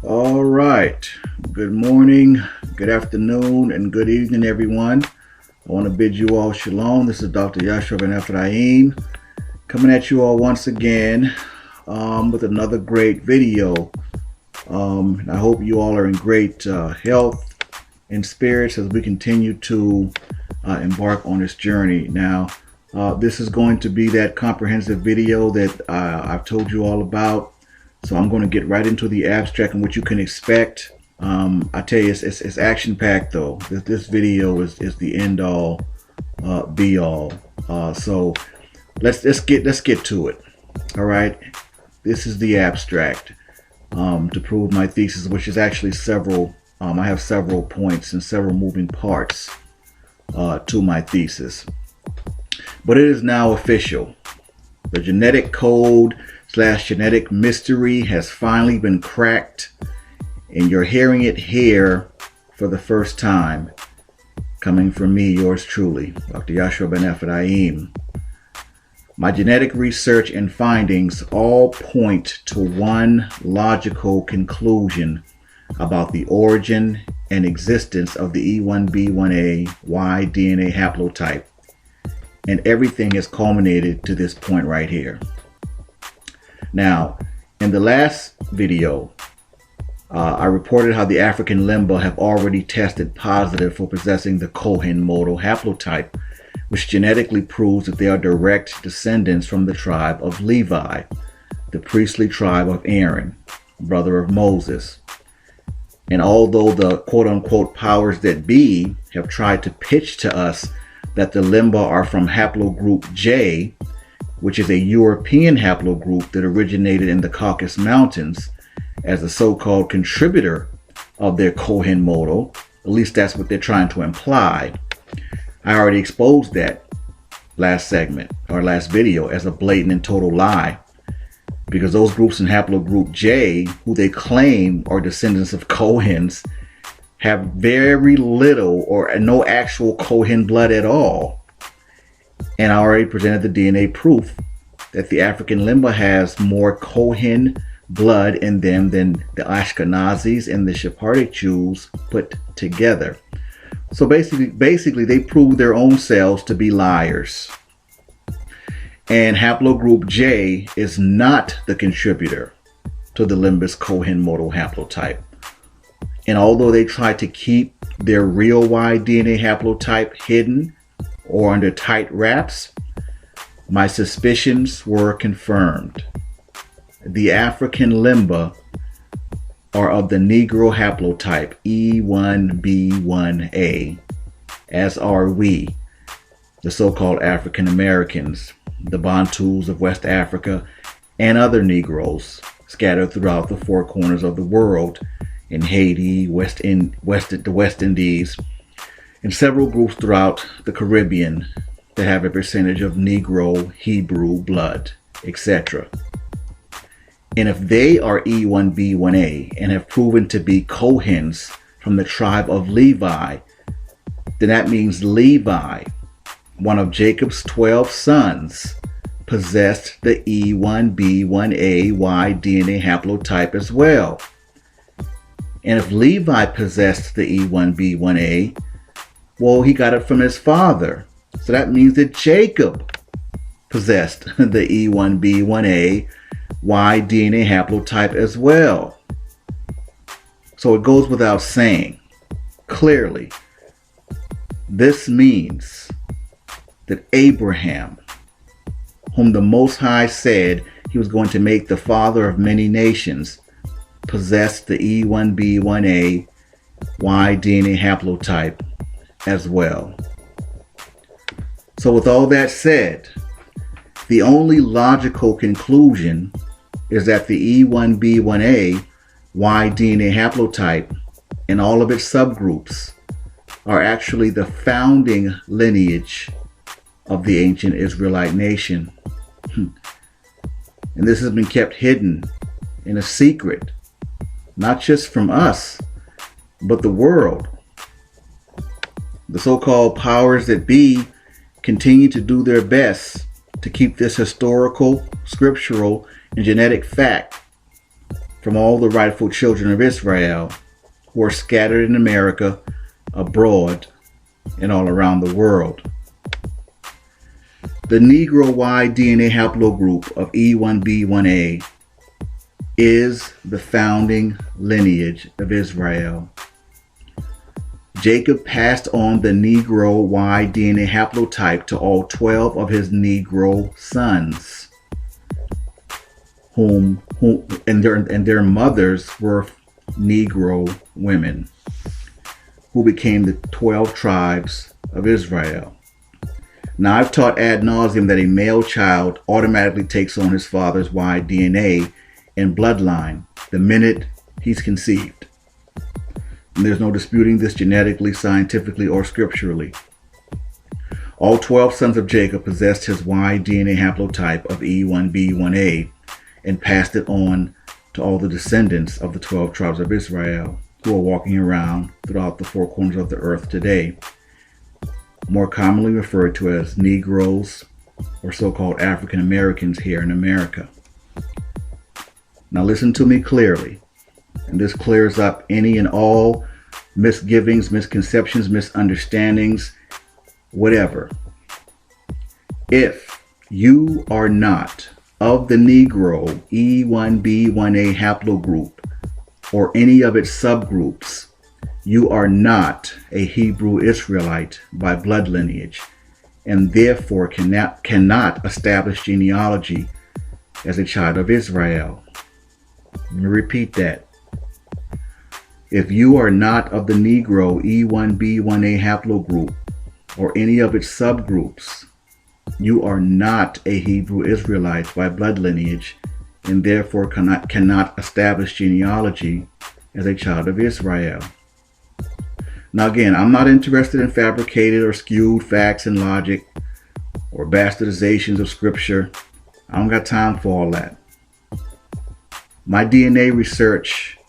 All right. Good morning, good afternoon, and good evening, everyone. I want to bid you all shalom. This is Dr. Yehoshua Ben Ephraim coming at you all once again with another great video. I hope you all are in great health and spirits as we continue to embark on this journey. Now, this is going to be that comprehensive video that I've told you all about. So I'm going to get right into the abstract and what you can expect. I tell you, it's action-packed though. This video is the end-all, be-all. So let's get to it. All right. This is the abstract to prove my thesis, which is actually several. I have several points and several moving parts to my thesis. But it is now official. The genetic code / genetic mystery has finally been cracked, and you're hearing it here for the first time, coming from me, yours truly, Dr. Yehoshua Ben Ephraim. My genetic research and findings all point to one logical conclusion about the origin and existence of the E1B1A Y-DNA haplotype, and everything has culminated to this point right here. Now, in the last video, I reported how the African Limba have already tested positive for possessing the Cohen modal haplotype, which genetically proves that they are direct descendants from the tribe of Levi, the priestly tribe of Aaron, brother of Moses. And although the quote-unquote powers that be have tried to pitch to us that the Limba are from haplogroup J, which is a European haplogroup that originated in the Caucasus Mountains as a so-called contributor of their Cohen modal, at least that's what they're trying to imply. I already exposed that last segment or last video as a blatant and total lie, because those groups in haplogroup J, who they claim are descendants of Cohens, have very little or no actual Cohen blood at all. And I already presented the DNA proof that the African Limba has more Cohen blood in them than the Ashkenazis and the Sephardic Jews put together. So basically they prove their own selves to be liars. And haplogroup J is not the contributor to the Limba's Cohen modal haplotype. And although they try to keep their real Y-DNA haplotype hidden or under tight wraps, my suspicions were confirmed. The African Limba are of the Negro haplotype E1B1A, as are we, the so-called African Americans, the Bantus of West Africa, and other Negroes scattered throughout the four corners of the world, in Haiti, the West Indies, and several groups throughout the Caribbean that have a percentage of Negro, Hebrew blood, etc. And if they are E1B1A and have proven to be Cohens from the tribe of Levi, then that means Levi, one of Jacob's 12 sons, possessed the E1B1A Y-DNA haplotype as well. And if Levi possessed the E1B1A, well, he got it from his father. So that means that Jacob possessed the E1B1A Y-DNA haplotype as well. So it goes without saying, clearly, this means that Abraham, whom the Most High said he was going to make the father of many nations, possessed the E1B1A Y-DNA haplotype as well. So with all that said, the only logical conclusion is that the E1B1A Y-DNA haplotype and all of its subgroups are actually the founding lineage of the ancient Israelite nation. And this has been kept hidden in a secret, not just from us, but the world. The so-called powers that be continue to do their best to keep this historical, scriptural, and genetic fact from all the rightful children of Israel who are scattered in America, abroad, and all around the world. The Negro Y-DNA haplogroup of E1B1A is the founding lineage of Israel. Jacob passed on the Negro Y-DNA haplotype to all 12 of his Negro sons, whom their mothers were Negro women, who became the 12 tribes of Israel. Now, I've taught ad nauseum that a male child automatically takes on his father's Y-DNA and bloodline the minute he's conceived. And there's no disputing this genetically, scientifically, or scripturally. All 12 sons of Jacob possessed his Y-DNA haplotype of E1B1A and passed it on to all the descendants of the 12 tribes of Israel who are walking around throughout the four corners of the earth today, more commonly referred to as Negroes or so-called African Americans here in America. Now listen to me clearly, and this clears up any and all misgivings, misconceptions, misunderstandings, whatever. If you are not of the Negro E1B1A haplogroup or any of its subgroups, you are not a Hebrew Israelite by blood lineage, and therefore cannot establish genealogy as a child of Israel. Let me repeat that. If you are not of the Negro E1B1A haplogroup or any of its subgroups, you are not a Hebrew Israelite by blood lineage, and therefore cannot establish genealogy as a child of Israel. Now again, I'm not interested in fabricated or skewed facts and logic or bastardizations of scripture. I don't got time for all that. My DNA research,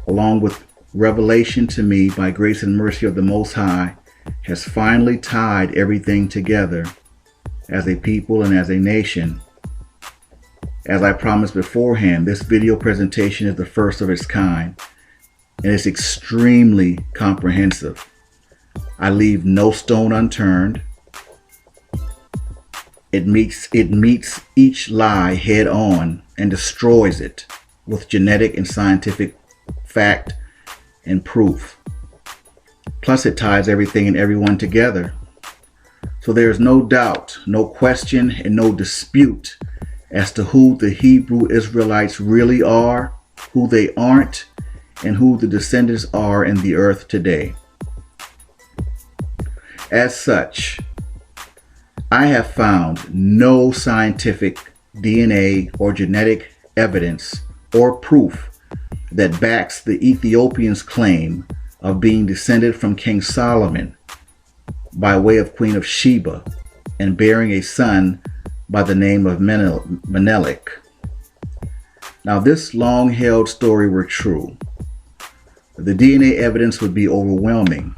along with revelation to me by grace and mercy of the Most High, has finally tied everything together as a people and as a nation. As I promised beforehand, this video presentation is the first of its kind, and it's extremely comprehensive. I leave no stone unturned. It meets each lie head on and destroys it with genetic and scientific fact and proof. Plus, it ties everything and everyone together. So there's no doubt, no question, and no dispute as to who the Hebrew Israelites really are, who they aren't, and who the descendants are in the earth today. As such, I have found no scientific DNA or genetic evidence or proof that backs the Ethiopians' claim of being descended from King Solomon by way of Queen of Sheba and bearing a son by the name of Menelik. Now, this long-held story were true, the DNA evidence would be overwhelming,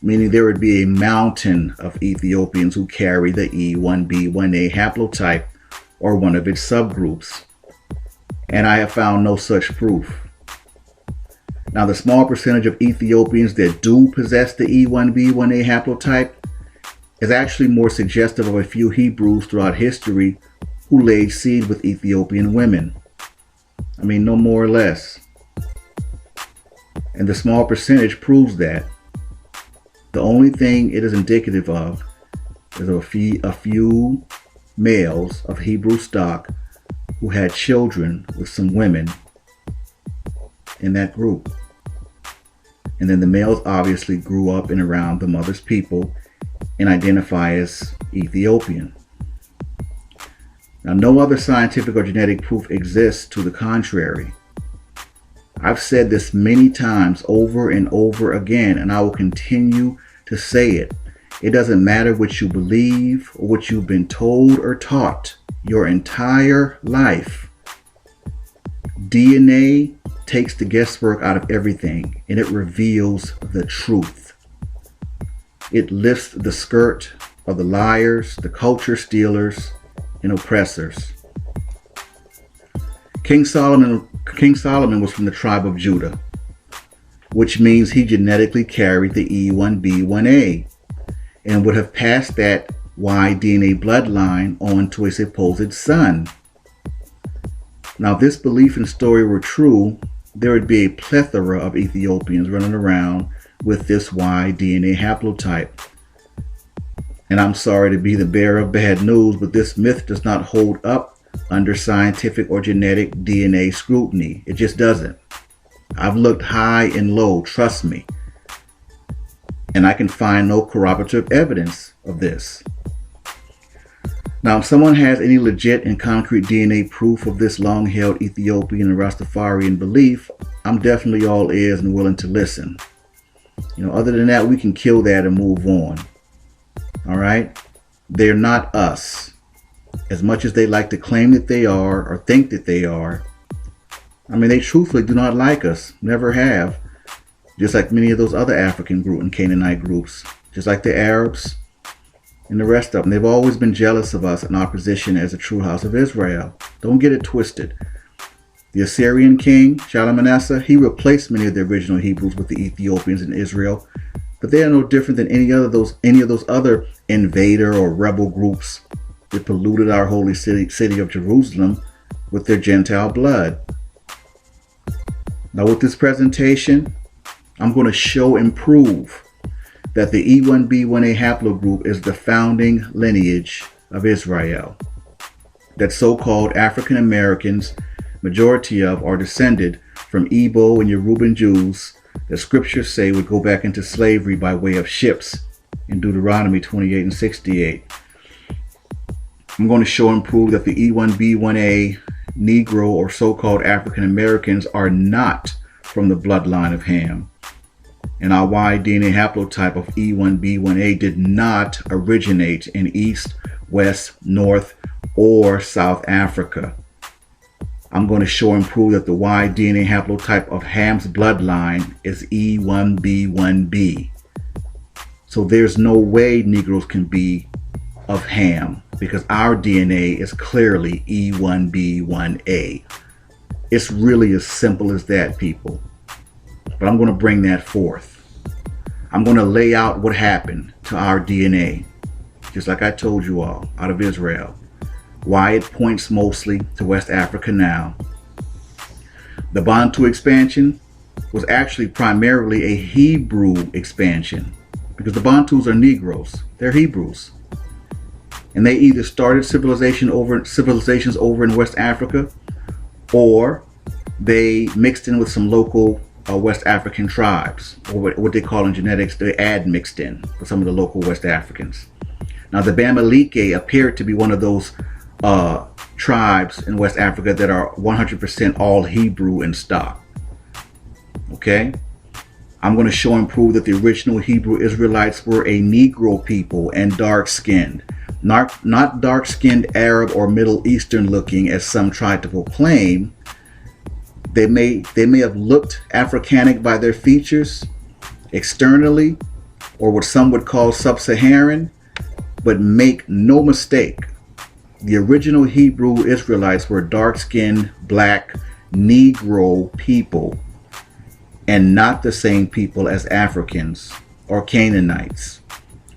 meaning there would be a mountain of Ethiopians who carry the E1B1A haplotype or one of its subgroups, and I have found no such proof. Now, the small percentage of Ethiopians that do possess the E1B1A haplotype is actually more suggestive of a few Hebrews throughout history who laid seed with Ethiopian women. I mean, no more or less. And the small percentage proves that. The only thing it is indicative of is a few males of Hebrew stock who had children with some women in that group. And then the males obviously grew up and around the mother's people and identify as Ethiopian. Now, no other scientific or genetic proof exists to the contrary. I've said this many times over and over again, and I will continue to say it. It doesn't matter what you believe or what you've been told or taught your entire life. DNA takes the guesswork out of everything, and it reveals the truth. It lifts the skirt of the liars, the culture stealers, and oppressors. King Solomon was from the tribe of Judah, which means he genetically carried the E1B1A and would have passed that Y-DNA bloodline on to a supposed son. Now, if this belief and story were true, there would be a plethora of Ethiopians running around with this Y-DNA haplotype. And I'm sorry to be the bearer of bad news, but this myth does not hold up under scientific or genetic DNA scrutiny. It just doesn't. I've looked high and low, trust me, and I can find no corroborative evidence of this. Now, if someone has any legit and concrete DNA proof of this long-held Ethiopian and Rastafarian belief, I'm definitely all ears and willing to listen. Other than that, we can kill that and move on. All right? They're not us. As much as they like to claim that they are or think that they are, they truthfully do not like us, never have. Just like many of those other African group and Canaanite groups, just like the Arabs and the rest of them. They've always been jealous of us in our position as a true house of Israel. Don't get it twisted. The Assyrian king, Shalmaneser, he replaced many of the original Hebrews with the Ethiopians in Israel, but they are no different than any of those other invader or rebel groups that polluted our holy city of Jerusalem with their Gentile blood. Now, with this presentation, I'm going to show and prove that the E1B1A haplogroup is the founding lineage of Israel. That so-called African Americans, majority of, are descended from Igbo and Yoruban Jews that scriptures say would go back into slavery by way of ships in Deuteronomy 28 and 68. I'm going to show and prove that the E1B1A Negro or so-called African Americans are not from the bloodline of Ham. And our Y-DNA haplotype of E1B1A did not originate in East, West, North, or South Africa. I'm going to show and prove that the Y-DNA haplotype of Ham's bloodline is E1B1B. So there's no way Negroes can be of Ham, because our DNA is clearly E1B1A. It's really as simple as that, people. But I'm going to bring that forth. I'm going to lay out what happened to our DNA, just like I told you all, out of Israel. Why it points mostly to West Africa now. The Bantu expansion was actually primarily a Hebrew expansion, because the Bantus are Negroes. They're Hebrews. And they either started civilizations over in West Africa, or they mixed in with some local West African tribes, or what they call in genetics, they mixed in with some of the local West Africans. Now, the Bamileke appeared to be one of those tribes in West Africa that are 100% all Hebrew in stock. Okay? I'm going to show and prove that the original Hebrew Israelites were a Negro people and dark-skinned. Not dark-skinned Arab or Middle Eastern looking as some tried to proclaim. They may have looked Africanic by their features externally, or what some would call sub-Saharan, but make no mistake, the original Hebrew Israelites were dark-skinned, black, Negro people, and not the same people as Africans or Canaanites,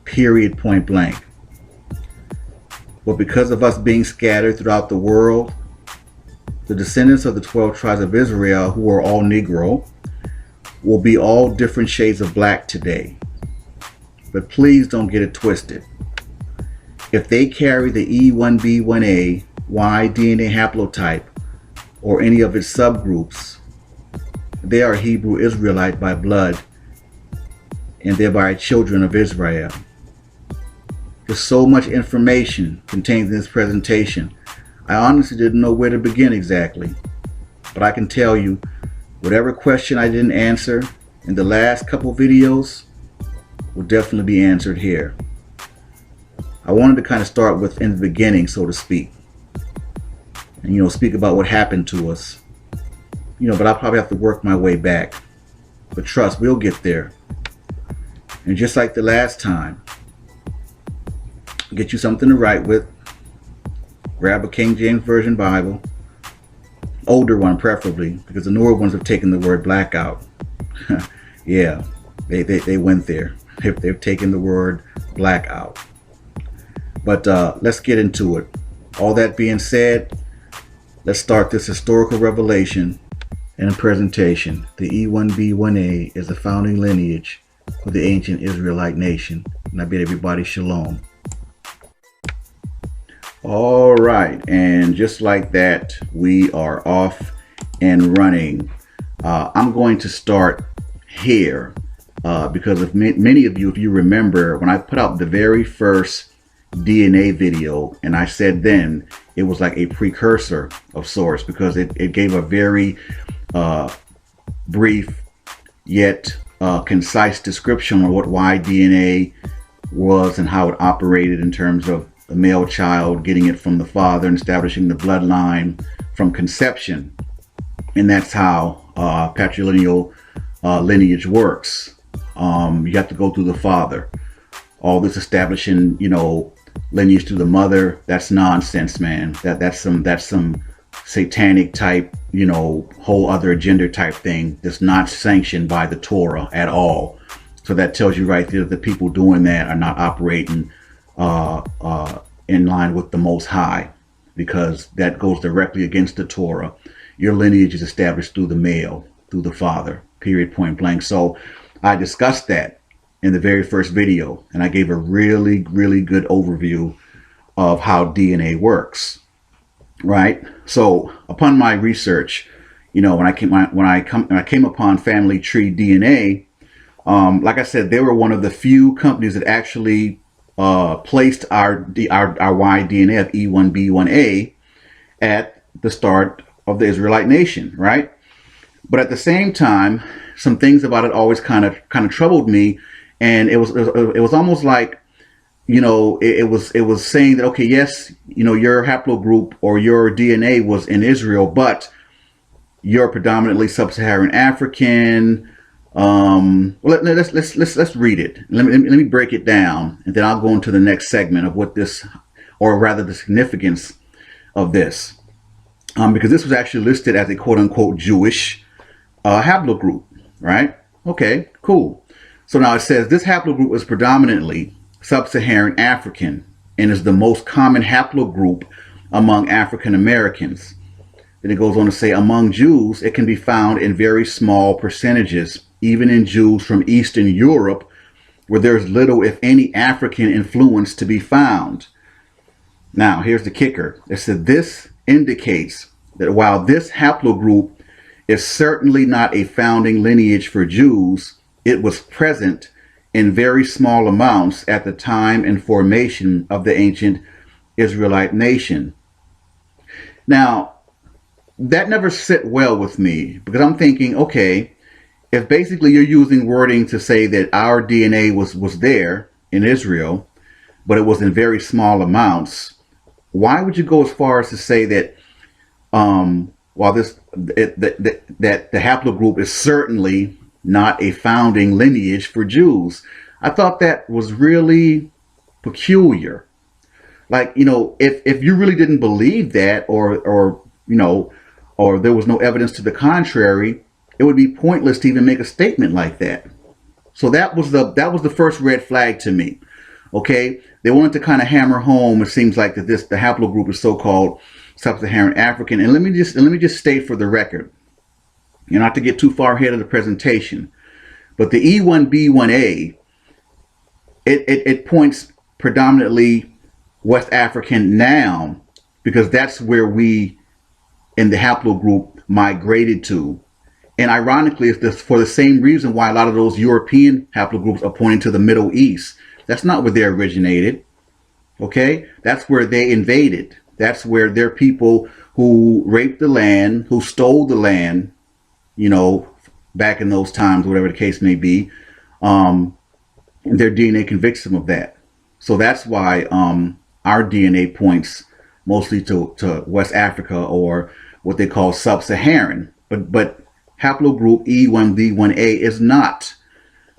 period, point blank. But because of us being scattered throughout the world, the descendants of the 12 tribes of Israel, who are all Negro, will be all different shades of black today. But please don't get it twisted. If they carry the E1B1A Y-DNA haplotype or any of its subgroups, they are Hebrew Israelite by blood and thereby children of Israel. There's so much information contained in this presentation. I honestly didn't know where to begin exactly, but I can tell you, whatever question I didn't answer in the last couple videos will definitely be answered here. I wanted to kind of start with in the beginning, so to speak, and speak about what happened to us, but I'll probably have to work my way back. But trust, we'll get there. And just like the last time, get you something to write with. Grab a King James Version Bible, older one preferably, because the newer ones have taken the word black out. Yeah, they went there. They've taken the word black out. But let's get into it. All that being said, let's start this historical revelation and presentation. The E1B1A is the founding lineage of the ancient Israelite nation. And I bid everybody shalom. All right, and just like that, we are off and running. I'm going to start here because of many of you, if you remember, when I put out the very first DNA video, and I said then it was like a precursor of sorts, because it gave a very brief yet concise description of what Y-DNA was and how it operated in terms of the male child getting it from the father and establishing the bloodline from conception. And that's how patrilineal lineage works. You have to go through the father. All this establishing, lineage to the mother, that's nonsense, man. That's some satanic type, whole other agenda type thing that's not sanctioned by the Torah at all. So that tells you right there that the people doing that are not operating in line with the Most High, because that goes directly against the Torah. Your lineage is established through the male, through the father, period, point blank. So I discussed that in the very first video, and I gave a really, really good overview of how DNA works, right? So upon my research, when I came upon Family Tree DNA, like I said, they were one of the few companies that actually placed our Y-DNA of E1B1A at the start of the Israelite nation, right? But at the same time, some things about it always kind of troubled me, and it was almost like, it was saying that, okay, yes, your haplogroup or your DNA was in Israel, but you're predominantly sub-Saharan African. Let's read it. Let me break it down, and then I'll go into the next segment of what this, or rather the significance of this, because this was actually listed as a quote-unquote Jewish haplogroup, right? Okay, cool. So now it says this haplogroup is predominantly sub-Saharan African and is the most common haplogroup among African Americans. Then it goes on to say, among Jews, it can be found in very small percentages, even in Jews from Eastern Europe, where there's little, if any, African influence to be found. Now, here's the kicker. It said this indicates that while this haplogroup is certainly not a founding lineage for Jews, it was present in very small amounts at the time and formation of the ancient Israelite nation. Now, that never sit well with me, because I'm thinking, okay, if basically you're using wording to say that our DNA was there in Israel, but it was in very small amounts, why would you go as far as to say that while that the haplogroup is certainly not a founding lineage for Jews? I thought that was really peculiar. Like, if you really didn't believe that, or there was no evidence to the contrary, it would be pointless to even make a statement like that. So that was the first red flag to me. Okay, they wanted to kind of hammer home, it seems like, that the haplogroup is so-called sub-Saharan African. And let me just state for the record, not to get too far ahead of the presentation, but the E1B1A, it points predominantly West African now, because that's where we in the haplogroup migrated to. And ironically, it's for the same reason why a lot of those European haplogroups are pointing to the Middle East. That's not where they originated. Okay, that's where they invaded. That's where they're people who raped the land, who stole the land, back in those times, whatever the case may be. Their DNA convicts them of that. So that's why our DNA points mostly to West Africa, or what they call sub-Saharan. But haplogroup E1B1A is not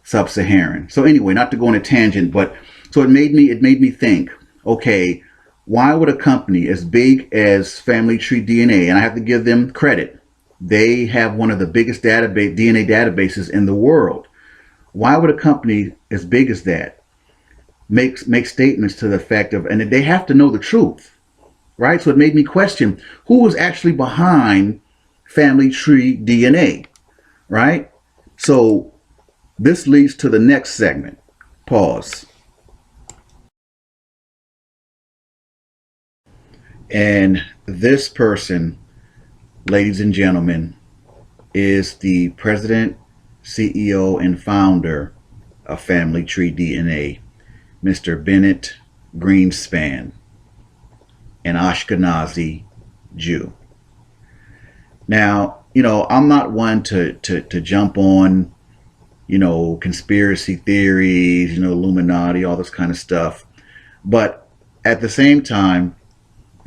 sub-Saharan. So anyway, not to go on a tangent, but so it made me think, okay, Why would a company as big as Family Tree DNA, and I have to give them credit, they have one of the biggest DNA databases in the world. Why would a company as big as that make statements to the effect of, and they have to know the truth, right? So it made me question who was actually behind Family Tree DNA, right? So this leads to the next segment. Pause. And this person, ladies and gentlemen, is the president, CEO, and founder of Family Tree DNA, Mr. Bennett Greenspan, an Ashkenazi Jew. Now, I'm not one to jump on, conspiracy theories, Illuminati, all this kind of stuff. But at the same time,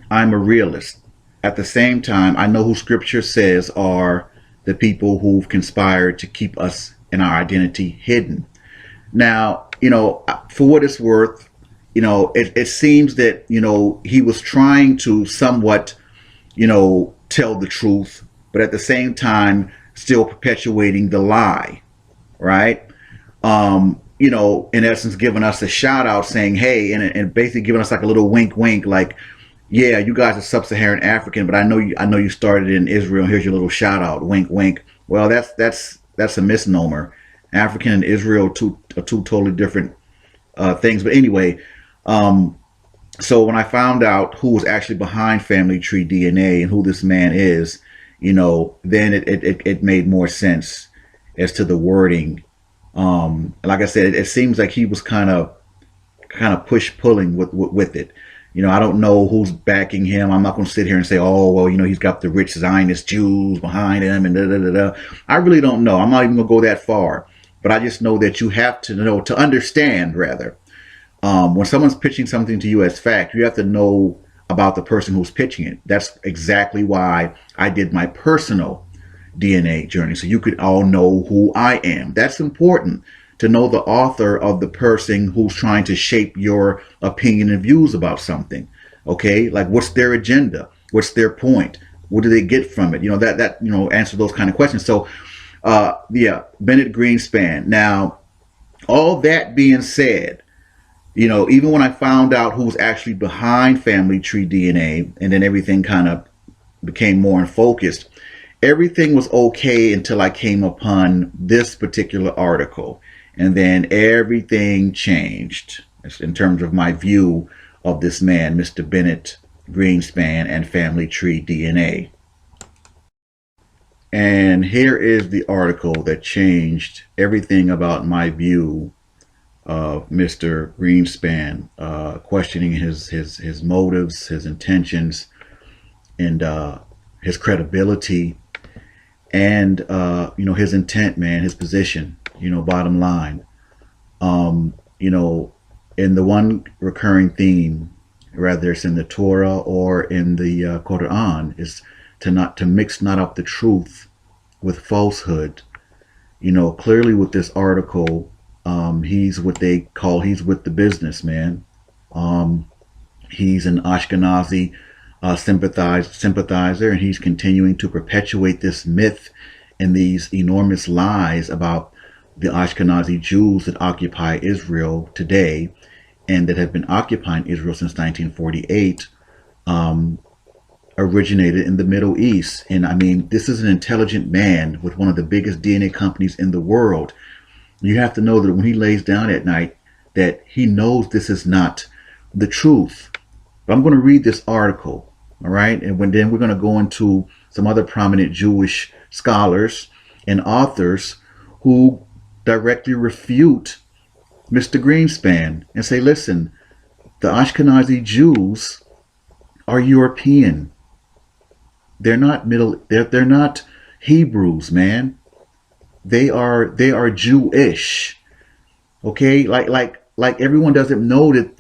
I'm a realist. At the same time, I know who Scripture says are the people who've conspired to keep us and our identity hidden. Now, for what it's worth, it seems that, he was trying to somewhat, tell the truth, but at the same time, still perpetuating the lie, right? In essence, giving us a shout out saying, hey, and basically giving us like a little wink, wink, like, yeah, you guys are sub-Saharan African, but I know you started in Israel. Here's your little shout out, wink, wink. Well, that's a misnomer. African and Israel are two totally different things. But anyway, so when I found out who was actually behind Family Tree DNA and who this man is, then it made more sense as to the wording. Like I said, it seems like he was kind of push pulling with it. I don't know who's backing him. I'm not going to sit here and say, oh, well, he's got the rich Zionist Jews behind him and da-da-da-da. I really don't know. I'm not even going to go that far. But I just know that you have to know, to understand, rather, when someone's pitching something to you as fact, you have to know about the person who's pitching it. That's exactly why I did my personal DNA journey, so you could all know who I am. That's important, to know the author of the person who's trying to shape your opinion and views about something. Okay, like what's their agenda? What's their point? What do they get from it? Answer those kind of questions. So, yeah, Bennett Greenspan. Now, all that being said, even when I found out who was actually behind Family Tree DNA, and then everything kind of became more in focus, everything was okay until I came upon this particular article. And then everything changed in terms of my view of this man, Mr. Bennett Greenspan and Family Tree DNA. And here is the article that changed everything about my view of Mr. Greenspan, questioning his motives, his intentions, and his credibility, and his intent, man, his position. Bottom line, in the one recurring theme, whether it's in the Torah or in the Quran, is to mix not up the truth with falsehood. Clearly with this article, he's with the business, man. He's an Ashkenazi sympathizer, and he's continuing to perpetuate this myth and these enormous lies about the Ashkenazi Jews that occupy Israel today, and that have been occupying Israel since 1948, originated in the Middle East. And I mean, this is an intelligent man with one of the biggest DNA companies in the world. You have to know that when he lays down at night, that he knows this is not the truth. But I'm going to read this article, all right? And then we're going to go into some other prominent Jewish scholars and authors who directly refute Mr. Greenspan and say, listen, the Ashkenazi Jews are European. They're not they're not Hebrews, man. They are Jewish. Okay? Like everyone doesn't know that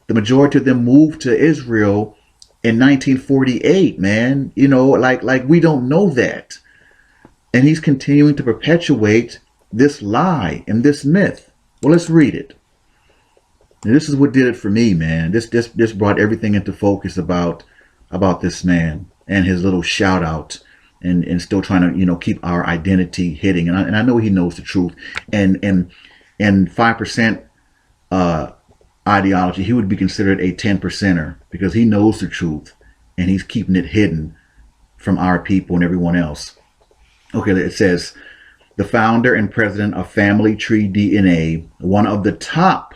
the majority of them moved to Israel in 1948, man. Like we don't know that. And he's continuing to perpetuate this lie and this myth. Well, let's read it. And this is what did it for me, man. This brought everything into focus about this man and his little shout out, and still trying to, keep our identity hitting. And I know he knows the truth. And 5% ideology, he would be considered a 10%er because he knows the truth and he's keeping it hidden from our people and everyone else. Okay, it says, the founder and president of Family Tree DNA, one of the top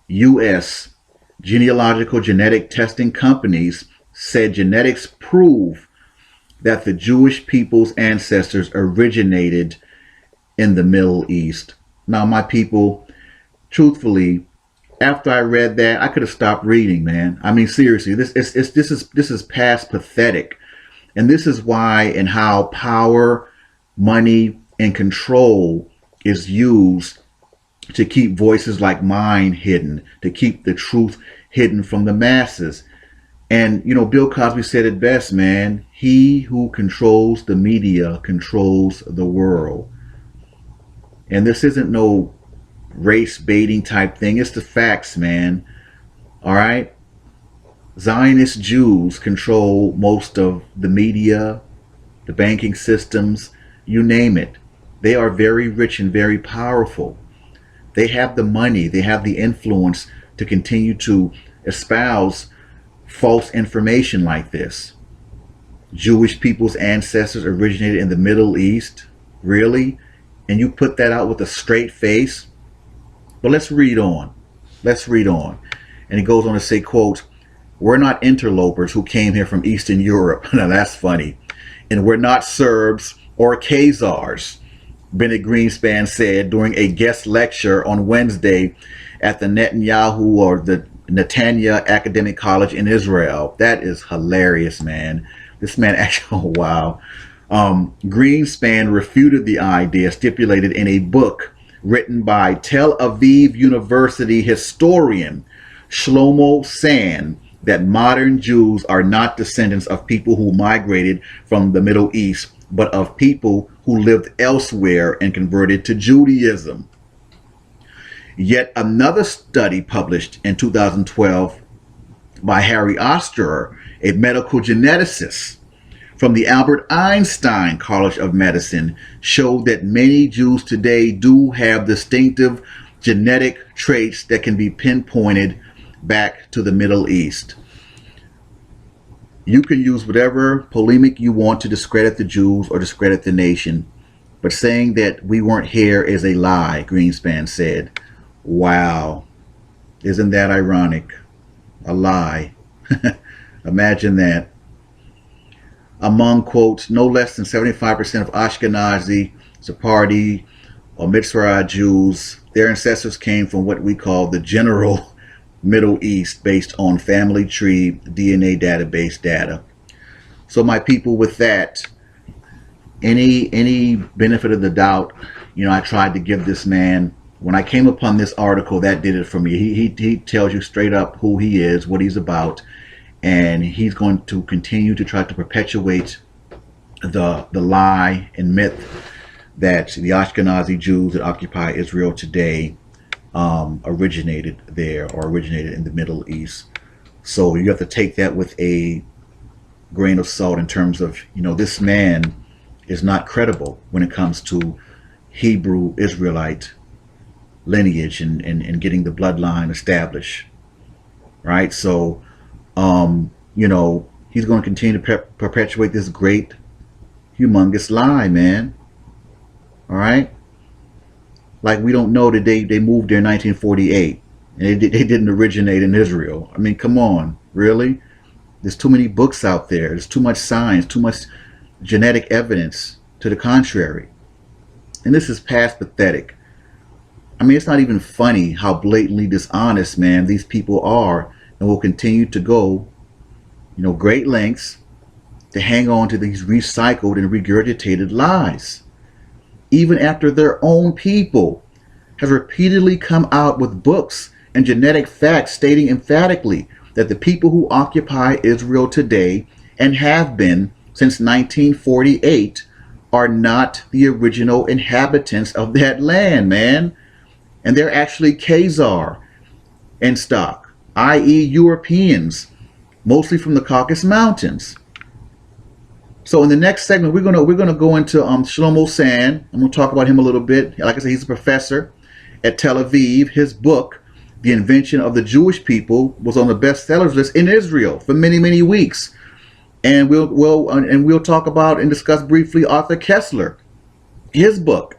U.S. genealogical genetic testing companies, said genetics prove that the Jewish people's ancestors originated in the Middle East. Now, my people, truthfully, after I read that, I could have stopped reading, man. I mean, seriously, this is past pathetic. And this is why and how power, money, and control is used to keep voices like mine hidden, to keep the truth hidden from the masses. And, Bill Cosby said it best, man. He who controls the media controls the world. And this isn't no race baiting type thing. It's the facts, man. All right. Zionist Jews control most of the media, the banking systems, you name it. They are very rich and very powerful. They have the money, they have the influence to continue to espouse false information like this. Jewish people's ancestors originated in the Middle East? Really? And you put that out with a straight face? But let's read on. Let's read on. And he goes on to say, quote, we're not interlopers who came here from Eastern Europe. Now that's funny. And we're not Serbs or Khazars, Bennett Greenspan said during a guest lecture on Wednesday at the Netanya Academic College in Israel. That is hilarious, man. This man actually, oh, wow. Greenspan refuted the idea stipulated in a book written by Tel Aviv University historian Shlomo Sand that modern Jews are not descendants of people who migrated from the Middle East, but of people who lived elsewhere and converted to Judaism. Yet another study published in 2012 by Harry Osterer, a medical geneticist from the Albert Einstein College of Medicine, showed that many Jews today do have distinctive genetic traits that can be pinpointed back to the Middle East. You can use whatever polemic you want to discredit the Jews or discredit the nation, but saying that we weren't here is a lie, Greenspan said. Wow. Isn't that ironic? A lie. Imagine that. Among, quote, no less than 75% of Ashkenazi, Sephardi, or Mitzrayim Jews, their ancestors came from what we call the general Middle East, based on family tree DNA database data. So my people, with that, any benefit of the doubt, I tried to give this man. When I came upon this article, that did it for me. He tells you straight up who he is, what he's about, and he's going to continue to try to perpetuate the lie and myth that the Ashkenazi Jews that occupy Israel today originated there or originated in the Middle East. So you have to take that with a grain of salt in terms of, this man is not credible when it comes to Hebrew Israelite lineage and getting the bloodline established, right? So, he's going to continue to perpetuate this great, humongous lie, man. All right? Like we don't know that they moved there in 1948 and they didn't originate in Israel. I mean, come on, really? There's too many books out there. There's too much science, too much genetic evidence to the contrary. And this is past pathetic. I mean, it's not even funny how blatantly dishonest, man, these people are, and will continue to go, great lengths to hang on to these recycled and regurgitated lies. Even after their own people have repeatedly come out with books and genetic facts stating emphatically that the people who occupy Israel today and have been since 1948 are not the original inhabitants of that land, man. And they're actually Khazar in stock, i.e. Europeans, mostly from the Caucasus Mountains. So in the next segment, we're gonna go into Shlomo Sand. I'm gonna talk about him a little bit. Like I said, he's a professor at Tel Aviv. His book, The Invention of the Jewish People, was on the bestsellers list in Israel for many weeks. And we'll talk about and discuss briefly Arthur Kessler, his book,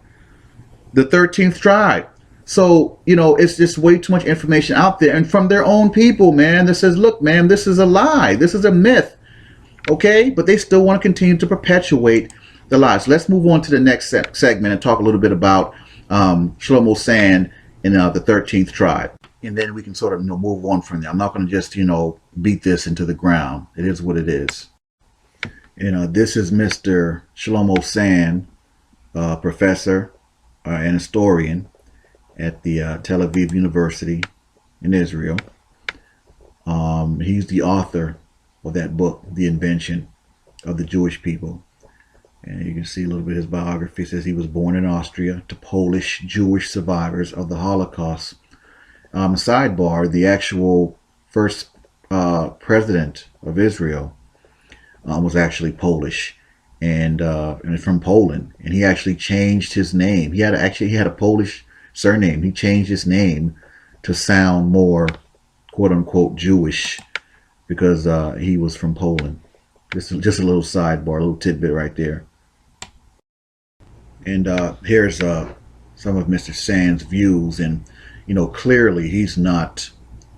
The 13th Tribe. So, you know, it's just way too much information out there, and from their own people, man, that says, look, man, this is a lie. This is a myth. Okay? But they still want to continue to perpetuate the lies. So let's move on to the next segment and talk a little bit about Shlomo Sand and the 13th Tribe. And then we can sort of, you know, move on from there. I'm not going to just, you know, beat this into the ground. It is what it is. You know, this is Mr. Shlomo Sand, professor and historian at the Tel Aviv University in Israel. He's the author of that book, The Invention of the Jewish People. And you can see a little bit of his biography. It says he was born in Austria to Polish Jewish survivors of the Holocaust. Sidebar, the actual first president of Israel was actually Polish and from Poland. And he actually changed his name. He had a Polish surname. He changed his name to sound more quote-unquote Jewish because he was from Poland. Just a little sidebar, a little tidbit right there. And here's some of Mr. Sand's views. And, you know, clearly he's not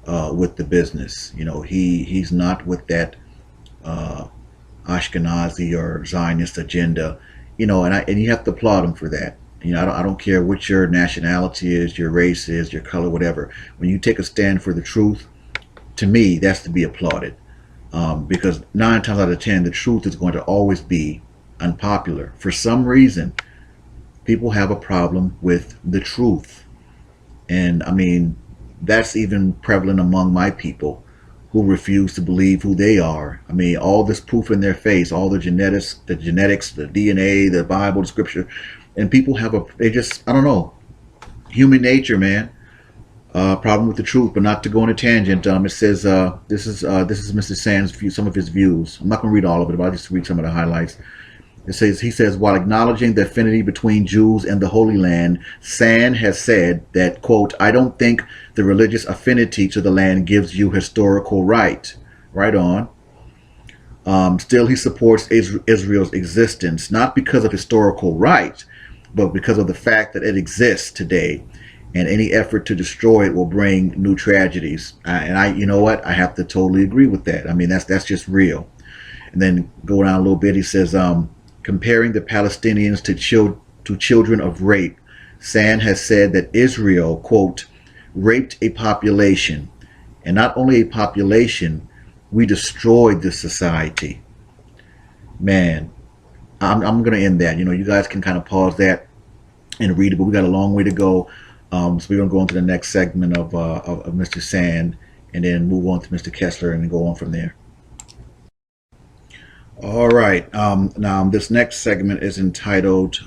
with the business. You know, he's not with that Ashkenazi or Zionist agenda. You know, and you have to applaud him for that. You know, I don't care what your nationality is, your race is, your color, whatever. When you take a stand for the truth, to me, that's to be applauded. Because 9 times out of 10, the truth is going to always be unpopular. For some reason, people have a problem with the truth. And I mean, that's even prevalent among my people who refuse to believe who they are. I mean, all this proof in their face, all the genetics, the DNA, the Bible, the scripture. And people have they just, I don't know, human nature, man. Problem with the truth. But not to go on a tangent. It says this is Mr. Sand's view, some of his views. I'm not going to read all of it, but I'll just read some of the highlights. He says, while acknowledging the affinity between Jews and the Holy Land, Sand has said that, quote, I don't think the religious affinity to the land gives you historical right. Right on. Still, he supports Israel's existence, not because of historical right, but because of the fact that it exists today, and any effort to destroy it will bring new tragedies. You know what? I have to totally agree with that. I mean, that's just real. And then go down a little bit. He says, comparing the Palestinians to children of rape, Sand has said that Israel, quote, raped a population, and not only a population, we destroyed this society. Man, I'm going to end that. You know, you guys can kind of pause that and read it, but we got a long way to go. So we're going to go on to the next segment of Mr. Sand, and then move on to Mr. Kessler and go on from there. All right. Now, this next segment is entitled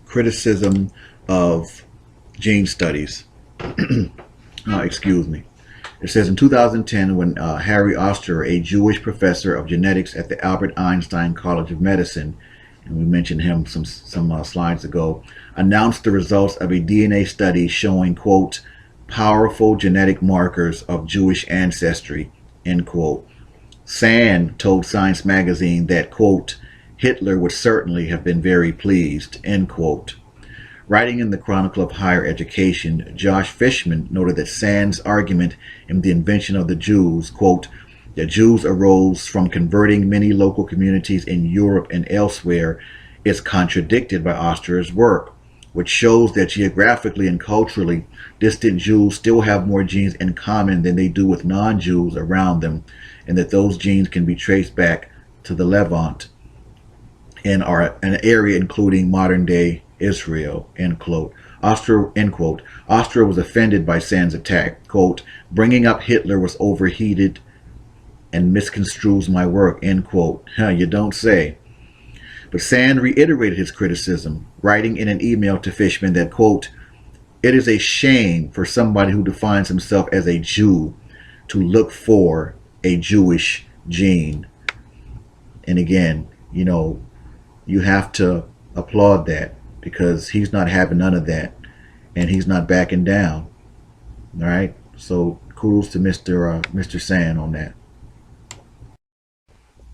Criticism of Gene Studies. Excuse me. It says in 2010, when Harry Oster, a Jewish professor of genetics at the Albert Einstein College of Medicine, and we mentioned him some slides ago, announced the results of a DNA study showing, quote, powerful genetic markers of Jewish ancestry, end quote. Sand told Science magazine that, quote, Hitler would certainly have been very pleased, end quote. Writing in the Chronicle of Higher Education, Josh Fishman noted that Sand's argument in The Invention of the Jews, quote, the Jews arose from converting many local communities in Europe and elsewhere, is contradicted by Oster's work, which shows that geographically and culturally, distant Jews still have more genes in common than they do with non-Jews around them, and that those genes can be traced back to the Levant and are an area including modern-day Israel, end quote. Oster was offended by Sand's attack. Quote, bringing up Hitler was overheated and misconstrues my work, end quote. You don't say. But Sand reiterated his criticism, writing in an email to Fishman that, quote, It is a shame for somebody who defines himself as a Jew to look for a Jewish gene. And again, you have to applaud that, because he's not having none of that, and he's not backing down. All right. So kudos to Mr. Sand on that.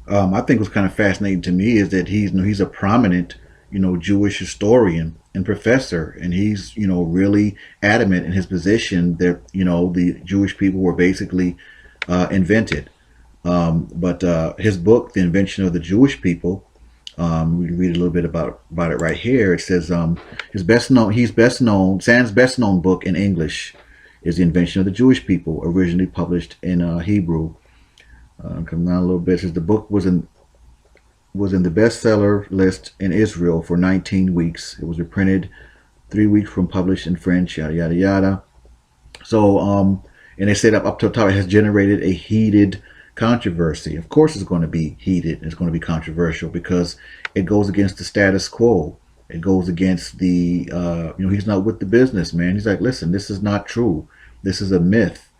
I think what's kind of fascinating to me is that he's a prominent Jewish historian and professor, and he's really adamant in his position that the Jewish people were basically invented. But his book, The Invention of the Jewish People, we read a little bit about it right here. It says Sand's best known book in English is The Invention of the Jewish People, originally published in Hebrew. Come down a little bit. It says the book was in the bestseller list in Israel for 19 weeks. It was reprinted 3 weeks from published in French. Yada yada yada. So and they said up to the top, it has generated a heated controversy. Of course, it's going to be heated. It's going to be controversial because it goes against the status quo. It goes against the he's not with the business, man. He's like, listen, this is not true. This is a myth.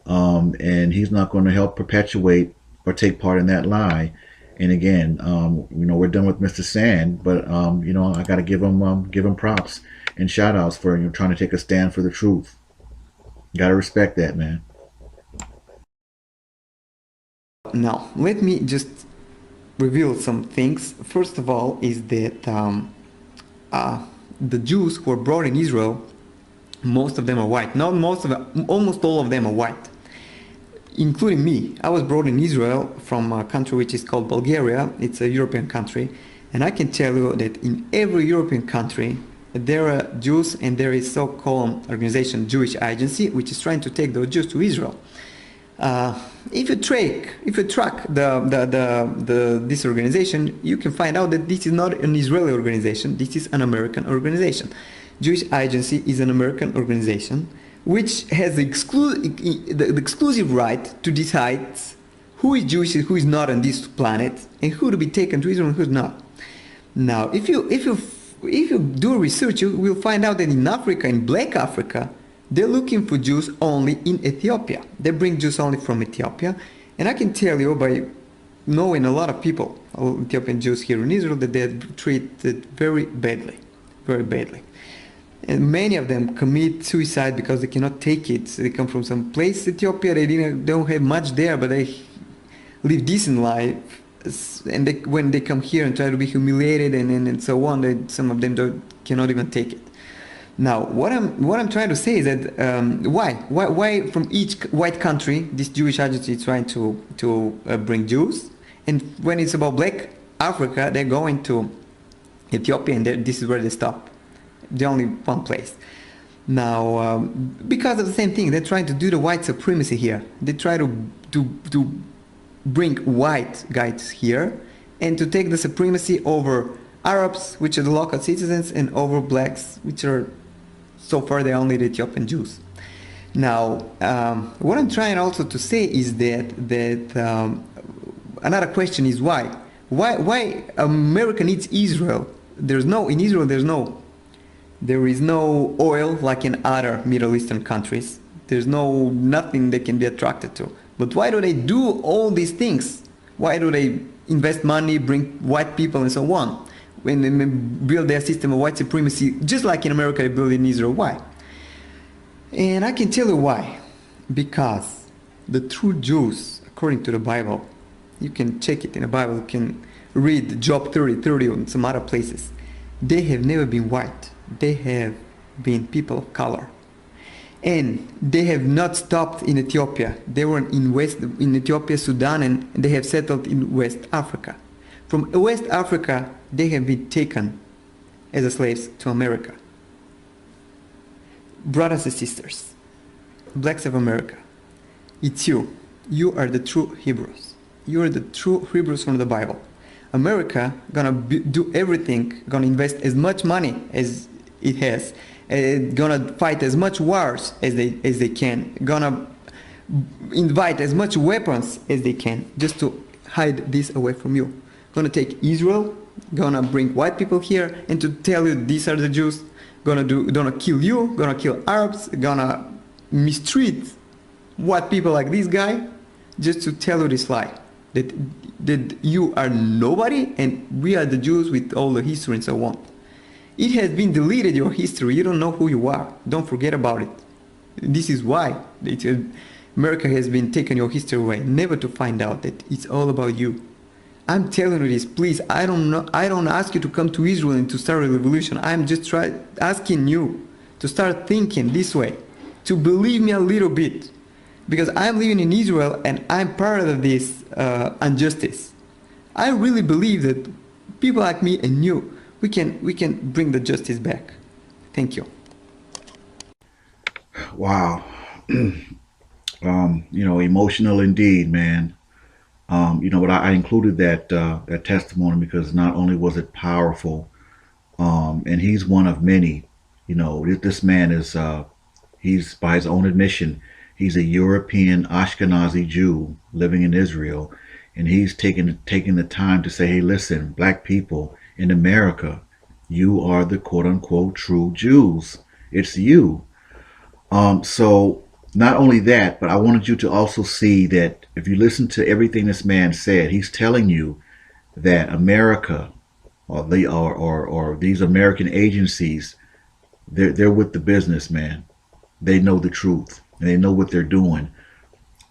And he's not going to help perpetuate or take part in that lie. And again, we're done with Mr. Sand, but I got to give him props and shout outs for trying to take a stand for the truth. Got to respect that, man. Now, let me just reveal some things. First of all, is that the Jews who were brought in Israel, most of them are white. Not most of them, almost all of them are white, including me. I was brought in Israel from a country which is called Bulgaria. It's a European country, and I can tell you that in every European country there are Jews, and there is so-called organization Jewish Agency, which is trying to take those Jews to Israel. If you track this organization, you can find out that this is not an Israeli organization. This is an American organization. Jewish Agency is an American organization which has the exclusive right to decide who is Jewish and who is not on this planet, and who to be taken to Israel and who's not. Now, if you do research, you will find out that in Africa, in Black Africa, they're looking for Jews only in Ethiopia. They bring Jews only from Ethiopia. And I can tell you by knowing a lot of people, Ethiopian Jews here in Israel, that they're treated very badly, very badly. And many of them commit suicide because they cannot take it. So they come from some place, Ethiopia, they don't have much there, but they live decent life. And when they come here and try to be humiliated and so on, some of them cannot even take it. Now, what I'm trying to say is that why from each white country this Jewish agency is trying to bring Jews, and when it's about Black Africa, they're going to Ethiopia, and this is where they stop. The only one place. Now, because of the same thing, they're trying to do the white supremacy here. They try to bring white guys here and to take the supremacy over Arabs, which are the local citizens, and over blacks, which are so far they're only the Ethiopian Jews. Now, what I'm trying also to say is that another question is why? Why America needs Israel? In Israel there is no oil like in other Middle Eastern countries. There's nothing they can be attracted to. But why do they do all these things? Why do they invest money, bring white people and so on? When they build their system of white supremacy, just like in America they build in Israel. Why? And I can tell you why. Because the true Jews, according to the Bible, you can check it in the Bible, you can read Job 30:30 and some other places. They have never been white. They have been people of color. And they have not stopped in Ethiopia. They were in Ethiopia, Sudan, and they have settled in West Africa. From West Africa, they have been taken as slaves to America. Brothers and sisters, blacks of America, it's you. You are the true Hebrews. You are the true Hebrews from the Bible. America gonna do everything, gonna invest as much money as it has, gonna fight as much wars as they can, gonna invite as much weapons as they can just to hide this away from you. Gonna take Israel, gonna bring white people here and to tell you these are the Jews, gonna kill you, gonna kill Arabs, gonna mistreat white people like this guy, just to tell you this lie that you are nobody and we are the Jews with all the history and so on. It has been deleted, your history. You don't know who you are. Don't forget about it. This is why America has been taking your history away, never to find out that it's all about you. I'm telling you this, please. I don't ask you to come to Israel and to start a revolution. I'm just asking you to start thinking this way, to believe me a little bit, because I'm living in Israel and I'm part of this injustice. I really believe that people like me and you, we can bring the justice back. Thank you. Wow. Emotional indeed, man. But I included that testimony because not only was it powerful, and he's one of many. This man is he's, by his own admission, he's a European Ashkenazi Jew living in Israel, and he's taking the time to say, hey, listen, black people in America, you are the quote unquote true Jews. It's you. So not only that, but I wanted you to also see that if you listen to everything this man said, he's telling you that America or these American agencies, they're with the business, man. They know the truth and they know what they're doing.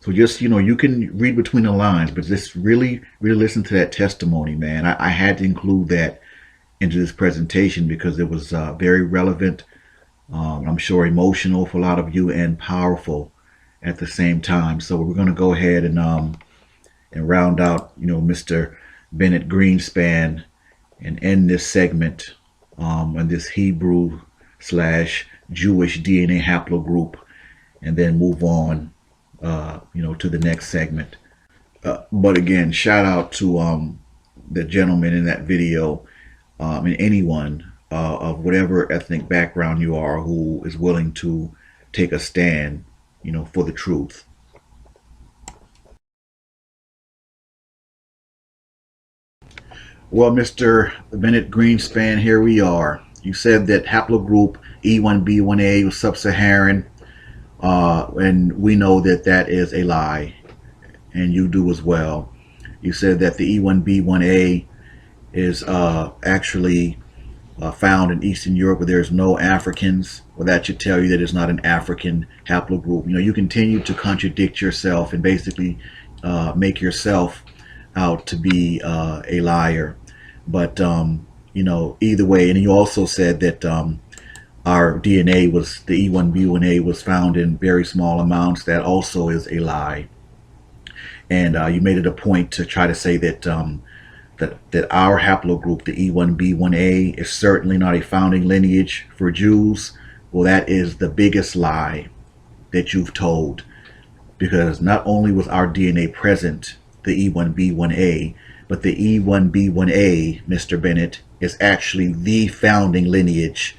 So just, you can read between the lines, but just really listen to that testimony, man. I had to include that into this presentation because it was very relevant. I'm sure emotional for a lot of you and powerful at the same time. So we're going to go ahead and round out, Mr. Bennett Greenspan and end this segment on this Hebrew / Jewish DNA haplogroup, and then move on, to the next segment. But again, shout out to the gentleman in that video, and anyone of whatever ethnic background you are who is willing to take a stand, for the truth. Well, Mr. Bennett Greenspan, here we are. You said that haplogroup E1B1A was sub-Saharan, and we know that that is a lie, and you do as well. You said that the E1B1A is actually found in Eastern Europe, where there's no Africans. Well, that should tell you that it's not an African haplogroup. You continue to contradict yourself and basically make yourself out to be a liar. But either way, and you also said that our DNA was, the E1B1A was found in very small amounts. That also is a lie. And you made it a point to try to say that that our haplogroup, the E1B1A, is certainly not a founding lineage for Jews. Well, that is the biggest lie that you've told, because not only was our DNA present, the E1B1A, but the E1B1A, Mr. Bennett, is actually the founding lineage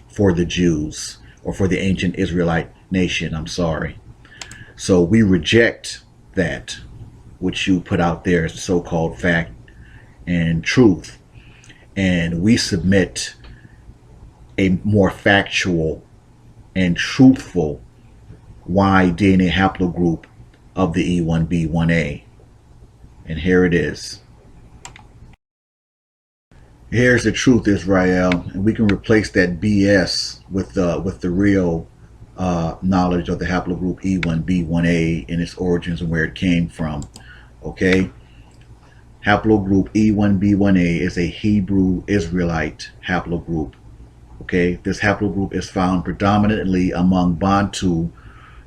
for the Jews, or for the ancient Israelite nation. I'm sorry. So we reject that, which you put out there as so-called fact and truth, and we submit a more factual and truthful Y-DNA haplogroup of the E1B1A. And here it is. Here's the truth, Israel, and we can replace that BS with the real knowledge of the haplogroup E1B1A and its origins and where it came from. Okay? Haplogroup E1B1A is a Hebrew Israelite haplogroup. Okay, this haplogroup is found predominantly among Bantu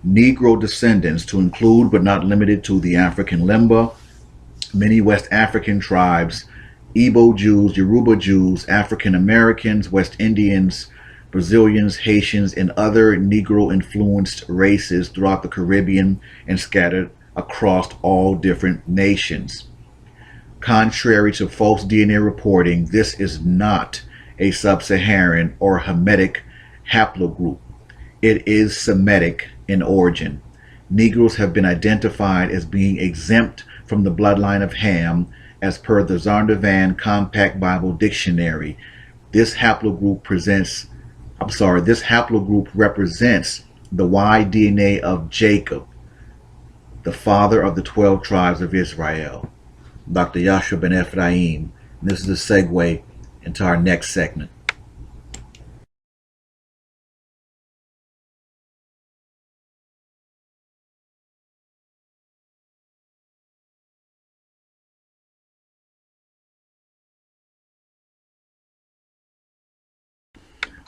Negro descendants, to include but not limited to the African Limba, many West African tribes, Igbo Jews, Yoruba Jews, African Americans, West Indians, Brazilians, Haitians, and other Negro-influenced races throughout the Caribbean and scattered across all different nations. Contrary to false DNA reporting, this is not a sub-Saharan or Hamitic haplogroup. It is Semitic in origin. Negroes have been identified as being exempt from the bloodline of Ham as per the Zondervan Compact Bible Dictionary. This haplogroup presents I'm sorry, this haplogroup represents the Y-DNA of Jacob, the father of the 12 tribes of Israel, Dr. Yehoshua Ben Ephraim. And this is a segue into our next segment.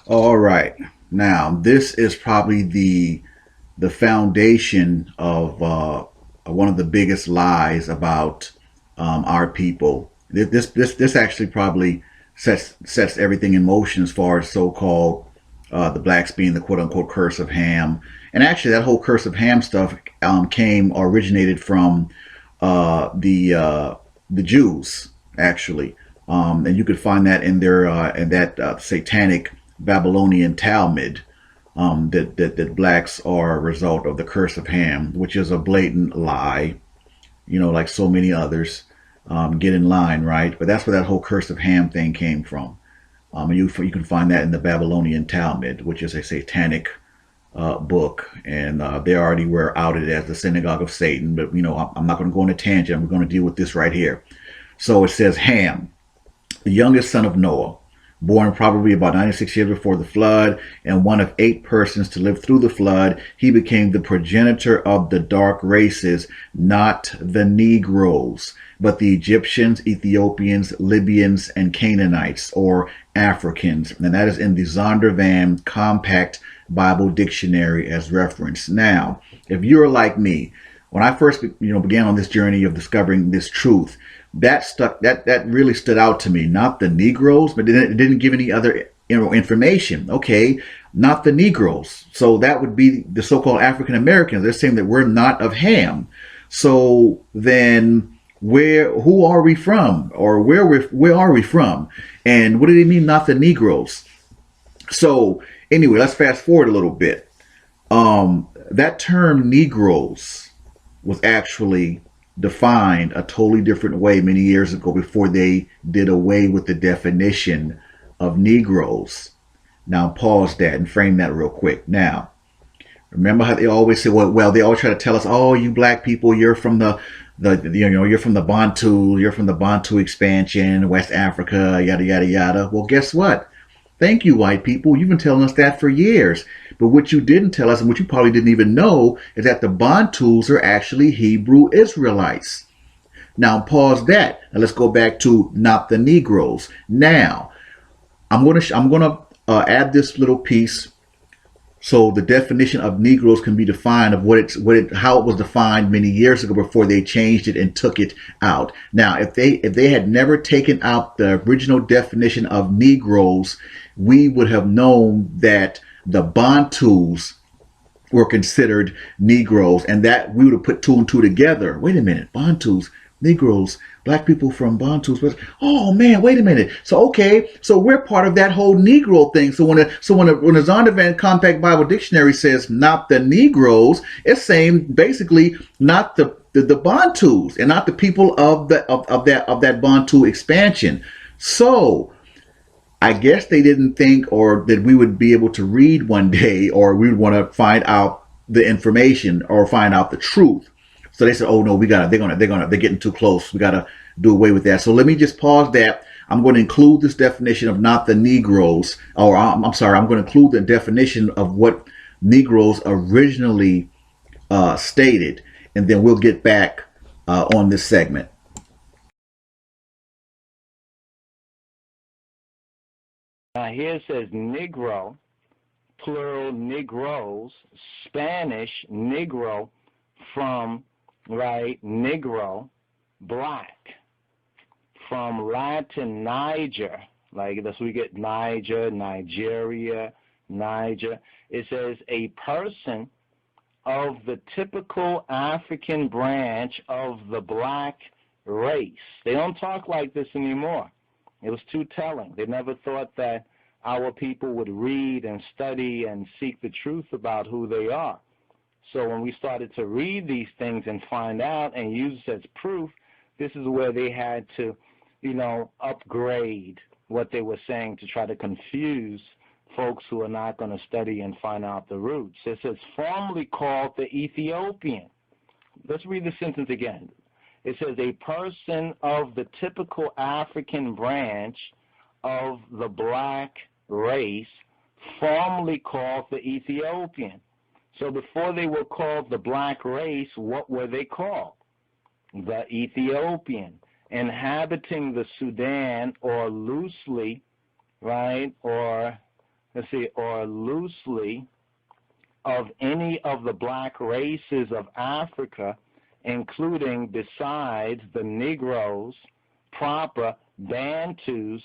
All right. Now, this is probably the foundation of one of the biggest lies about our people. This actually probably sets everything in motion as far as so-called the blacks being the quote-unquote curse of Ham. And actually, that whole curse of Ham stuff originated from the Jews, actually. And you could find that in their in that satanic Babylonian Talmud, that blacks are a result of the curse of Ham, which is a blatant lie, like so many others. Get in line, right? But that's where that whole curse of Ham thing came from. And you can find that in the Babylonian Talmud, which is a satanic book, and they already were outed as the synagogue of Satan. But I'm not going to go on a tangent. We're going to deal with this right here. So it says Ham, the youngest son of Noah, born probably about 96 years before the flood, and one of 8 persons to live through the flood. He became the progenitor of the dark races, not the Negroes, but the Egyptians, Ethiopians, Libyans, and Canaanites, or Africans. And that is in the Zondervan Compact Bible Dictionary as reference. Now, if you're like me, when I first began on this journey of discovering this truth, that really stood out to me. Not the Negroes, but it didn't give any other information. Okay, not the Negroes. So that would be the so-called African Americans. They're saying that we're not of Ham. So then who are we from, or where are we from, and what do they mean, not the Negroes? So anyway, let's fast forward a little bit. That term Negroes was actually defined a totally different way many years ago, before they did away with the definition of Negroes. Now pause that and frame that real quick. Now, remember how they always say, well, they always try to tell us, oh, you black people, you're from you're from the Bantu, you're from the Bantu expansion, West Africa, yada, yada, yada. Well, guess what? Thank you, white people. You've been telling us that for years. But what you didn't tell us, and what you probably didn't even know, is that the Bantus are actually Hebrew Israelites. Now pause that, and let's go back to not the Negroes. Now, I'm gonna add this little piece, so the definition of Negroes can be defined of how it was defined many years ago before they changed it and took it out. Now, if they had never taken out the original definition of Negroes, we would have known that the Bantus were considered Negroes, and that we would have put 2 and 2 together. Wait a minute, Bantus, Negroes, black people from Bantus. Oh man, wait a minute. So okay, so we're part of that whole Negro thing. So when the Zondervan Compact Bible Dictionary says not the Negroes, it's saying basically not the Bantus, and not the people of that Bantu expansion. So I guess they didn't think, or that we would be able to read one day, or we would want to find out the information or find out the truth. So they said, "Oh no, they're getting too close. We gotta do away with that." So let me just pause that. I'm going to include this definition of not the Negroes, or I'm sorry, I'm going to include the definition of what Negroes originally stated, and then we'll get back on this segment. Now here it says Negro, plural Negroes, Spanish Negro, from, right, Negro, black, from Latin Niger, like that's we get Niger, Nigeria, Niger. It says a person of the typical African branch of the black race. They don't talk like this anymore. It was too telling. They never thought that our people would read and study and seek the truth about who they are. So when we started to read these things and find out and use it as proof, this is where they had to, upgrade what they were saying to try to confuse folks who are not going to study and find out the roots. It says, formerly called the Ethiopian. Let's read the sentence again. It says, a person of the typical African branch of the black race, formerly called the Ethiopian. So before they were called the black race, what were they called? The Ethiopian, inhabiting the Sudan, or loosely, right, or let's see, or loosely of any of the black races of Africa, including, besides the Negroes proper, Bantus,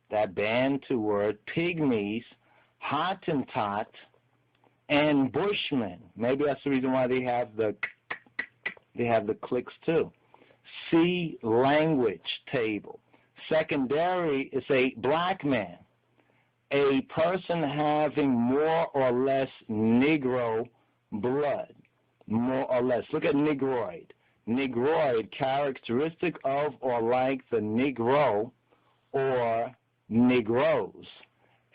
that Bantu word, Pygmies, Hottentot, and Bushmen. Maybe that's the reason why they have the clicks too. See language table. Secondary is a black man, a person having more or less Negro blood, more or less. Look at Negroid. Negroid, characteristic of or like the Negro or Negroes.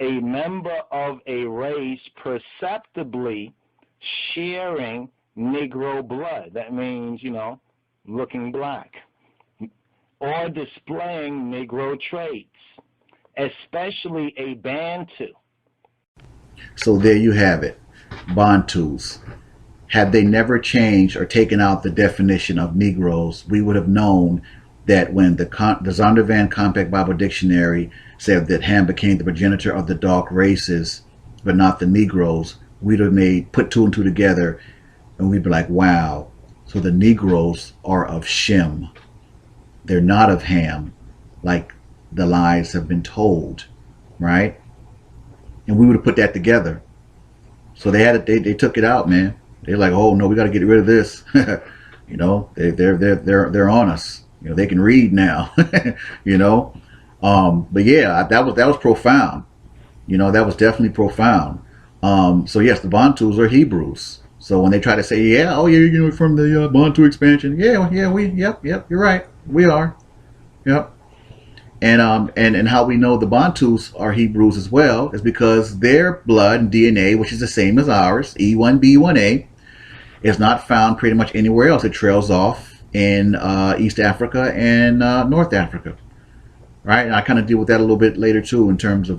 A member of a race perceptibly sharing Negro blood. That means, looking black. Or displaying Negro traits, especially a Bantu. So there you have it, Bantus. Had they never changed or taken out the definition of Negroes, we would have known that when the Zondervan Compact Bible Dictionary said that Ham became the progenitor of the dark races, but not the Negroes, we'd have put two and two together, and we'd be like, wow, so the Negroes are of Shem. They're not of Ham, like the lies have been told, right? And we would have put that together. So they took it out, man. They're like, oh no, we got to get rid of this. They're on us. They can read now. But yeah, that was profound. That was definitely profound. So yes, the Bantus are Hebrews. So when they try to say, yeah, from the Bantu expansion, yep, you're right, we are, yep. And how we know the Bantus are Hebrews as well is because their blood and DNA, which is the same as ours, E1B1A, is not found pretty much anywhere else. It trails off in East Africa and North Africa, right? And I kind of deal with that a little bit later too, in terms of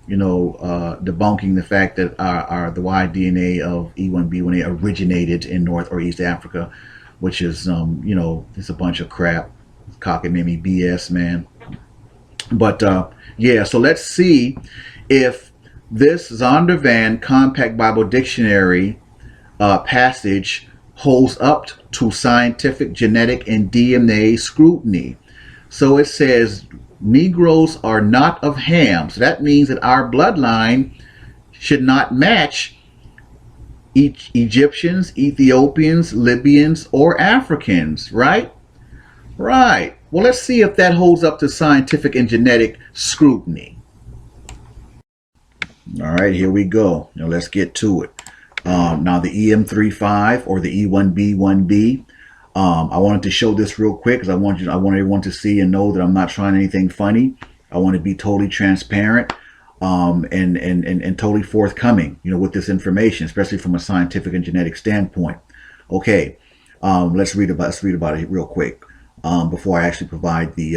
debunking the fact that the Y-DNA of E1B1A originated in North or East Africa, which is it's a bunch of crap, cockamamie BS, man. But yeah, so let's see if this Zondervan Compact Bible Dictionary passage holds up to scientific, genetic, and DNA scrutiny. So it says Negroes are not of Ham. So that means that our bloodline should not match Egyptians, Ethiopians, Libyans, or Africans, right? Right. Well, let's see if that holds up to scientific and genetic scrutiny. All right, here we go. Now let's get to it. Now the EM35 or the E1B1B. I wanted to show this real quick because I want everyone to see and know that I'm not trying anything funny. I want to be totally transparent and totally forthcoming, with this information, especially from a scientific and genetic standpoint. Okay, let's read about it real quick before I actually provide the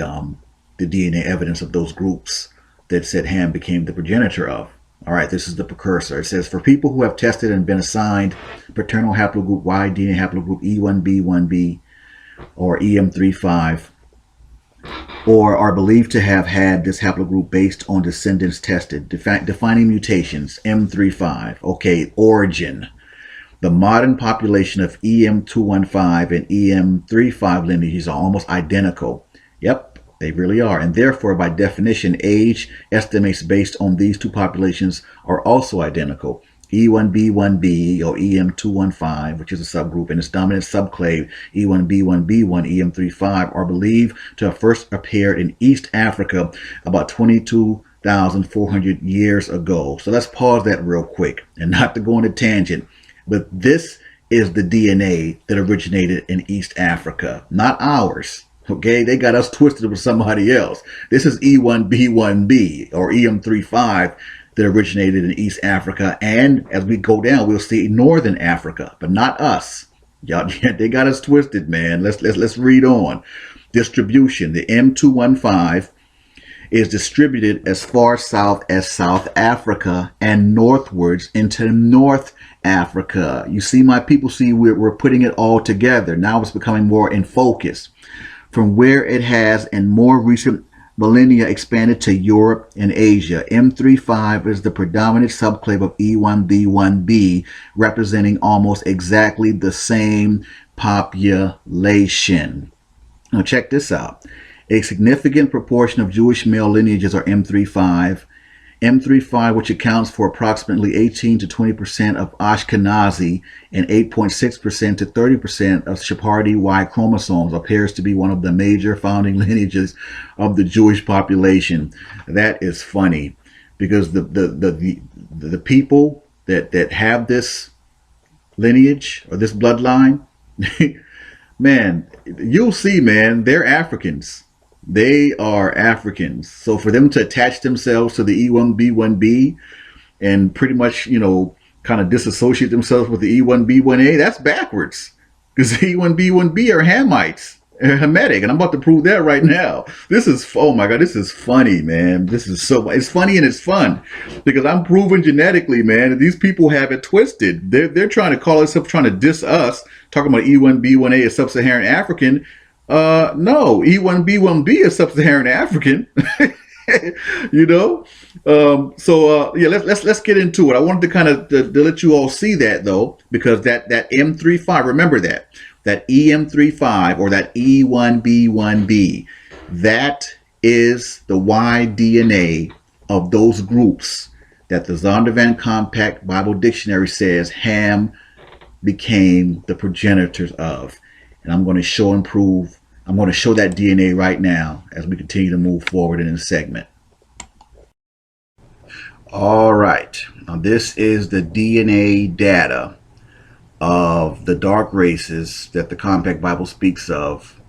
DNA evidence of those groups that said Ham became the progenitor of. All right, this is the precursor. It says, for people who have tested and been assigned paternal haplogroup Y-DNA haplogroup E1B1B or EM35, or are believed to have had this haplogroup based on descendants tested, defining mutations, M35. Okay, origin. The modern population of EM215 and EM35 lineages are almost identical. Yep. They really are, and therefore, by definition, age estimates based on these two populations are also identical. E1B1B or EM215, which is a subgroup, and its dominant subclave, E1B1B1, EM35, are believed to have first appeared in East Africa about 22,400 years ago. So let's pause that real quick, and not to go on a tangent, but this is the DNA that originated in East Africa, not ours. Okay, they got us twisted with somebody else. This is E1B1B or EM35 that originated in East Africa, and as we go down, we'll see Northern Africa, but not us. Y'all, they got us twisted, man. Let's read on. Distribution: the M215 is distributed as far south as South Africa and northwards into North Africa. You see, my people, see, we're putting it all together. Now it's becoming more in focus. From where it has in more recent millennia expanded to Europe and Asia. M35 is the predominant subclave of E1B1B, representing almost exactly the same population. Now check this out. A significant proportion of Jewish male lineages are M35. M35, which accounts for approximately 18 to 20% of Ashkenazi and 8.6% to 30% of Sephardi Y chromosomes, appears to be one of the major founding lineages of the Jewish population. That is funny, because the people that have this lineage or this bloodline, man, you'll see, man, they're Africans. They are Africans. So for them to attach themselves to the E1B1B and pretty much, kind of disassociate themselves with the E1B1A, that's backwards. Because the E1B1B are Hamites, Hamitic, and I'm about to prove that right now. This is, oh my God, this is funny, man. This is so, it's funny and it's fun, because I'm proving genetically, man, that these people have it twisted. They're trying to call us up, trying to diss us, talking about E1B1A as sub-Saharan African. No, E1B1B is sub-Saharan African. Yeah, let's get into it. I wanted to kind of to let you all see that, though, because that M35, remember that EM35 or that E1B1B, that is the Y-DNA of those groups that the Zondervan Compact Bible Dictionary says Ham became the progenitors of. And I'm going to show and prove. I'm going to show that DNA right now as we continue to move forward in this segment. All right. Now this is the DNA data of the dark races that the Compact Bible speaks of,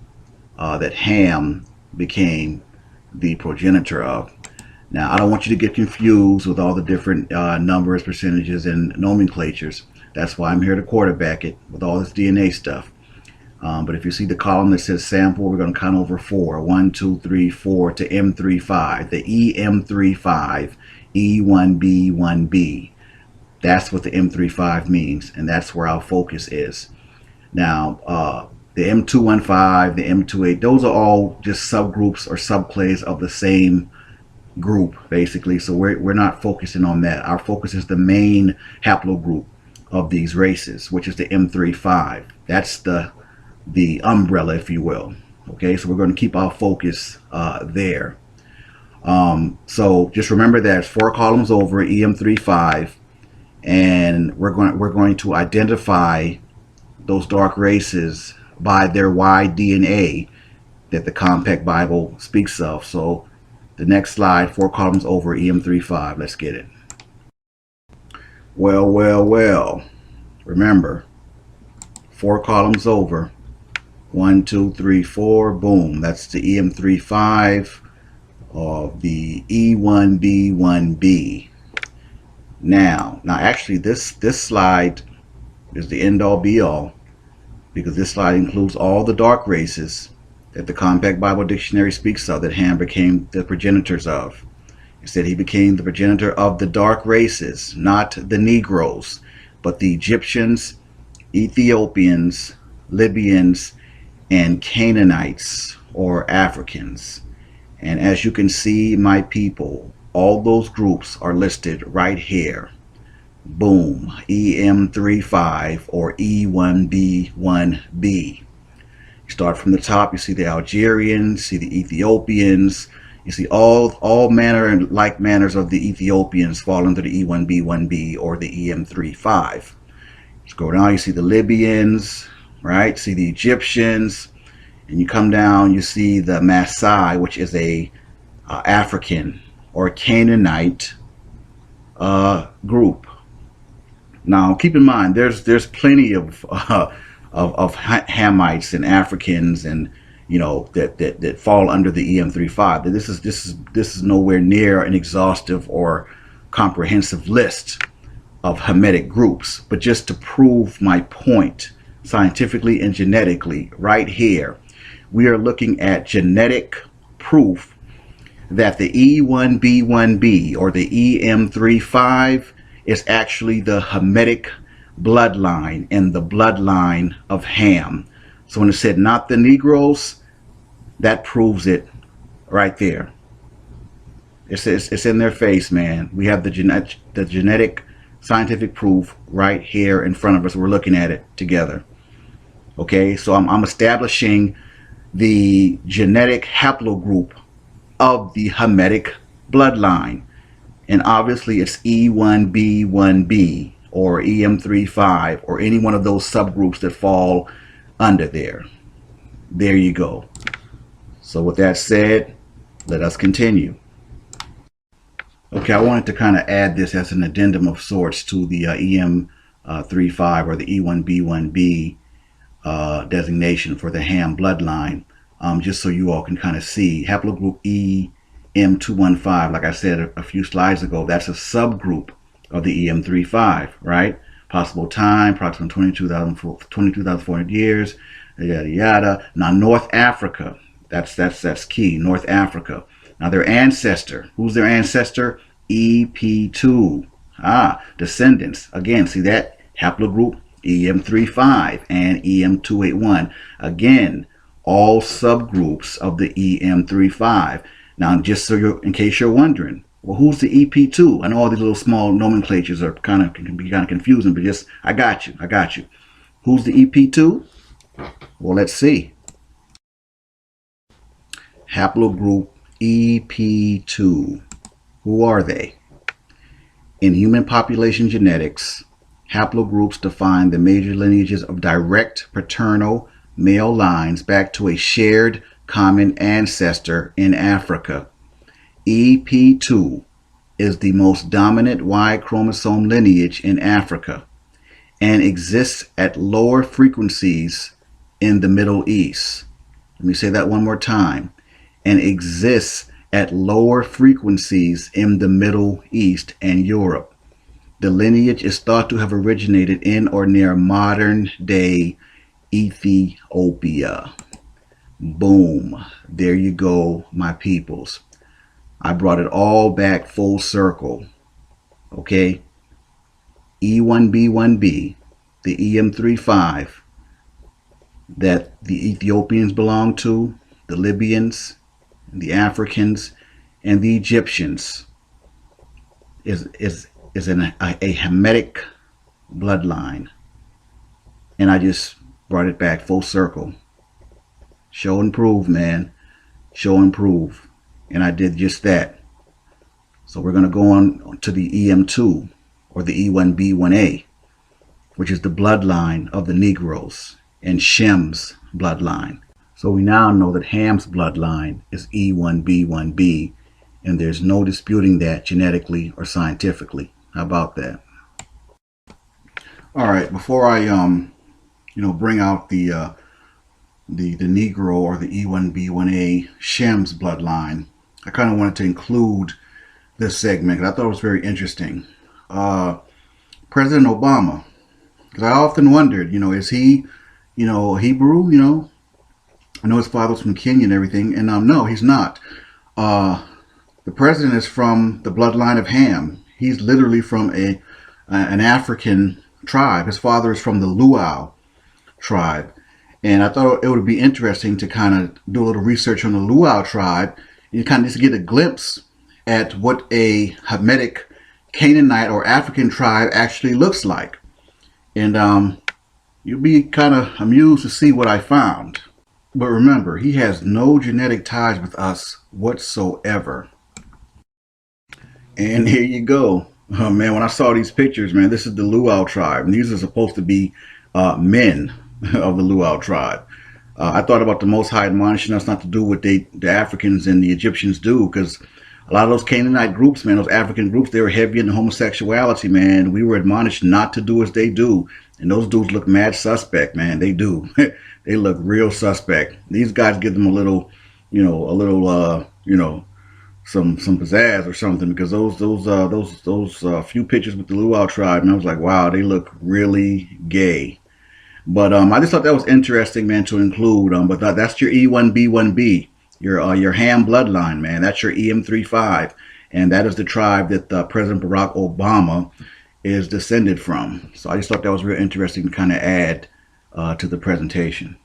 that Ham became the progenitor of. Now, I don't want you to get confused with all the different numbers, percentages, and nomenclatures. That's why I'm here to quarterback it with all this DNA stuff. But if you see the column that says sample, we're going to count over 4. 1, 2, 3, 4 to M35. The EM35, E1B1B. That's what the M35 means, and that's where our focus is. Now, the M215, the M28, those are all just subgroups or subclades of the same group, basically. So we're not focusing on that. Our focus is the main haplogroup of these races, which is the M35. That's the umbrella, if you will. Okay, so we're going to keep our focus there. So just remember that it's 4 columns over EM35, and we're going to identify those dark races by their Y-DNA that the Compact Bible speaks of. So the next slide, 4 columns over EM35. Let's get it. Well. Remember, 4 columns over. 1, 2, 3, 4. Boom. That's the EM35 of the E1B1B. Now actually this slide is the end all be all, because this slide includes all the dark races that the Compact Bible Dictionary speaks of that Ham became the progenitors of. It said he became the progenitor of the dark races, not the Negroes, but the Egyptians, Ethiopians, Libyans, and Canaanites, or Africans. And as you can see, my people, all those groups are listed right here. Boom. EM35 or E1B1B. You start from the top, you see the Algerians, see the Ethiopians, you see all manner and like manners of the Ethiopians fall under the E1B1B or the EM35. Scroll down, you see the Libyans, right? See the Egyptians, and you come down, you see the Maasai, which is a African or Canaanite group. Now, keep in mind, there's plenty of Hamites and Africans, and that fall under the EM35. This is nowhere near an exhaustive or comprehensive list of Hamitic groups, but just to prove my point scientifically and genetically, right here, we are looking at genetic proof that the E1B1B or the EM35 is actually the Hamitic bloodline and the bloodline of Ham. So when it said not the Negroes, that proves it right there. It's in their face, man. We have the genetic scientific proof right here in front of us. We're looking at it together. Okay, so I'm establishing the genetic haplogroup of the Hamitic bloodline. And obviously it's E1B1B or EM35 or any one of those subgroups that fall under there. There you go. So with that said, let us continue. Okay, I wanted to kind of add this as an addendum of sorts to the EM35 or the E1B1B designation for the Ham bloodline, just so you all can kind of see. Haplogroup EM215, like I said a few slides ago, that's a subgroup of the EM35, right? Possible time, approximately 22,400 years, yada yada. Now North Africa, that's key. North Africa. Now their ancestor, who's their ancestor? EP2. Descendants. Again, see that haplogroup EM35 and EM281. Again, all subgroups of the EM35. Now, just so in case you're wondering, well, who's the EP2? I know all these little small nomenclatures are can be kind of confusing, but just I got you. Who's the EP2? Well, let's see. Haplogroup EP2. Who are they? In human population genetics, haplogroups define the major lineages of direct paternal male lines back to a shared common ancestor in Africa. EP2 is the most dominant Y chromosome lineage in Africa and exists at lower frequencies in the Middle East. Let me say that one more time. And exists at lower frequencies in the Middle East and Europe. The lineage is thought to have originated in or near modern-day Ethiopia. Boom. There you go, my peoples. I brought it all back full circle. Okay? E1B1B, the EM35 that the Ethiopians belong to, the Libyans, the Africans, and the Egyptians is a Hamitic bloodline. And I just brought it back full circle. Show and prove, man. Show and prove. And I did just that. So we're going to go on to the EM2 or the E1B1A, which is the bloodline of the Negroes and Shem's bloodline. So we now know that Ham's bloodline is E1B1B, and there's no disputing that genetically or scientifically. How about that? All right, before I bring out the Negro or the E1B1A Shem's bloodline, I kind of wanted to include this segment because I thought it was very interesting. President Obama, because I often wondered, is he, Hebrew, I know his father was from Kenya and everything, and no, he's not. The president is from the bloodline of Ham. He's literally from an African tribe. His father is from the Luau tribe. And I thought it would be interesting to kind of do a little research on the Luau tribe. You kind of just get a glimpse at what a Hamitic Canaanite or African tribe actually looks like. And you'll be kind of amused to see what I found. But remember, he has no genetic ties with us whatsoever. And here you go. Oh, man, when I saw these pictures, man, this is the Luau tribe. And these are supposed to be men of the Luau tribe. I thought about the Most High admonishing us not to do what the Africans and the Egyptians do, because a lot of those Canaanite groups, man, those African groups, they were heavy in homosexuality, man. We were admonished not to do as they do. And those dudes look mad suspect, man. They do. They look real suspect. These guys give them a little some pizzazz or something, because those few pictures with the luau tribe, and I was like, wow, they look really gay. But I just thought that was interesting, man, to include. But that's your E1B1B, your Ham bloodline, man. That's your EM35, and that is the tribe that President Barack Obama is descended from. So I just thought that was real interesting to kind of add to the presentation.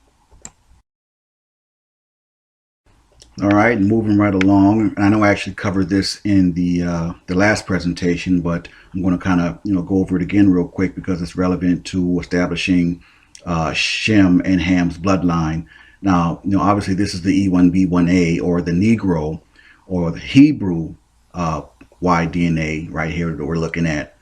All right, moving right along. I know I actually covered this in the last presentation, but I'm going to kind of go over it again real quick because it's relevant to establishing Shem and Ham's bloodline. Now, obviously this is the E1B1A, or the Negro or the Hebrew Y-DNA right here that we're looking at.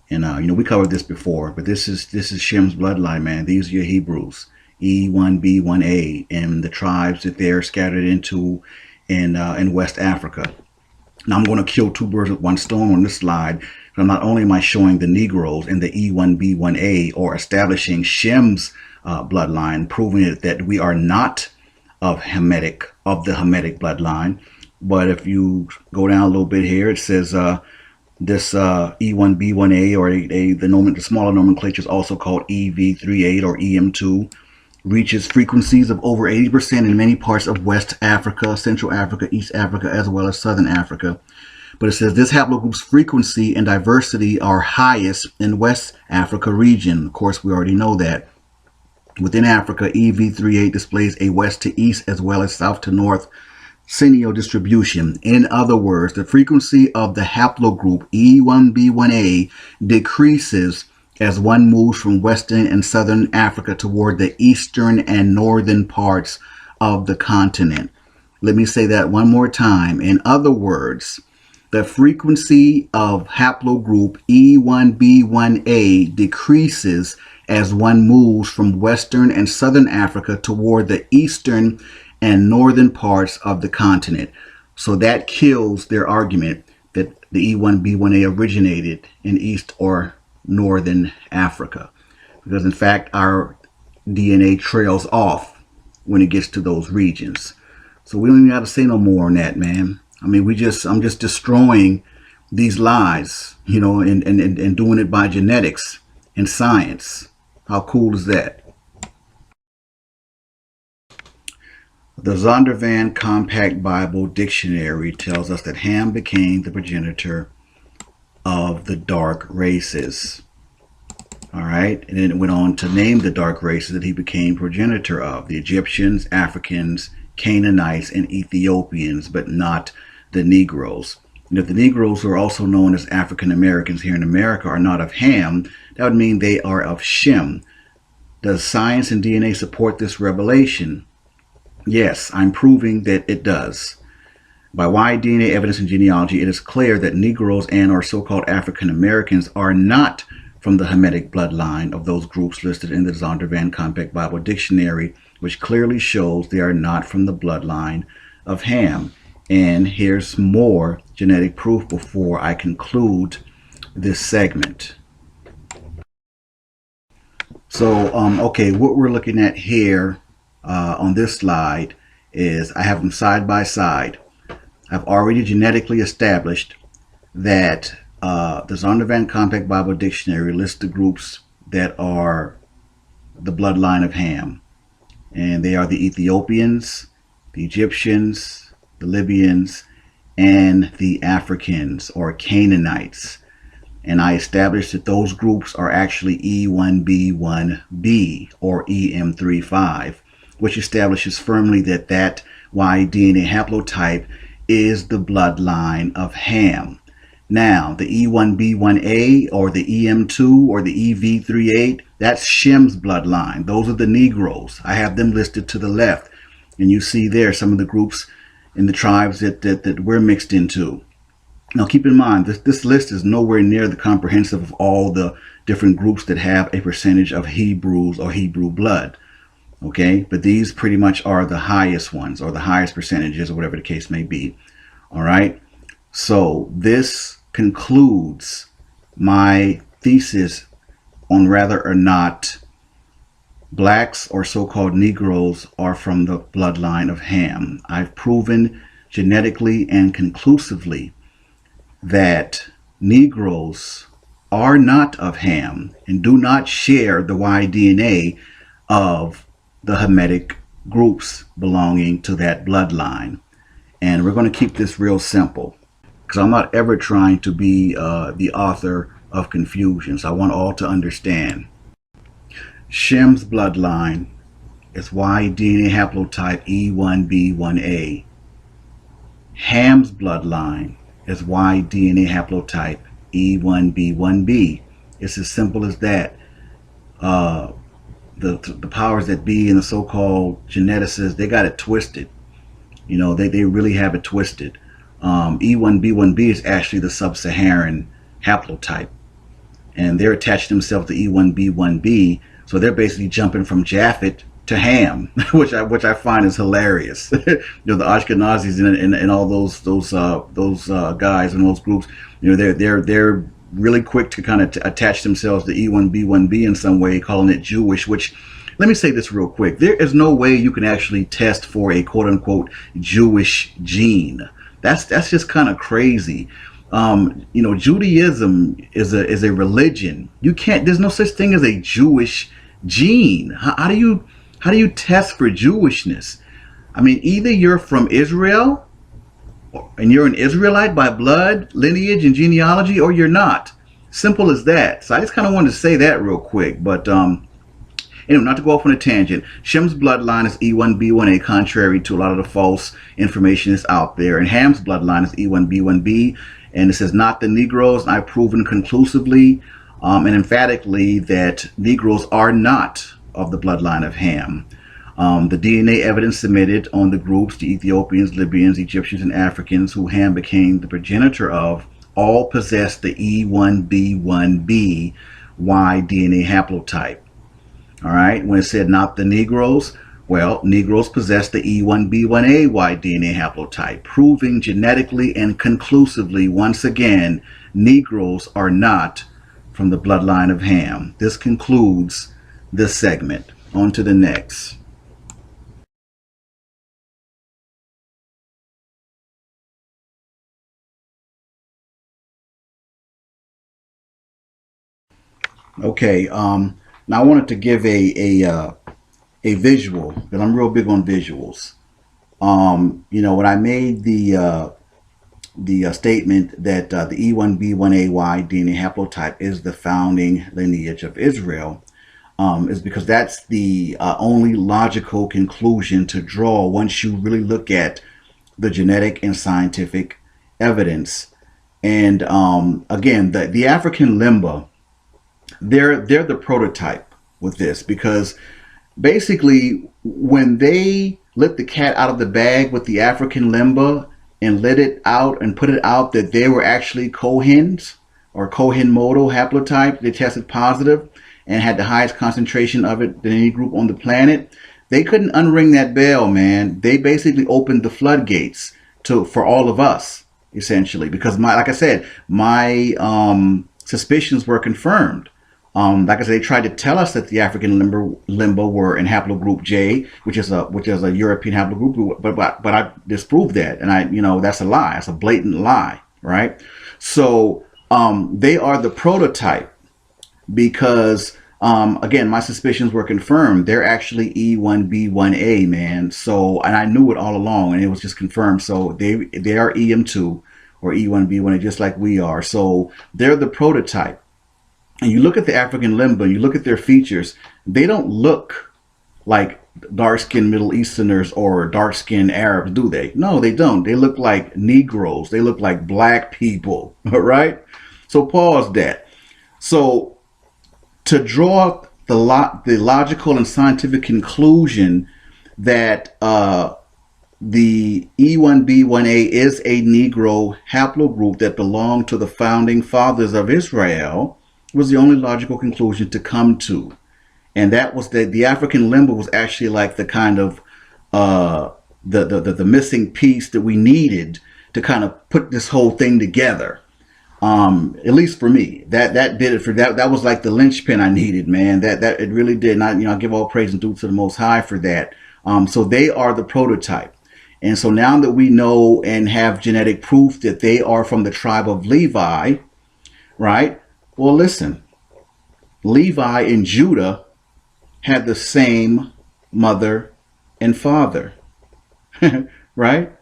And we covered this before, but this is Shem's bloodline, man. These are your Hebrews, E1B1A, and the tribes that they're scattered into in West Africa. Now I'm going to kill two birds with one stone on this slide. Not only am I showing the Negroes in the E1B1A, or establishing Shem's bloodline, proving that we are not of the Hamitic bloodline, but if you go down a little bit here, it says this E1B1A, or the smaller nomenclature is also called EV38 or EM2, reaches frequencies of over 80% in many parts of West Africa, Central Africa, East Africa, as well as Southern Africa. But it says this haplogroup's frequency and diversity are highest in West Africa region. Of course, we already know that. Within Africa, EV38 displays a west to east as well as south to north Cineo distribution. In other words, the frequency of the haplogroup E1B1A decreases as one moves from Western and Southern Africa toward the eastern and northern parts of the continent. Let me say that one more time. In other words, the frequency of haplogroup E1B1A decreases as one moves from Western and Southern Africa toward the eastern and northern parts of the continent. So that kills their argument that the E1B1A originated in East or Northern Africa, because in fact our DNA trails off when it gets to those regions. So we don't even have to say no more on that, man. I mean, I'm just destroying these lies, and doing it by genetics and science. How cool is that? The Zondervan Compact Bible Dictionary tells us that Ham became the progenitor of the dark races. All right, and then it went on to name the dark races that he became progenitor of: the Egyptians, Africans, Canaanites, and Ethiopians, but not the Negroes. And if the Negroes, who are also known as African Americans here in America, are not of Ham, that would mean they are of Shem. Does science and DNA support this revelation? Yes, I'm proving that it does. By Y-DNA evidence and genealogy, it is clear that Negroes and or so-called African Americans are not from the Hamitic bloodline of those groups listed in the Zondervan Compact Bible Dictionary, which clearly shows they are not from the bloodline of Ham. And here's more genetic proof before I conclude this segment. So, okay, what we're looking at here on this slide is I have them side by side. I've already genetically established that the Zondervan Compact Bible Dictionary lists the groups that are the bloodline of Ham. And they are the Ethiopians, the Egyptians, the Libyans, and the Africans or Canaanites. And I established that those groups are actually E1B1B or EM35, which establishes firmly that that Y-DNA haplotype is the bloodline of Ham. Now, the E1B1A or the EM2 or the EV38, that's Shem's bloodline. Those are the Negroes. I have them listed to the left. And you see there some of the groups in the tribes that we're mixed into. Now, keep in mind, this list is nowhere near the comprehensive of all the different groups that have a percentage of Hebrews or Hebrew blood. Okay, but these pretty much are the highest ones, or the highest percentages, or whatever the case may be. All right, so this concludes my thesis on whether or not blacks or so-called Negroes are from the bloodline of Ham. I've proven genetically and conclusively that Negroes are not of Ham and do not share the Y-DNA of the Hamitic groups belonging to that bloodline. And we're going to keep this real simple because I'm not ever trying to be the author of confusion. So I want all to understand. Shem's bloodline is Y-DNA haplotype E1B1A. Ham's bloodline is Y-DNA haplotype E1B1B. It's as simple as that. The powers that be and the so-called geneticists, they got it twisted. You know, they really have it twisted. E1B1B is actually the sub-Saharan haplotype, and they're attaching themselves to E1B1B, so they're basically jumping from Japhet to Ham, which I find is hilarious. You know, the Ashkenazis and all those guys and those groups, you know, they're really quick to kind of attach themselves to E1B1B in some way, calling it Jewish. Which, let me say this real quick: there is no way you can actually test for a quote unquote Jewish gene. That's just kind of crazy. You know, Judaism is a religion. You can't. There's no such thing as a Jewish gene. How do you test for Jewishness? I mean, either you're from Israel and you're an Israelite by blood, lineage, and genealogy, or you're not. Simple as that. So I just kind of wanted to say that real quick. But anyway, not to go off on a tangent, Shem's bloodline is E1B1A, contrary to a lot of the false information that's out there. And Ham's bloodline is E1B1B. And it says not the Negroes. And I've proven conclusively and emphatically that Negroes are not of the bloodline of Ham. The DNA evidence submitted on the groups, the Ethiopians, Libyans, Egyptians, and Africans who Ham became the progenitor of, all possess the E1B1B Y-DNA haplotype. All right, when it said not the Negroes, well, Negroes possess the E1B1A Y-DNA haplotype, proving genetically and conclusively, once again, Negroes are not from the bloodline of Ham. This concludes this segment. On to the next. Okay, now I wanted to give a visual, because I'm real big on visuals. You know, when I made the statement that the E1B1A Y-DNA haplotype is the founding lineage of Israel, is because that's the only logical conclusion to draw once you really look at the genetic and scientific evidence. And again, the African limba, they're the prototype with this, because basically when they let the cat out of the bag with the African limba and let it out and put it out that they were actually Cohens or Cohen model haplotype, they tested positive and had the highest concentration of it than any group on the planet, they couldn't unring that bell, man. They basically opened the floodgates for all of us, essentially, because like I said, my suspicions were confirmed. Like I said, they tried to tell us that the African limba were in haplogroup J, which is a European haplogroup, but I disproved that, and you know, that's a lie. That's a blatant lie, right? So they are the prototype, because again, my suspicions were confirmed. They're actually E1B1A, man. So, and I knew it all along, and it was just confirmed. So they are EM2 or E1B1A, just like we are. So they're the prototype. And you look at the African limba, you look at their features, they don't look like dark-skinned Middle Easterners or dark-skinned Arabs, do they? No, they don't. They look like Negroes. They look like black people, all right? So pause that. So to draw the logical and scientific conclusion that the E1B1A is a Negro haplogroup that belonged to the founding fathers of Israel was the only logical conclusion to come to. And that was that the African limba was actually like the kind of the missing piece that we needed to kind of put this whole thing together. At least for me, that did it for that. That was like the linchpin I needed, man. That it really did. And I give all praise and due to the Most High for that. So they are the prototype. And so now that we know and have genetic proof that they are from the tribe of Levi, right? Well, listen, Levi and Judah had the same mother and father, right?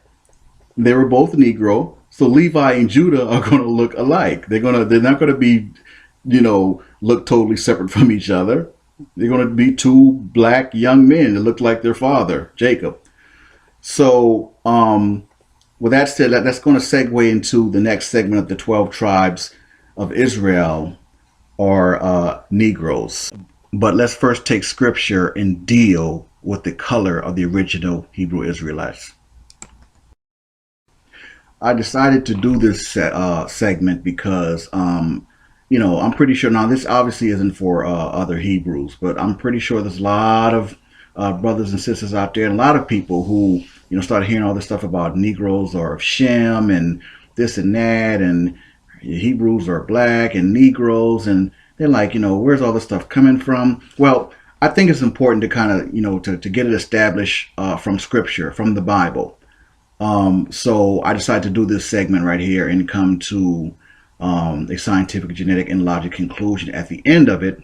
They were both Negro. So Levi and Judah are going to look alike. They're not going to be, look totally separate from each other. They're going to be two black young men that look like their father, Jacob. So, with that said, that's going to segue into the next segment of the 12 tribes of Israel, or Negroes. But let's first take scripture and deal with the color of the original Hebrew Israelites. I decided to do this segment because, I'm pretty sure now this obviously isn't for other Hebrews, but I'm pretty sure there's a lot of brothers and sisters out there, and a lot of people who, started hearing all this stuff about Negroes or Shem and this and that, and Hebrews are black and Negroes, and they're like, where's all this stuff coming from? Well, I think it's important to kind of, to get it established from scripture, from the Bible. So I decided to do this segment right here and come to a scientific, genetic, and logic conclusion at the end of it,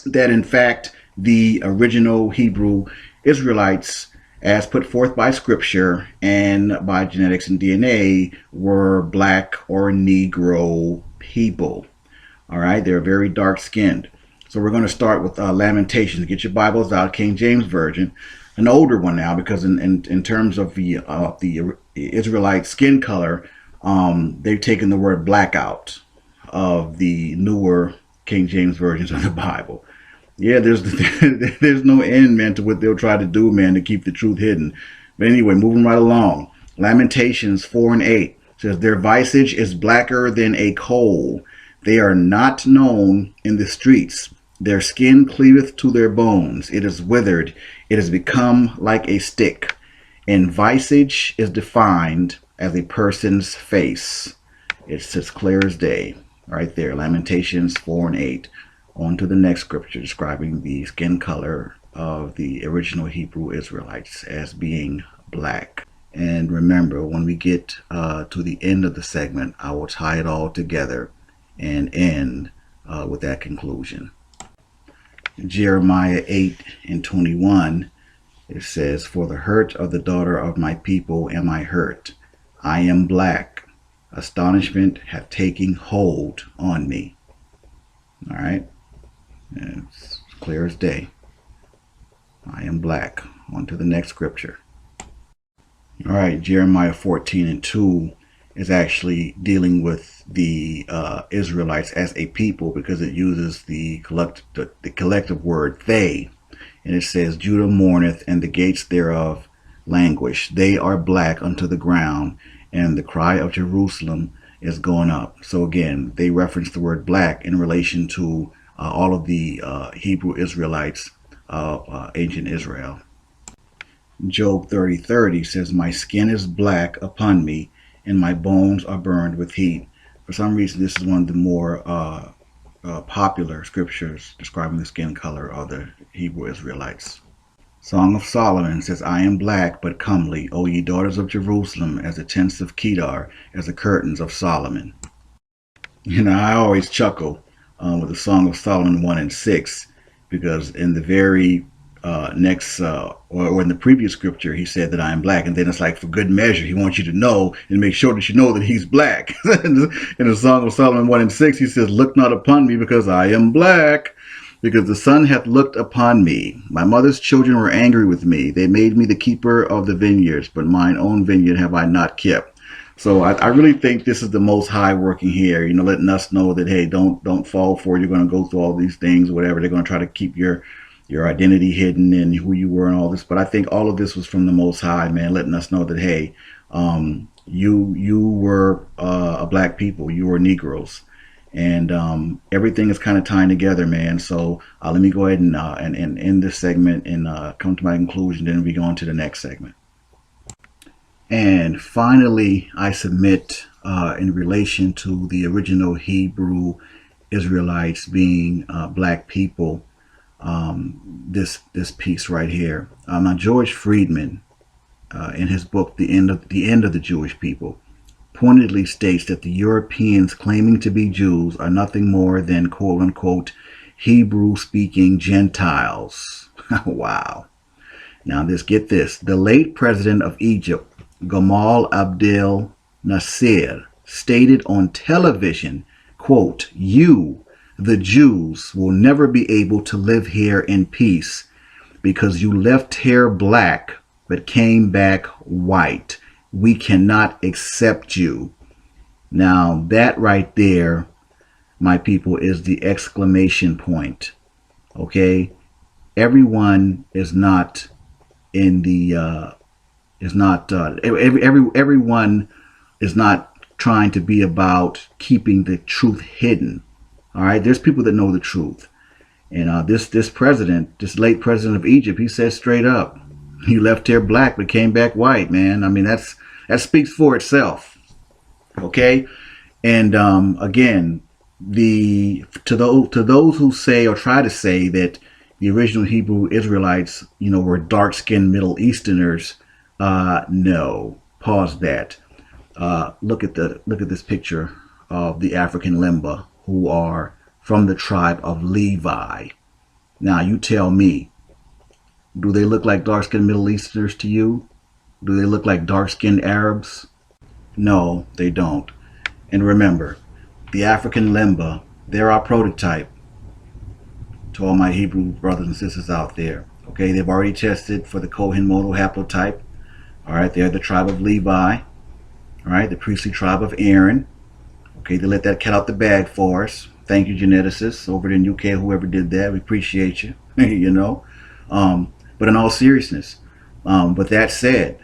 that in fact the original Hebrew Israelites, as put forth by scripture and by genetics and DNA, were black or Negro people. All right, they're very dark skinned. So we're going to start with Lamentations. Get your Bibles out, King James Version, an older one now, because in terms of the Israelite skin color, they've taken the word black out of the newer King James versions of the Bible. Yeah, there's no end, man, to what they'll try to do, man, to keep the truth hidden. But anyway, moving right along. Lamentations 4:8 says, their visage is blacker than a coal. They are not known in the streets. Their skin cleaveth to their bones. It is withered. It has become like a stick. And visage is defined as a person's face. It's as clear as day. Right there, Lamentations 4:8. On to the next scripture describing the skin color of the original Hebrew Israelites as being black. And remember, when we get to the end of the segment, I will tie it all together and end with that conclusion. Jeremiah 8:21, it says, for the hurt of the daughter of my people am I hurt. I am black. Astonishment hath taken hold on me. All right. It's clear as day. I am black. On to the next scripture. All right. Jeremiah 14:2 is actually dealing with the Israelites as a people, because it uses the collective word they. And it says, Judah mourneth, and the gates thereof languish. They are black unto the ground, and the cry of Jerusalem is going up. So again, they reference the word black in relation to all of the Hebrew Israelites of ancient Israel. Job 30:30 says, my skin is black upon me, and my bones are burned with heat. For some reason, this is one of the more popular scriptures describing the skin color of the Hebrew Israelites. Song of Solomon says, I am black but comely, O ye daughters of Jerusalem, as the tents of Kedar, as the curtains of Solomon. I always chuckle with the Song of Solomon 1:6, because in the very next, or in the previous scripture, he said that I am black, and then it's like, for good measure, he wants you to know and make sure that you know that he's black. In the Song of Solomon 1:6, he says, look not upon me, because I am black, because the sun hath looked upon me. My mother's children were angry with me. They made me the keeper of the vineyards, but mine own vineyard have I not kept. So I really think this is the Most High working here, letting us know that, hey, don't fall for it. You're going to go through all these things, whatever. They're going to try to keep your identity hidden and who you were and all this. But I think all of this was from the Most High, man, letting us know that, hey, you were a black people. You were Negroes. And everything is kind of tying together, man. So let me go ahead and end this segment and come to my conclusion. Then we go on to the next segment. And finally, I submit in relation to the original Hebrew Israelites being black people, this piece right here. Now, George Friedman, in his book, The End of the Jewish People, pointedly states that the Europeans claiming to be Jews are nothing more than quote unquote Hebrew-speaking Gentiles. Wow. Now get this. The late president of Egypt, Gamal Abdel Nasser, stated on television, quote, "You, the Jews, will never be able to live here in peace because you left here black but came back white. We cannot accept you." Now that right there, my people, is the exclamation point. Okay? Everyone is not in the everyone is not trying to be about keeping the truth hidden. All right, there's people that know the truth, and this late president of Egypt, he says straight up, "You left here black but came back white, man." I mean, that speaks for itself. Okay, and again, to those who say or try to say that the original Hebrew Israelites, were dark-skinned Middle Easterners, no. Pause that. Look at this picture of the African Limba, who are from the tribe of Levi. Now you tell me, do they look like dark-skinned Middle Easterners to you? Do they look like dark-skinned Arabs? No, they don't. And remember, the African Limba, they're our prototype. To all my Hebrew brothers and sisters out there. Okay, they've already tested for the Y-DNA Haplotype. All right, they're the tribe of Levi. All right, the priestly tribe of Aaron. Okay, they let that cat out the bag for us. Thank you, geneticists over in UK, whoever did that. We appreciate you. But in all seriousness, with that said,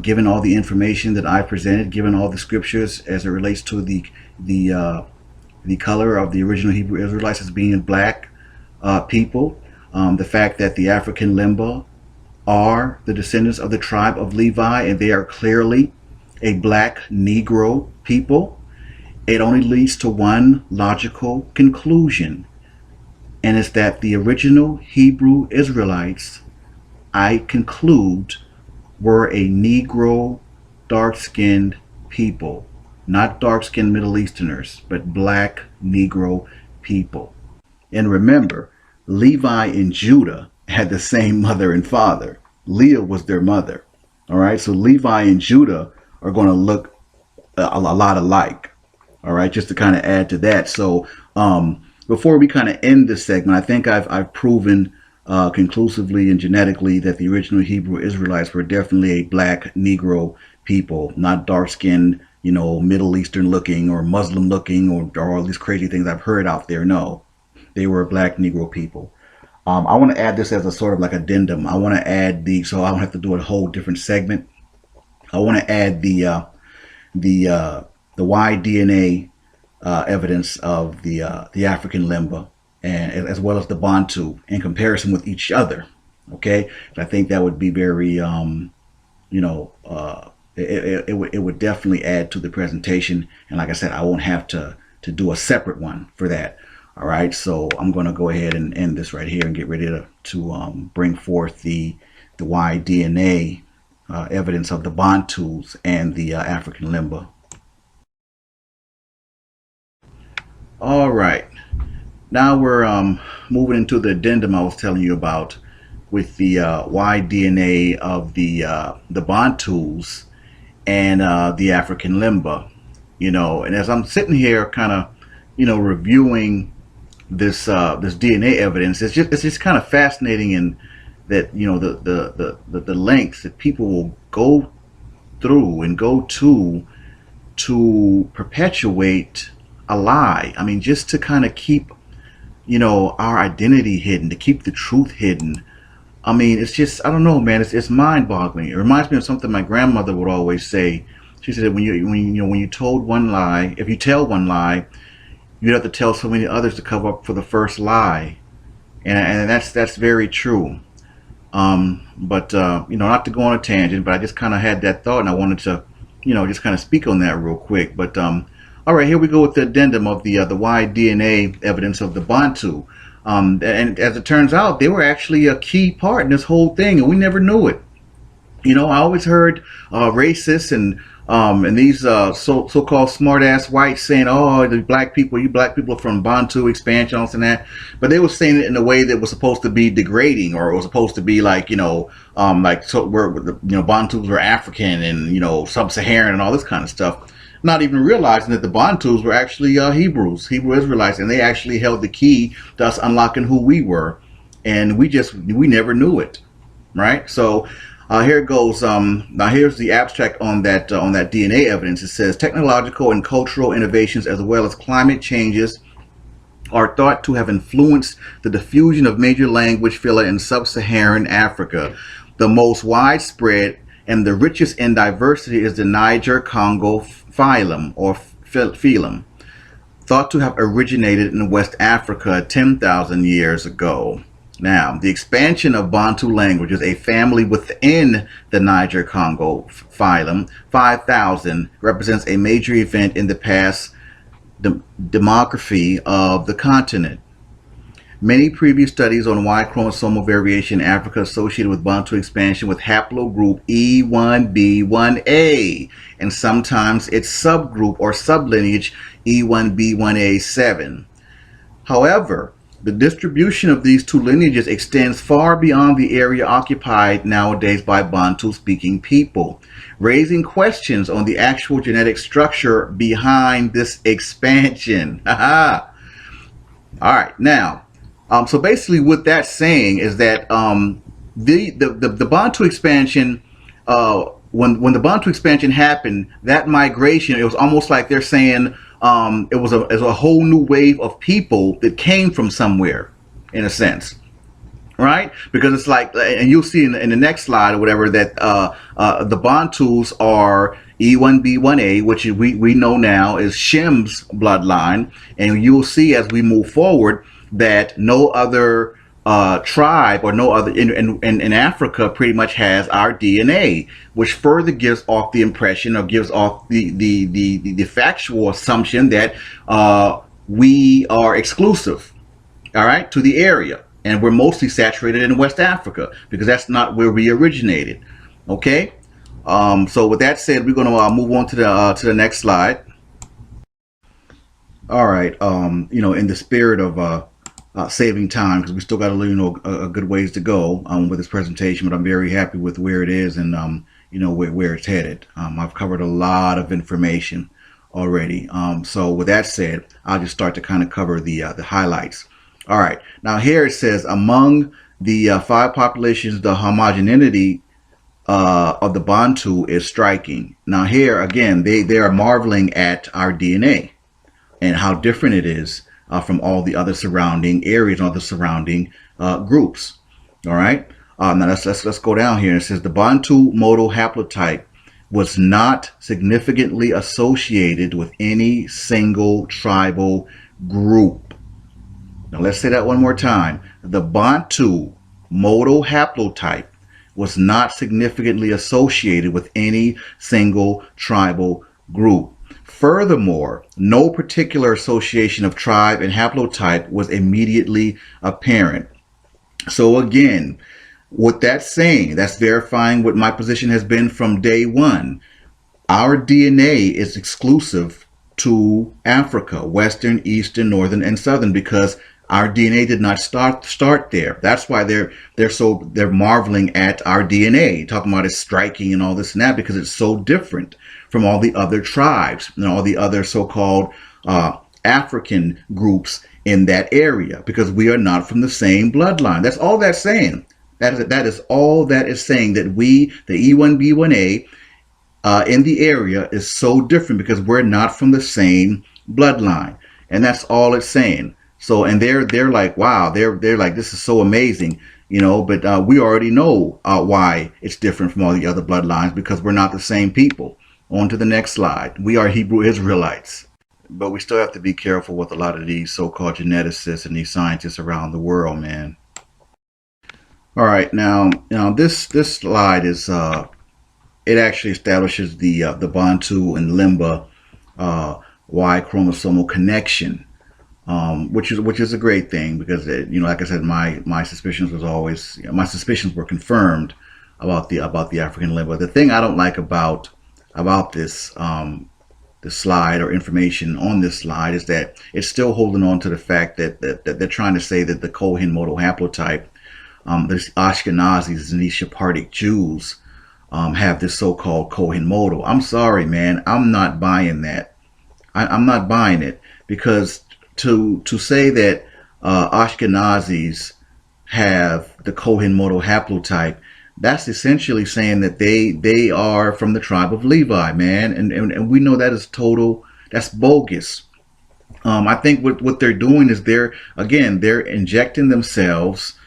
given all the information that I presented, given all the scriptures as it relates to the color of the original Hebrew Israelites as being black people, the fact that the African Limba are the descendants of the tribe of Levi, and they are clearly a black Negro people, it only leads to one logical conclusion, and it's that the original Hebrew Israelites, I conclude, were a Negro dark-skinned people, not dark-skinned Middle Easterners, but black Negro people. And remember, Levi and Judah had the same mother and father. Leah was their mother. All right, so Levi and Judah are going to look a lot alike. All right, just to kind of add to that. So before we kind of end this segment, I think I've proven conclusively and genetically that the original Hebrew Israelites were definitely a black Negro people, not dark-skinned, Middle Eastern looking or Muslim looking or all these crazy things I've heard out there. No, they were black Negro people. I want to add this as a sort of like addendum. I want to add so I don't have to do a whole different segment. I want to add the Y-DNA evidence of the African Limba, and as well as the Bantu in comparison with each other. Okay, I think that would be very, it would definitely add to the presentation. And like I said, I won't have to do a separate one for that. All right, so I'm going to go ahead and end this right here and get ready to bring forth the Y-DNA evidence of the Bantus and the African Limba. All right, now we're moving into the addendum I was telling you about with the Y-DNA of the Bantus and the African Limba. And as I'm sitting here kind of reviewing this DNA evidence, it's just kind of fascinating, in that the lengths that people will go through and go to perpetuate a lie. I mean, just to kind of keep our identity hidden, to keep the truth hidden. I mean, it's just, I don't know, man, it's mind-boggling. It reminds me of something my grandmother would always say. She said, when you told one lie, if you tell one lie, you'd have to tell so many others to cover up for the first lie, and that's very true. But not to go on a tangent, but I just kind of had that thought, and I wanted to, just kind of speak on that real quick. But all right, here we go with the addendum of the Y-DNA evidence of the Bantu, and as it turns out, they were actually a key part in this whole thing, and we never knew it. I always heard racists and these so-called smart-ass whites saying, "Oh, the black people, you black people are from Bantu expansion, and that," but they were saying it in a way that was supposed to be degrading, or it was supposed to be like, like, so where Bantus were African and sub-Saharan and all this kind of stuff, not even realizing that the Bantus were actually Hebrew Israelites, and they actually held the key to us unlocking who we were, and we never knew it, right? So. Here it goes. Now here's the abstract on that DNA evidence. It says technological and cultural innovations as well as climate changes are thought to have influenced the diffusion of major language phyla in sub-Saharan Africa. The most widespread and the richest in diversity is the Niger-Congo phylum or phylum, thought to have originated in West Africa 10,000 years ago. Now, the expansion of Bantu languages, a family within the Niger-Congo phylum, 5,000, represents a major event in the past demography of the continent. Many previous studies on Y chromosomal variation in Africa associated with Bantu expansion with haplogroup E1B1A, and sometimes its subgroup or sublineage E1B1A7. However, the distribution of these two lineages extends far beyond the area occupied nowadays by Bantu-speaking people, raising questions on the actual genetic structure behind this expansion. All right, now, so basically what that's saying is that the Bantu expansion, when the Bantu expansion happened, that migration, it was almost like they're saying, it was a whole new wave of people that came from somewhere, in a sense, right? Because it's like, and you'll see in the next slide or whatever that the Bantus are E1B1A, which we know now is Shem's bloodline, and you'll see as we move forward that no other tribe or no other in Africa pretty much has our DNA, which further gives off the impression or gives off the factual assumption that we are exclusive, all right, to the area, and we're mostly saturated in West Africa because that's not where we originated. Okay, so with that said, we're going to move on to the next slide. All right, in the spirit of saving time, because we still got a good ways to go with this presentation, but I'm very happy with where it is and where it's headed. I've covered a lot of information already. So with that said, I'll just start to kind of cover the highlights. All right, now here it says among the 5 populations, the homogeneity of the Bantu is striking. Now here again, they are marveling at our DNA and how different it is from all the other surrounding areas, all the surrounding groups. All right. Now let's go down here. It says the Bantu modal haplotype was not significantly associated with any single tribal group. Now let's say that one more time. The Bantu modal haplotype was not significantly associated with any single tribal group. Furthermore, no particular association of tribe and haplotype was immediately apparent. So again, what that's saying, that's verifying what my position has been from day one. Our DNA is exclusive to Africa, Western, Eastern, Northern, and Southern, because our DNA did not start there. That's why they're marveling at our DNA, talking about it striking and all this and that, because it's so different from all the other tribes and all the other so-called African groups in that area, because we are not from the same bloodline. That's all that's saying. That is all that is saying, that we, the E1B1A in the area, is so different because we're not from the same bloodline, and that's all it's saying. So, and they're like, wow, they're like, this is so amazing, but we already know why it's different from all the other bloodlines, because we're not the same people. On to the next slide. We are Hebrew Israelites, but we still have to be careful with a lot of these so-called geneticists and these scientists around the world, man. All right, now this slide is it actually establishes the Bantu and Limba Y chromosomal connection. Which is a great thing, because like I said, my suspicions was always, my suspicions were confirmed about the African limba. The thing I don't like about this the slide or information on this slide is that it's still holding on to the fact that they're trying to say that the Cohen modal haplotype, there's Ashkenazis and these Sephardic Jews have this so-called Cohen modal. I'm sorry, man. I'm not buying that. I'm not buying it, because to say that Ashkenazis have the Cohen modal haplotype, that's essentially saying that they are from the tribe of Levi, man, and we know that is that's bogus. I think what they're doing is they're injecting themselves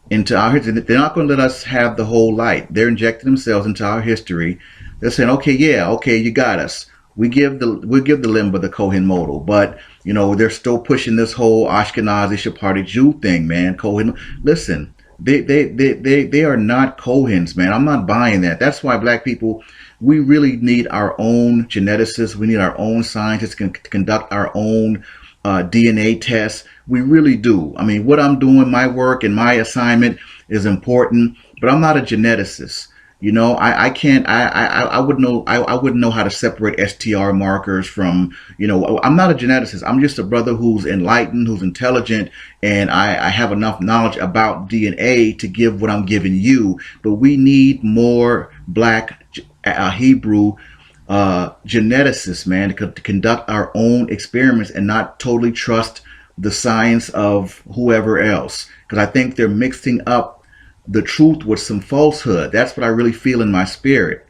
into our history. They're not going to let us have the whole light. They're injecting themselves into our history. They're saying, okay, yeah, okay, you got us. We'll give the limba the Kohen modal, but they're still pushing this whole Ashkenazi Sephardic Jew thing, man. Kohen, listen, they are not Kohens, man. I'm not buying that. That's why black people, we really need our own geneticists. We need our own scientists to conduct our own DNA tests. We really do. I mean, what I'm doing, my work and my assignment is important, but I'm not a geneticist. I can't. I wouldn't know how to separate STR markers from. I'm not a geneticist. I'm just a brother who's enlightened, who's intelligent, and I have enough knowledge about DNA to give what I'm giving you. But we need more black Hebrew geneticists, man, to conduct our own experiments and not totally trust the science of whoever else, because I think they're mixing up the truth with some falsehood. That's what I really feel in my spirit.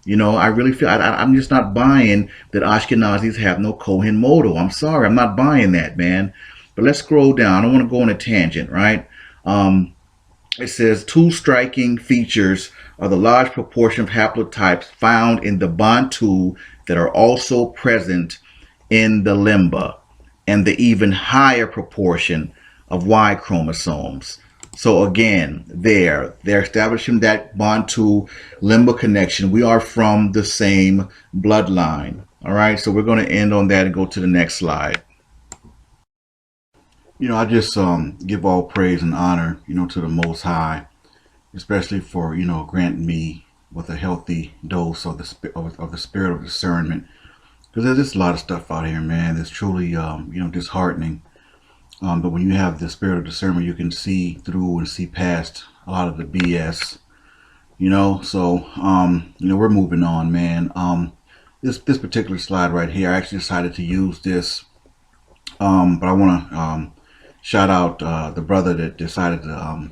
I really feel I'm just not buying that Ashkenazis have no Kohen modal. I'm sorry, I'm not buying that, man. But let's scroll down. I don't want to go on a tangent, right? It says 2 striking features are the large proportion of haplotypes found in the Bantu that are also present in the limba, and the even higher proportion of Y chromosomes. So again, they're establishing that Bantu limba connection. We are from the same bloodline. All right, so we're going to end on that and go to the next slide. I just give all praise and honor, to the Most High, especially for granting me with a healthy dose of the spirit of discernment, because there's just a lot of stuff out here, man. That's truly disheartening. But when you have the spirit of discernment, you can see through and see past a lot of the BS, so, we're moving on, man. This particular slide right here, I actually decided to use this, but I want to shout out the brother that decided to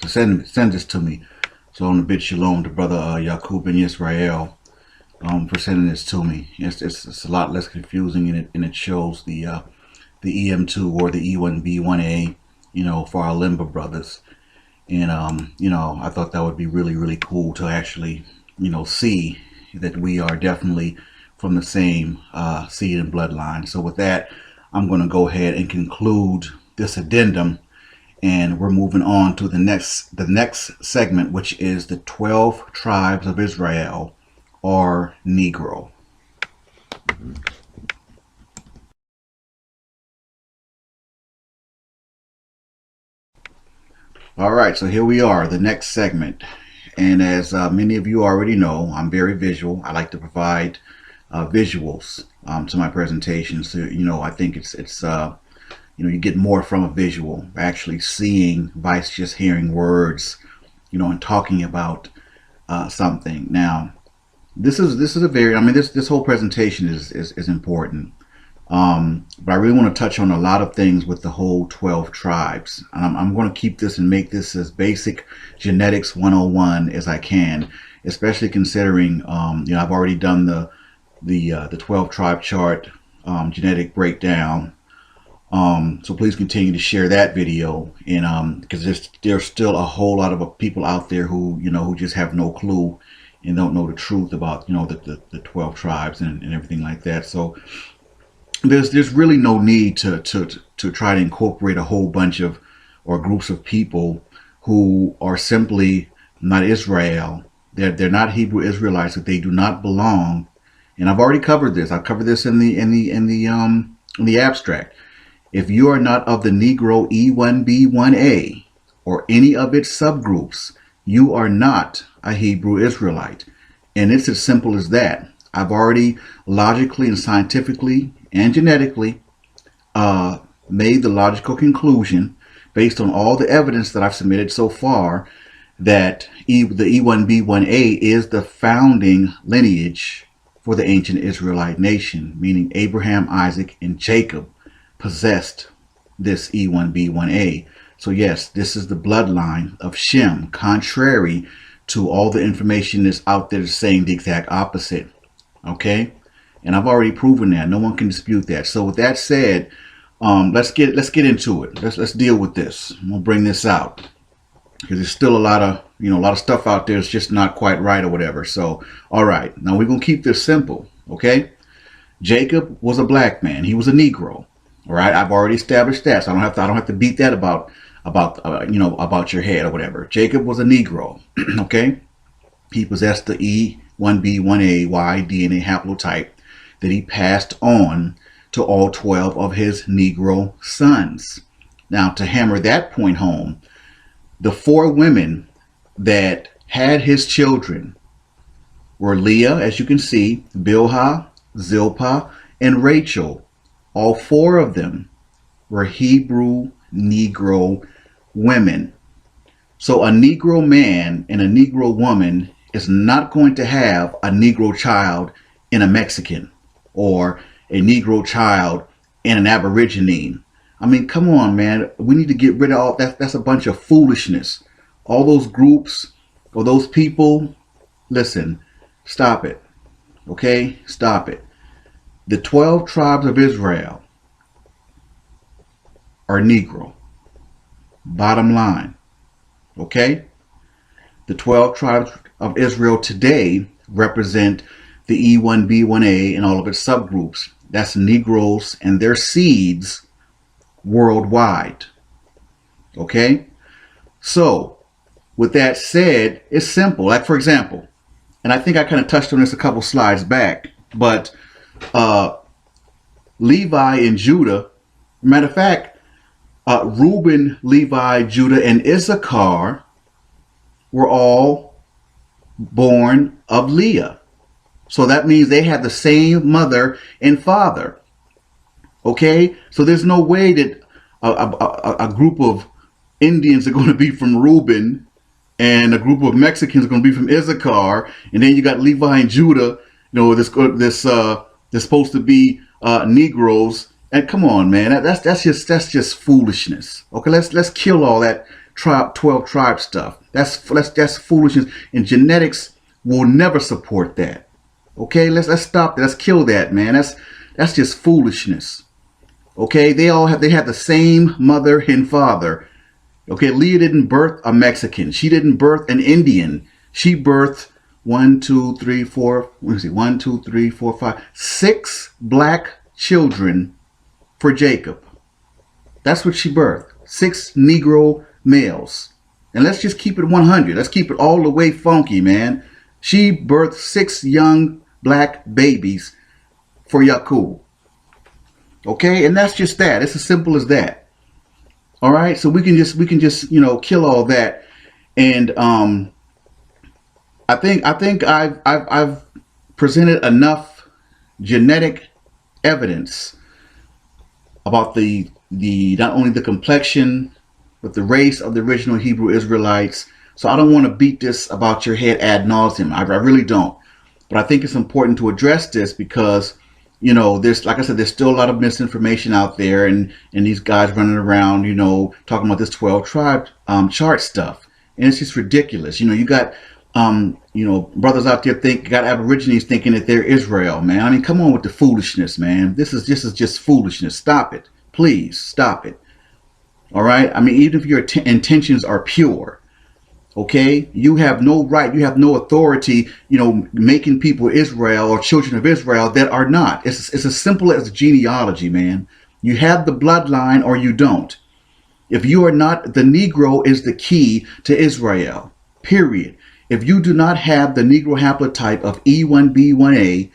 send this to me. So on the bit shalom, the brother Yehoshua Ben Ephraim, for sending this to me. It's a lot less confusing, and it shows the EM2 or the E1B1A, for our limba brothers. And, I thought that would be really, really cool to actually, see that we are definitely from the same seed and bloodline. So with that, I'm going to go ahead and conclude this addendum, and we're moving on to the next segment, which is the 12 tribes of Israel, or Negro. All right, so here we are, the next segment. And as many of you already know, I'm very visual. I like to provide visuals to my presentations. So, I think it's you get more from a visual, actually seeing versus just hearing words, and talking about something. Now, this is a very, this whole presentation is important. But I really want to touch on a lot of things with the whole 12 tribes. I'm going to keep this and make this as basic genetics 101 as I can, especially considering, I've already done the 12 tribe chart genetic breakdown. So please continue to share that video, and because there's still a whole lot of people out there who who just have no clue and don't know the truth about the 12 tribes and everything like that. So there's really no need to try to incorporate a whole bunch of or groups of people who are simply not Israel. They're not Hebrew Israelites. That they do not belong. And I've already covered this. I covered this in the abstract. If you are not of the Negro E1B1A or any of its subgroups, you are not a Hebrew Israelite. And it's as simple as that. I've already logically and scientifically and genetically made the logical conclusion based on all the evidence that I've submitted so far that the E1B1A is the founding lineage for the ancient Israelite nation, meaning Abraham, Isaac, and Jacob possessed this E1B1A. So yes, this is the bloodline of Shem, contrary to all the information that's out there saying the exact opposite. Okay? And I've already proven that. No one can dispute that. So with that said, let's get into it. Let's deal with this. I'm gonna bring this out because there's still a lot of stuff out there that's just not quite right or whatever. So all right, now we're gonna keep this simple. Jacob was a black man. He was a Negro. All right, I've already established that, so I don't have to beat that about your head or whatever. Jacob was a Negro. Okay, he possessed the E1B1A Y-DNA haplotype that he passed on to all 12 of his Negro sons. Now, to hammer that point home, the 4 women that had his children were Leah, as you can see, Bilhah, Zilpah, and Rachel. All 4 of them were Hebrew Negro women. So a Negro man and a Negro woman is not going to have a Negro child in a Mexican or a Negro child and an Aborigine. I mean, come on, man. We need to get rid of all that. That's a bunch of foolishness. All those groups or those people, listen, stop it. Okay? Stop it. The 12 tribes of Israel are Negro. Bottom line. Okay? The 12 tribes of Israel today represent the E1B1A and all of its subgroups. That's Negroes and their seeds worldwide. Okay? So, with that said, it's simple. Like, for example, and I think I kind of touched on this a couple slides back, but Levi and Judah, matter of fact, Reuben, Levi, Judah, and Issachar were all born of Leah. So that means they had the same mother and father. Okay? So there's no way that a group of Indians are going to be from Reuben and a group of Mexicans are going to be from Issachar, and then you got Levi and Judah, they're supposed to be Negroes. And come on, man, that's just foolishness. Okay, let's kill all that 12 tribe stuff. That's foolishness, and genetics will never support that. Okay, let's stop that. Let's kill that, man. That's just foolishness. Okay, they had the same mother and father. Okay, Leah didn't birth a Mexican. She didn't birth an Indian. She birthed 6 black children for Jacob. That's what she birthed. 6 Negro males. And let's just keep it 100. Let's keep it all the way funky, man. She birthed 6 young black babies for Yaqub. Okay, and that's just that. It's as simple as that. All right, so we can just kill all that, and I think I've presented enough genetic evidence about the not only the complexion but the race of the original Hebrew Israelites. So I don't want to beat this about your head ad nauseum. I really don't. But I think it's important to address this because there's, like I said, there's still a lot of misinformation out there, and these guys running around, talking about this 12 tribe chart stuff, and it's just ridiculous. You got brothers out there got Aborigines thinking that they're Israel, man. I mean, come on with the foolishness, man. This is just foolishness. Stop it, please, stop it. All right. I mean, even if your intentions are pure, okay, you have no right, you have no authority, making people Israel or children of Israel that are not. It's as simple as genealogy, man. You have the bloodline or you don't. If you are not, the Negro is the key to Israel, period. If you do not have the Negro haplotype of E1B1A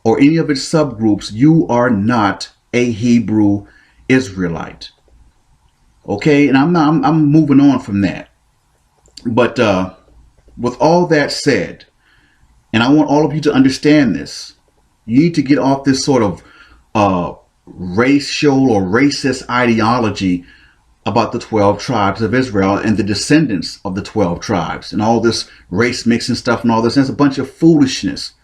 or any of its subgroups, you are not a Hebrew Israelite. Okay, and I'm moving on from that. But with all that said, and I want all of you to understand this, you need to get off this sort of racial or racist ideology about the 12 tribes of Israel and the descendants of the 12 tribes and all this race mixing stuff and all this. That's a bunch of foolishness.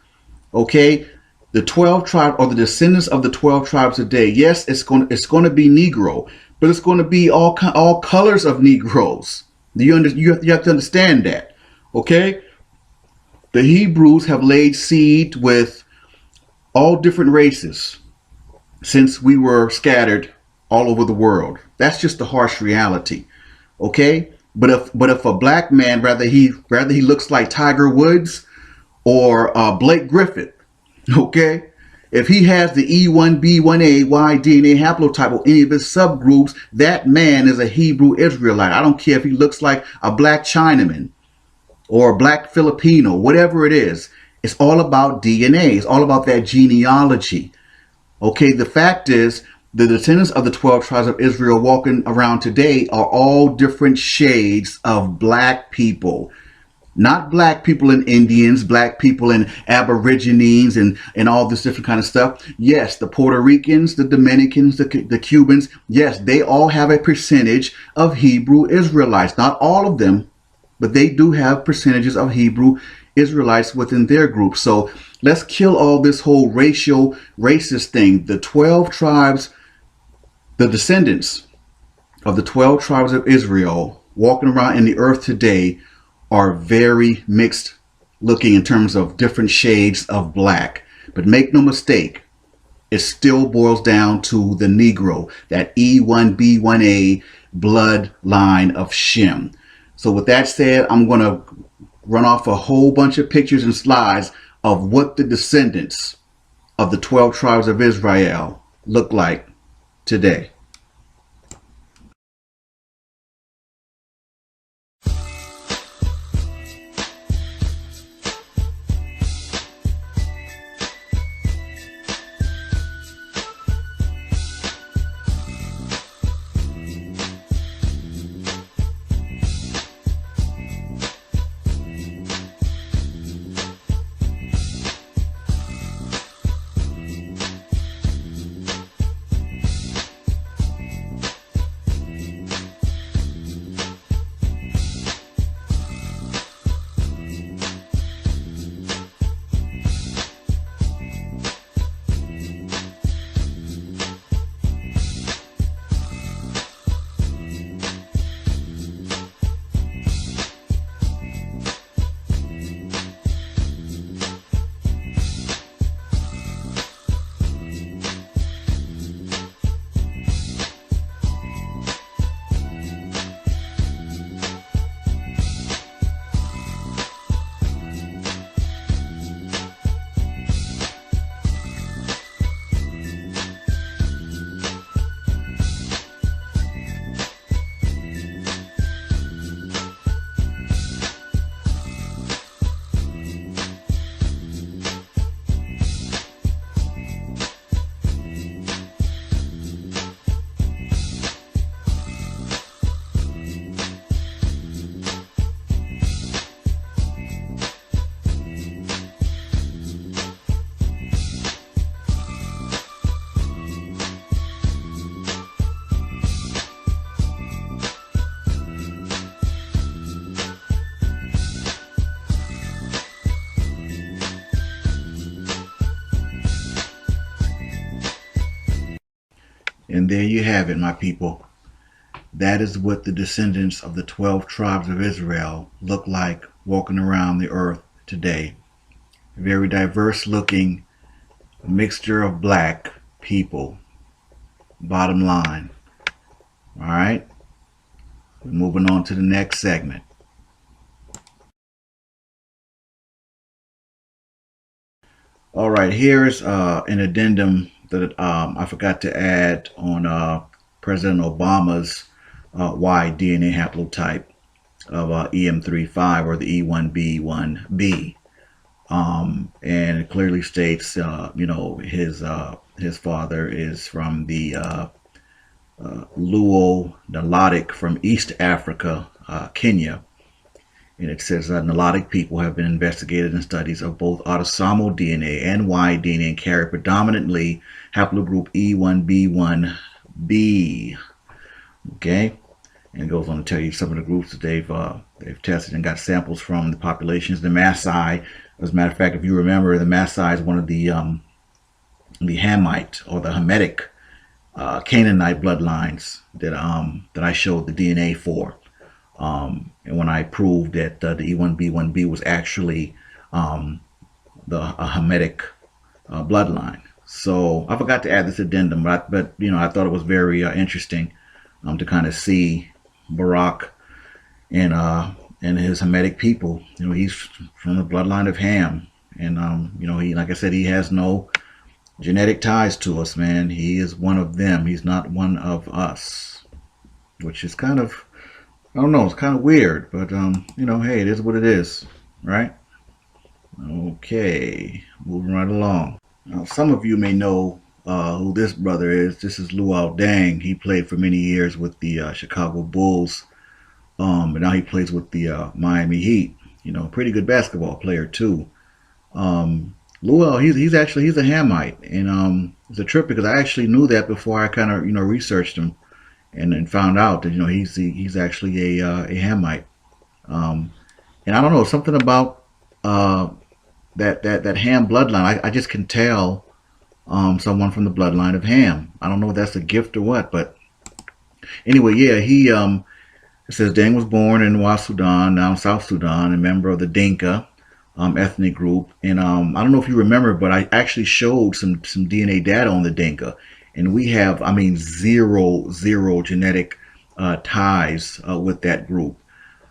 Okay? The 12 tribes or the descendants of the 12 tribes today, yes, it's going to be Negro, but it's going to be all colors of Negroes. You have to understand that. Okay? The Hebrews have laid seed with all different races since we were scattered all over the world. That's just the harsh reality. Okay? But if a black man, rather he looks like Tiger Woods or Blake Griffin, okay? If he has the E1B1A Y-DNA haplotype or any of his subgroups, that man is a Hebrew Israelite. I don't care if he looks like a black Chinaman or a black Filipino, whatever it is. It's all about DNA. It's all about that genealogy. Okay, the fact is, the descendants of the 12 tribes of Israel walking around today are all different shades of black people. Not black people and Indians, black people and Aborigines and all this different kind of stuff. Yes, the Puerto Ricans, the Dominicans, the Cubans, yes, they all have a percentage of Hebrew Israelites. Not all of them, but they do have percentages of Hebrew Israelites within their group. So let's kill all this whole racist thing. The 12 tribes, the descendants of the 12 tribes of Israel walking around in the earth today are very mixed looking in terms of different shades of black. But make no mistake, it still boils down to the Negro, that E1B1A bloodline of Shem. So with that said, I'm going to run off a whole bunch of pictures and slides of what the descendants of the 12 tribes of Israel look like today. And there you have it, my people. That is what the descendants of the 12 tribes of Israel look like walking around the earth today. Very diverse looking mixture of black people. Bottom line. All right. We're moving on to the next segment. All right. Here is an addendum that I forgot to add on President Obama's Y-DNA haplotype of EM35 or the E1B1B. And it clearly states, his father is from the Luo Nilotic from East Africa, Kenya. And it says that melodic people have been investigated in studies of both autosomal DNA and Y-DNA and carry predominantly haplogroup E1B1B. Okay, and it goes on to tell you some of the groups that they've tested and got samples from the populations. The Maasai, as a matter of fact, if you remember, the Maasai is one of the Hamite or the Hamitic Canaanite bloodlines that I showed the DNA for. And when I proved that the E1B1B was actually the Hamitic bloodline. So I forgot to add this addendum, but you know, I thought it was very interesting to kind of see Barak and his Hamitic people. You know, he's from the bloodline of Ham, and you know, he, like I said, he has no genetic ties to us, man. He is one of them. He's not one of us, which is kind of, I don't know, it's kind of weird, but you know, hey, it is what it is, right? Okay, moving right along. Now, some of you may know who this brother is. This is Luol Deng. He played for many years with the Chicago Bulls, but now he plays with the Miami Heat. You know, pretty good basketball player too. Luol, he's a Hamite, and it's a trip because I actually knew that before I kind of researched him, and found out that he's actually a Hamite. And I don't know, something about that Ham bloodline. I just can tell someone from the bloodline of Ham. I don't know if that's a gift or what, but anyway, yeah, it says Deng was born in West Sudan, now South Sudan, a member of the Dinka ethnic group. And I don't know if you remember, but I actually showed some DNA data on the Dinka, and we have, I mean, zero genetic ties with that group.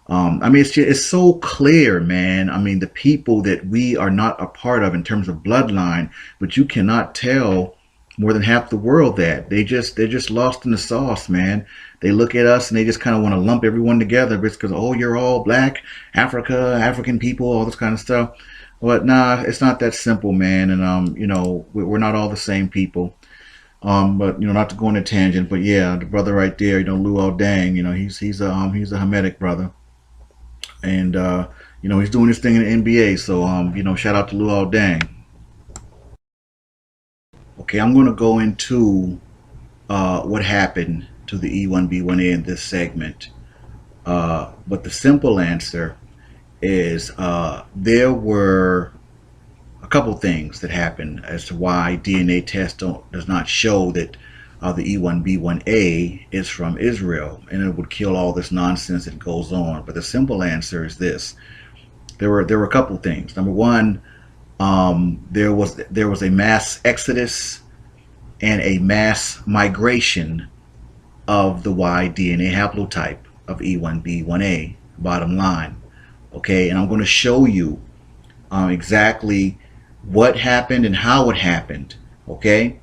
I mean, it's so clear, man. I mean, the people that we are not a part of in terms of bloodline, but you cannot tell more than half the world that they're just lost in the sauce, man. They look at us and they just kind of want to lump everyone together because, oh, you're all black, African people, all this kind of stuff. But nah, it's not that simple, man. And you know, we're not all the same people. But you know, not to go on a tangent, but yeah, the brother right there, you know, Luol Deng, you know, he's a Hamitic brother, and you know, he's doing his thing in the NBA. So you know, shout out to Luol Deng. Okay, I'm going to go into what happened to the E1B1A in this segment. But the simple answer is there were a couple things that happened as to why DNA test does not show that the E1B1A is from Israel, and it would kill all this nonsense that goes on. But the simple answer is this: there were a couple things. Number one, there was a mass exodus and a mass migration of the Y-DNA haplotype of E1B1A. Bottom line, okay, and I'm going to show you exactly what happened and how it happened, okay,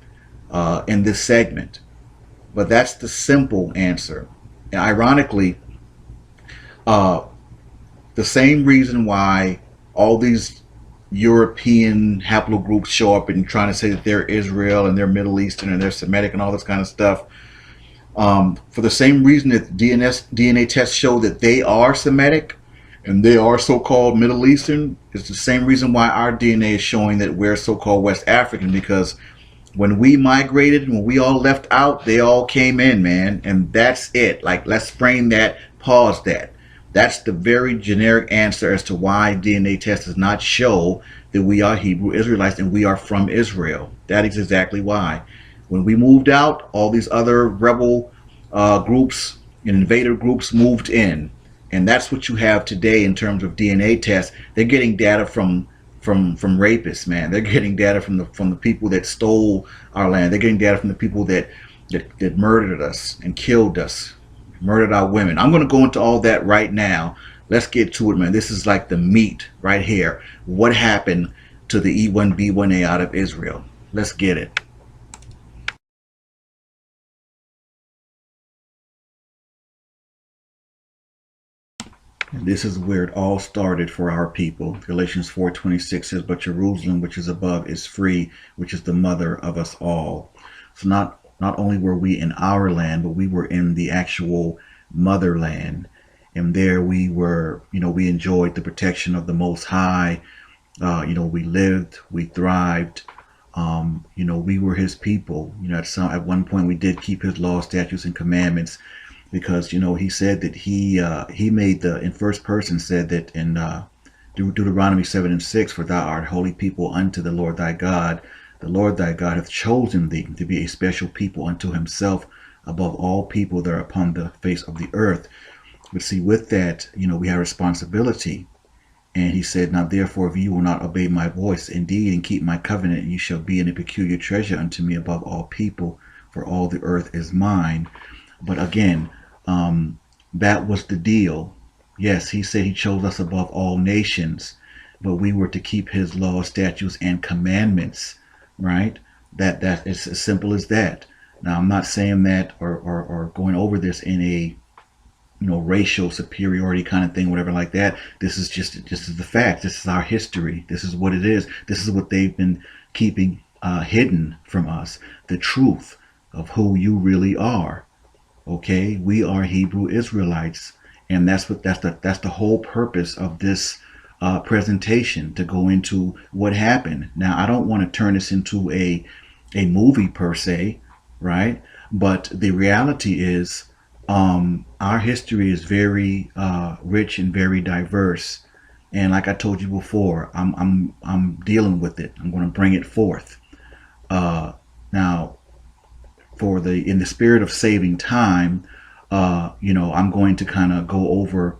in this segment. But that's the simple answer. And ironically, the same reason why all these European haplogroups show up and trying to say that they're Israel and they're Middle Eastern and they're Semitic and all this kind of stuff, for the same reason that DNA tests show that they are Semitic and they are so-called Middle Eastern, is the same reason why our DNA is showing that we're so-called West African, because when we migrated, when we all left out, they all came in, man, and that's it. Like, let's frame that, pause that. That's the very generic answer as to why DNA test does not show that we are Hebrew Israelites and we are from Israel. That is exactly why. When we moved out, all these other rebel groups and invader groups moved in. And that's what you have today in terms of DNA tests. They're getting data from rapists, man. They're getting data from the people that stole our land. They're getting data from the people that murdered us and killed us, murdered our women. I'm going to go into all that right now. Let's get to it, man. This is like the meat right here. What happened to the E1B1A out of Israel? Let's get it. And this is where it all started for our people. Galatians 4:26 says, "But Jerusalem, which is above, is free, which is the mother of us all." So not only were we in our land, but we were in the actual motherland. And there we were, we enjoyed the protection of the Most High. We lived, we thrived. We were his people. At one point we did keep his laws, statutes, and commandments, because he said that he made in first person, said that in Deuteronomy 7:6, for thou art holy people unto the Lord thy God. The Lord thy God hath chosen thee to be a special people unto himself above all people that are upon the face of the earth. But see, with that, we have responsibility. And he said, now therefore, if you will not obey my voice indeed and keep my covenant, you shall be in a peculiar treasure unto me above all people, for all the earth is mine. But again, that was the deal. Yes, he said he chose us above all nations, but we were to keep his laws, statutes, and commandments, right? That is as simple as that. Now, I'm not saying that or going over this in a racial superiority kind of thing, whatever like that. This is the fact. This is our history. This is what it is. This is what they've been keeping hidden from us. The truth of who you really are. Okay, we are Hebrew Israelites, and that's the whole purpose of this presentation, to go into what happened. Now, I don't want to turn this into a movie per se, right? But the reality is, our history is very rich and very diverse, and like I told you before, I'm dealing with it. I'm going to bring it forth. Now, in the spirit of saving time, I'm going to kind of go over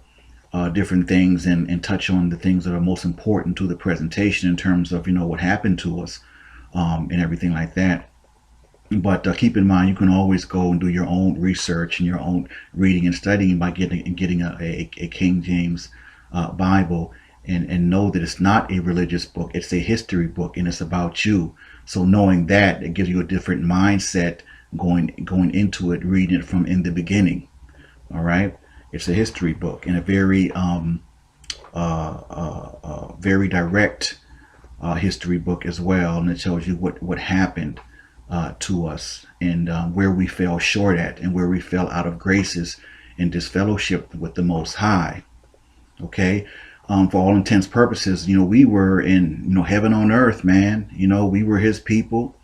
different things and touch on the things that are most important to the presentation in terms of what happened to us, and everything like that. But keep in mind, you can always go and do your own research and your own reading and studying by getting a King James Bible, and know that it's not a religious book. It's a history book, and it's about you. So knowing that, it gives you a different mindset going into it, reading it from in the beginning. All right, it's a history book, and a very very direct history book as well, and it tells you what happened to us, and where we fell short at, and where we fell out of graces and disfellowship with the Most High. Okay, for all intents purposes, we were in heaven on earth, man. We were his people.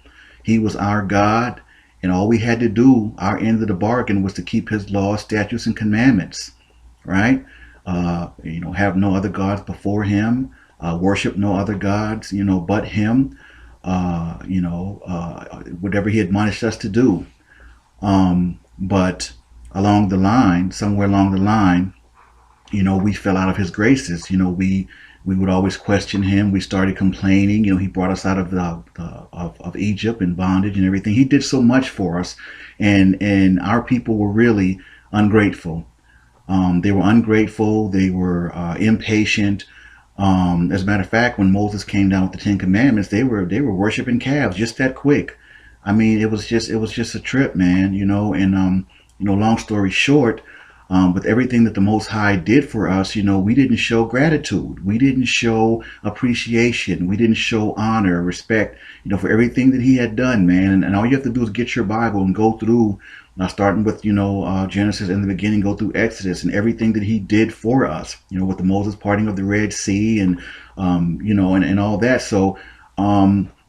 He was our God, and all we had to do, our end of the bargain, was to keep his laws, statutes, and commandments. Right? Have no other gods before him. Worship no other gods, but him. Whatever he admonished us to do. But somewhere along the line, we fell out of his graces. We would always question him. We started complaining. He brought us out of Egypt in bondage and everything. He did so much for us, and our people were really ungrateful. They were ungrateful. They were impatient. As a matter of fact, when Moses came down with the Ten Commandments, they were worshiping calves just that quick. I mean, it was just a trip, man. And long story short, with everything that the Most High did for us, we didn't show gratitude. We didn't show appreciation. We didn't show honor, respect, for everything that he had done, man. And all you have to do is get your Bible and go through, starting with, Genesis in the beginning, go through Exodus and everything that he did for us, with the Moses parting of the Red Sea and, and all that. So,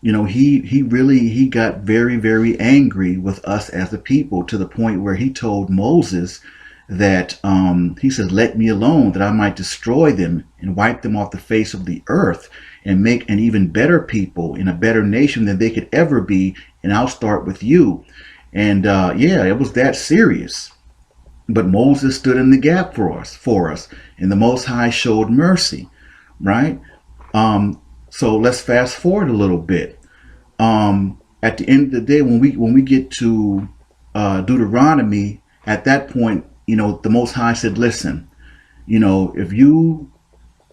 he got very, very angry with us as a people, to the point where he told Moses that, he says, let me alone, that I might destroy them and wipe them off the face of the earth, and make an even better people and a better nation than they could ever be. And I'll start with you. And it was that serious. But Moses stood in the gap for us, and the Most High showed mercy, right? So let's fast forward a little bit. At the end of the day, when we get to Deuteronomy, at that point, the Most High said, listen, if you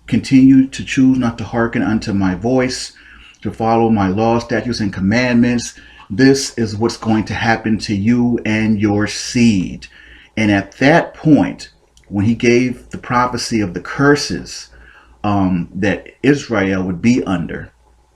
continue to choose not to hearken unto my voice, to follow my laws, statutes, and commandments, this is what's going to happen to you and your seed. And at that point, when he gave the prophecy of the curses that Israel would be under,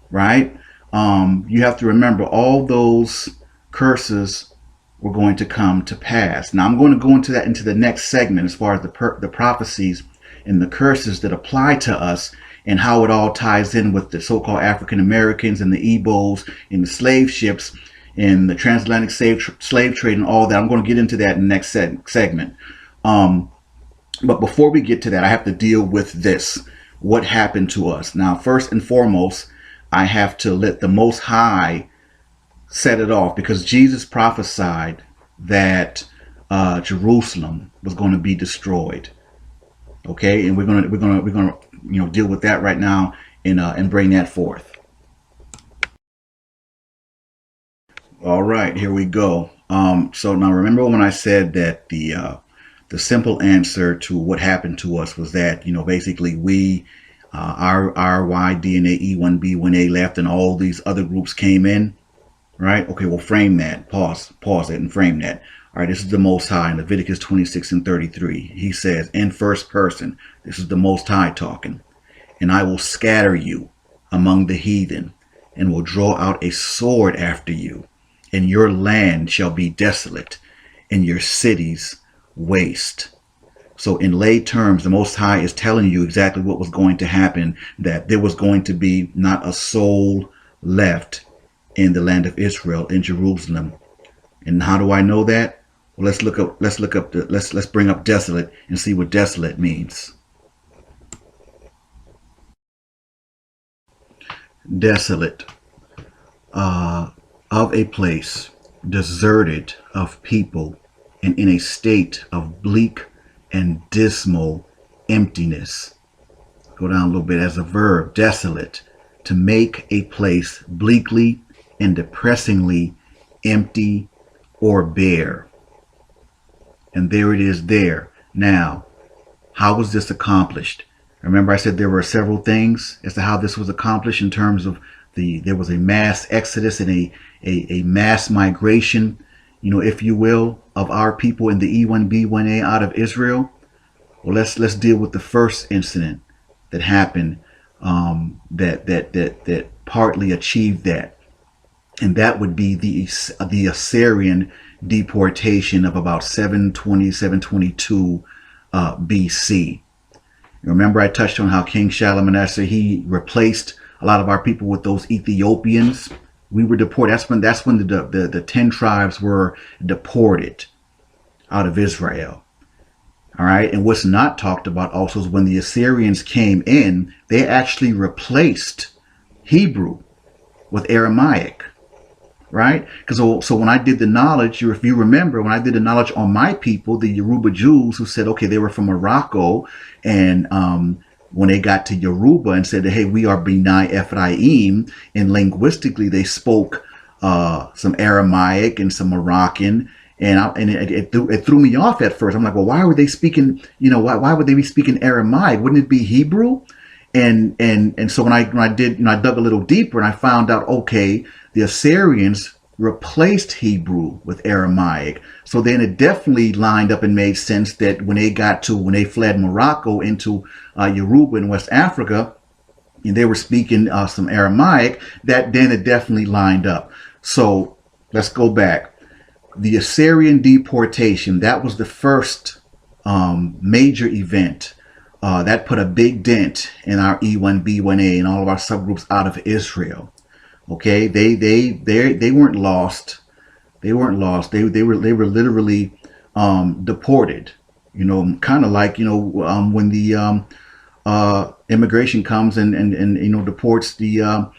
right? You have to remember, all those curses were going to come to pass. Now I'm going to go into that into the next segment as far as the prophecies and the curses that apply to us and how it all ties in with the so-called African Americans and the Igbos and the slave ships and the transatlantic slave trade and all that. I'm going to get into that in the next segment. But before we get to that, I have to deal with this. What happened to us? Now, first and foremost, I have to let the Most High set it off, because Jesus prophesied that Jerusalem was going to be destroyed. Okay, and we're gonna deal with that right now and bring that forth. All right, here we go. So now remember when I said that the simple answer to what happened to us was that, basically we, our Y-DNA E1B1A left and all these other groups came in, right? Okay, we'll frame that. Pause it and frame that. All right, this is the Most High in Leviticus 26:33. He says in first person, this is the Most High talking, and I will scatter you among the heathen and will draw out a sword after you, and your land shall be desolate and your cities waste. So in lay terms, the Most High is telling you exactly what was going to happen, that there was going to be not a soul left in the land of Israel, in Jerusalem. And how do I know that? Well, let's bring up desolate and see what desolate means. Desolate, of a place deserted of people and in a state of bleak and dismal emptiness. Go down a little bit as a verb, desolate, to make a place bleakly and depressingly empty or bare. And there it is there. Now, how was this accomplished? Remember I said there were several things as to how this was accomplished in terms of there was a mass exodus and a mass migration, if you will, of our people in the E1B1A out of Israel. Well, let's deal with the first incident that happened that partly achieved that, and that would be the Assyrian deportation of about 720, 722 BC. Remember I touched on how King Shalmaneser, he replaced a lot of our people with those Ethiopians. We were deported. That's when the 10 tribes were deported out of Israel. All right. And what's not talked about also is when the Assyrians came in, they actually replaced Hebrew with Aramaic. Right? Because so when I did the knowledge, if you remember, when I did the knowledge on my people, the Yoruba Jews, who said, okay, they were from Morocco, and when they got to Yoruba and said, hey, we are Y-DNA Haplotype, and linguistically they spoke some Aramaic and some Moroccan, and it threw me off at first. I'm like, well, why were they speaking? Why would they be speaking Aramaic? Wouldn't it be Hebrew? And so when I did, I dug a little deeper and I found out, okay, the Assyrians replaced Hebrew with Aramaic. So then it definitely lined up and made sense that when they fled Morocco into Yoruba in West Africa, and they were speaking some Aramaic, that then it definitely lined up. So let's go back. The Assyrian deportation, that was the first major event. That put a big dent in our E1B1A and all of our subgroups out of Israel. Okay, they weren't lost. They weren't lost. They were literally deported. Kind of like when the immigration comes and deports the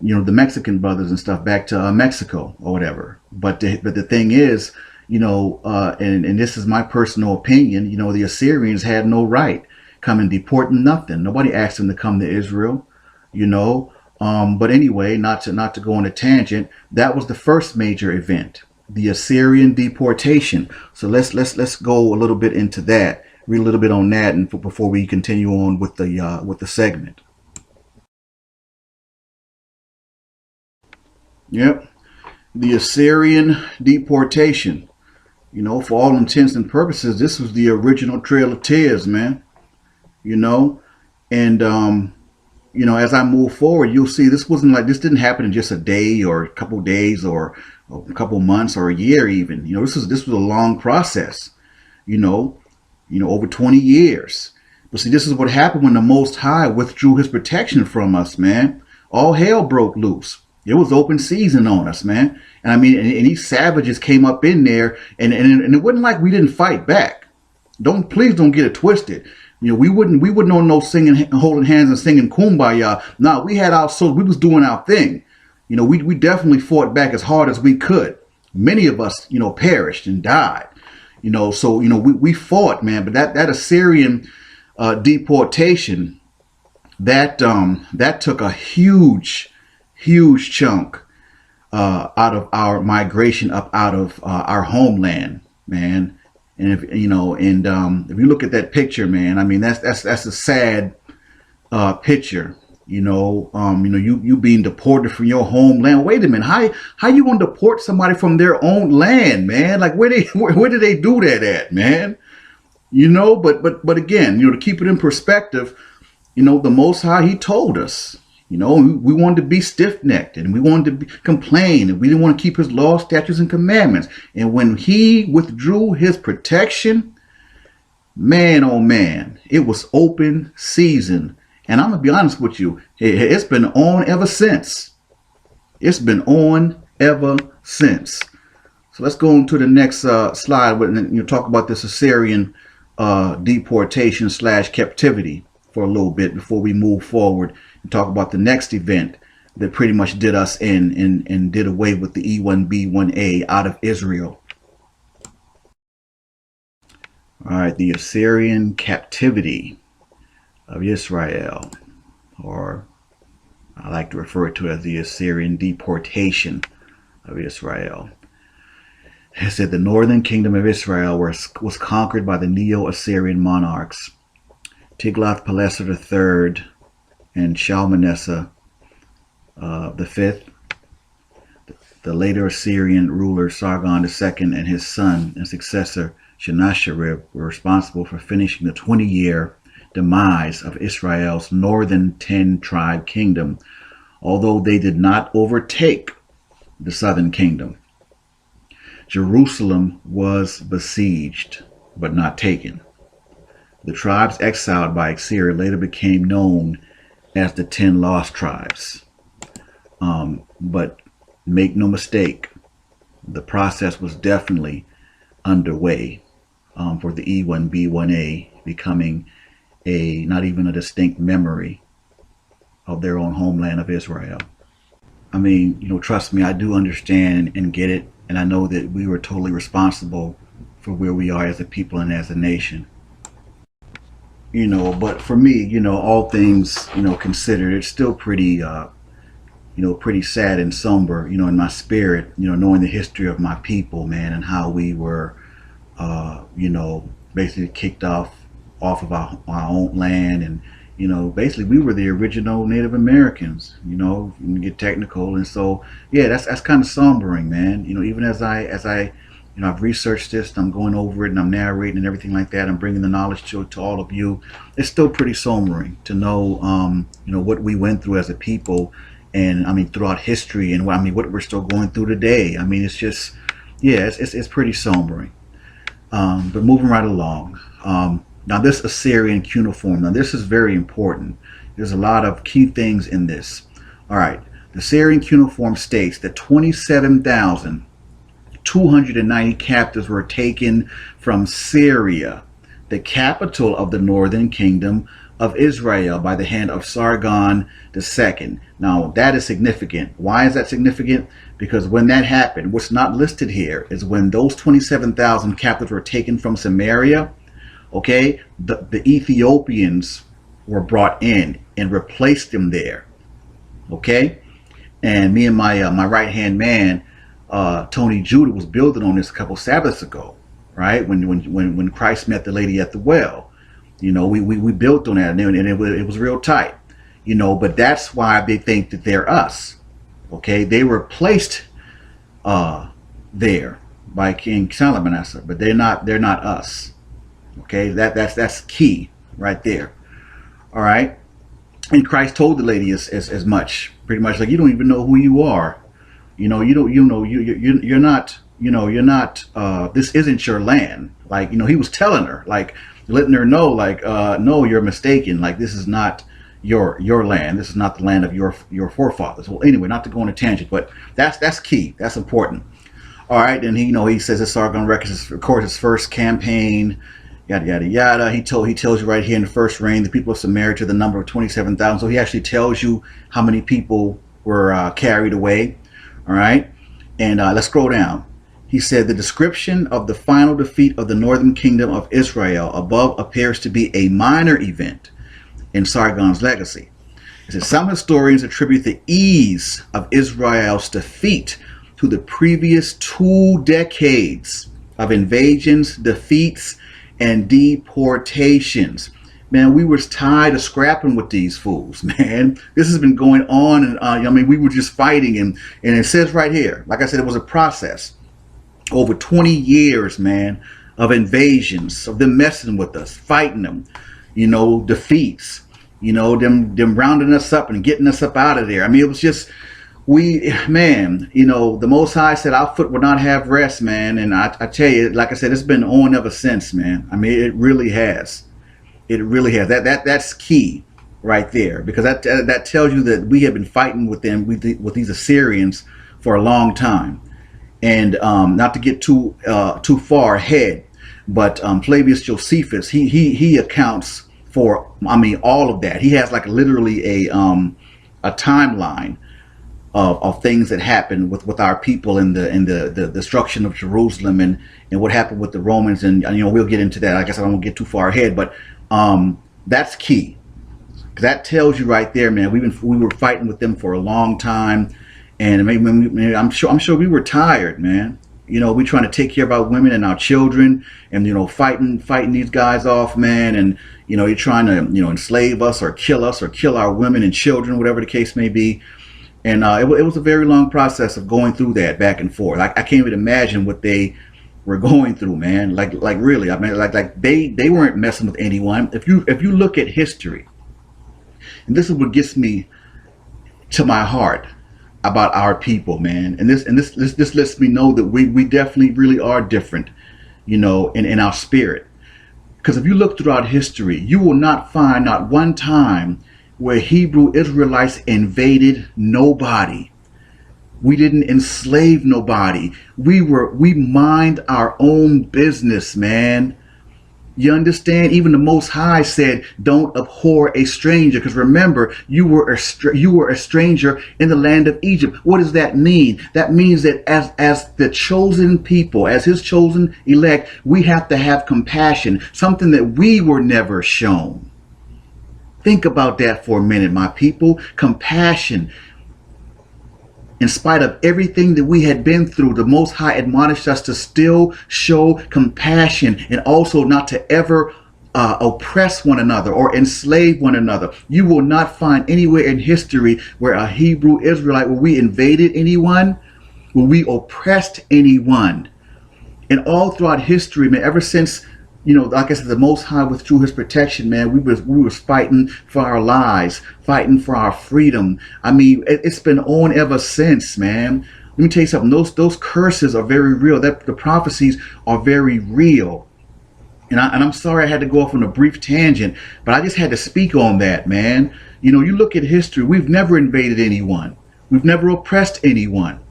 Mexican brothers and stuff back to Mexico or whatever. But the thing is, and this is my personal opinion. The Assyrians had no right come and deport nothing. Nobody asked them to come to Israel. But anyway, not to go on a tangent, that was the first major event, the Assyrian deportation. So let's go a little bit into that, read a little bit on that, and before we continue on with the segment. Yep, the Assyrian deportation. For all intents and purposes, this was the original Trail of Tears, man. And you know, as I move forward, you'll see this didn't happen in just a day or a couple of days or a couple months or a year even. You know, this was a long process, you know, over 20 years. But see, this is what happened when the Most High withdrew his protection from us, man. All hell broke loose. It was open season on us, man. And I mean, and these savages came up in there, and it wasn't like we didn't fight back. Please don't get it twisted. You know, we wouldn't on no singing, holding hands and singing kumbaya. No, we had our souls. We was doing our thing. You know, we definitely fought back as hard as we could. Many of us, you know, perished and died. You know, so, you know, we fought, man. But that Assyrian deportation, that took a huge chunk out of our migration up out of our homeland, man. And if you know, and if you look at that picture, man, I mean that's a sad picture. You know, you being deported from your homeland. Wait a minute, how you gonna deport somebody from their own land, man? Like where did they do that at, man? You know, but again, you know, to keep it in perspective, you know, the Most High, he told us, you know, we wanted to be stiff-necked and we wanted to complain and we didn't want to keep his laws, statutes, and commandments. And when he withdrew his protection, man, oh man, it was open season. And I'm going to be honest with you, it's been on ever since. It's been on ever since. So let's go on to the next slide and you talk about this Assyrian deportation / captivity for a little bit before we move forward and talk about the next event that pretty much did us in and did away with the E1B1A out of Israel. All right, the Assyrian captivity of Israel, or I like to refer to it as the Assyrian deportation of Israel. It said the northern kingdom of Israel was conquered by the Neo-Assyrian monarchs Tiglath-Pileser III and Shalmaneser V. The later Assyrian ruler Sargon II and his son and successor Sennacherib were responsible for finishing the 20-year demise of Israel's northern 10-tribe kingdom, although they did not overtake the southern kingdom. Jerusalem was besieged, but not taken. The tribes exiled by Assyria later became known as the 10 lost tribes. But make no mistake, the process was definitely underway for the E1B1A becoming not even a distinct memory of their own homeland of Israel. I mean, you know, trust me, I do understand and get it. And I know that we were totally responsible for where we are as a people and as a nation. You know, but for me, you know, all things, you know, considered, it's still pretty, pretty sad and somber, you know, in my spirit, you know, knowing the history of my people, man, and how we were, basically kicked off of our own land. And, you know, basically we were the original Native Americans, you know, you get technical. And so, yeah, that's kind of sombering, man. You know, even as I you know, I've researched this, and I'm going over it, and I'm narrating and everything like that. I'm bringing the knowledge to all of you. It's still pretty sombering to know, what we went through as a people, and I mean throughout history, and I mean what we're still going through today. I mean, it's just, yeah, it's pretty sombering. But moving right along. Now this Assyrian cuneiform. Now this is very important. There's a lot of key things in this. All right, the Assyrian cuneiform states that 27,290 captives were taken from Syria, the capital of the northern kingdom of Israel, by the hand of Sargon II. Now that is significant. Why is that significant? Because when that happened, what's not listed here is when those 27,000 captives were taken from Samaria, okay, the Ethiopians were brought in and replaced them there, okay? And me and my right-hand man, Tony Judah, was building on this a couple Sabbaths ago, right? When Christ met the lady at the well, you know, we built on that, and it was real tight, you know. But that's why they think that they're us, okay? They were placed there by King Shalmaneser, but they're not us, okay? That's key right there. All right. And Christ told the lady as much, pretty much, like, you don't even know who you are. You know, you don't, you know, you're not, you know, you're not, this isn't your land. Like, you know, he was telling her, like, letting her know, like, no, you're mistaken. Like, this is not your land. This is not the land of your forefathers. Well, anyway, not to go on a tangent, but that's key. That's important. All right. And he, you know, he says this Sargon records, of course, his first campaign, yada, yada, yada. He tells you right here in the first reign, the people of Samaria to the number of 27,000. So he actually tells you how many people were carried away. All right. And let's scroll down. He said the description of the final defeat of the northern kingdom of Israel above appears to be a minor event in Sargon's legacy. It says some historians attribute the ease of Israel's defeat to the previous 2 decades of invasions, defeats, and deportations. Man, we were tired of scrapping with these fools, man. This has been going on, and I mean, we were just fighting, and it says right here, like I said, it was a process. Over 20 years, man, of invasions, of them messing with us, fighting them, you know, defeats, you know, them rounding us up and getting us up out of there. I mean, it was just, man, you know, the Most High said our foot will not have rest, man. And I tell you, like I said, it's been on ever since, man. I mean, it really has. It really has. That's key right there, because that tells you that we have been fighting with them, with these Assyrians for a long time. And not to get too far ahead, but Flavius Josephus, he accounts for, I mean, all of that. He has like literally a timeline of things that happened with our people in the destruction of Jerusalem and what happened with the Romans, and you know, we'll get into that. I guess I don't want to get too far ahead, but that's key, because that tells you right there, man. We were fighting with them for a long time, and I'm sure we were tired, man. You know, we're trying to take care of our women and our children, and you know, fighting these guys off, man. And you know, you're trying to, you know, enslave us or kill our women and children, whatever the case may be. And it was a very long process of going through that back and forth. I can't even imagine what they were going through, man. Like really, I mean, like they weren't messing with anyone. If you look at history, and this is what gets me to my heart about our people, man. And this lets me know that we definitely really are different, you know, in our spirit. Because if you look throughout history, you will not find not one time where Hebrew Israelites invaded nobody. We didn't enslave nobody. We mind our own business, man. You understand? Even the Most High said, don't abhor a stranger. Because remember, you were a stranger in the land of Egypt. What does that mean? That means that as the chosen people, as his chosen elect, we have to have compassion, something that we were never shown. Think about that for a minute, my people. Compassion. In spite of everything that we had been through, the Most High admonished us to still show compassion, and also not to ever oppress one another or enslave one another. You will not find anywhere in history where a Hebrew Israelite, where we invaded anyone, where we oppressed anyone. And all throughout history, man, ever since, you know, like I said, the Most High withdrew his protection, man, we was fighting for our lives, fighting for our freedom. I mean, it's been on ever since, man. Let me tell you something. Those curses are very real. The prophecies are very real. And I'm sorry I had to go off on a brief tangent, but I just had to speak on that, man. You know, you look at history, we've never invaded anyone. We've never oppressed anyone.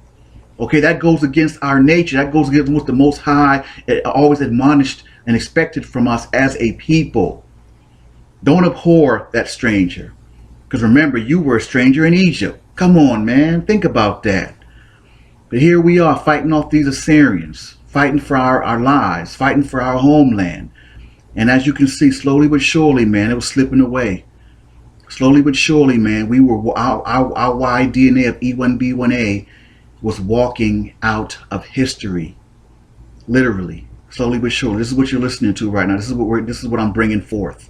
Okay, that goes against our nature. That goes against what the Most High always admonished and expected from us as a people. Don't abhor that stranger. Because remember, you were a stranger in Egypt. Come on, man. Think about that. But here we are fighting off these Assyrians, fighting for our lives, fighting for our homeland. And as you can see, slowly but surely, man, it was slipping away. Slowly but surely, man, our Y-DNA of E1B1A was walking out of history. Literally. Slowly but surely. This is what you're listening to right now. This is what I'm bringing forth.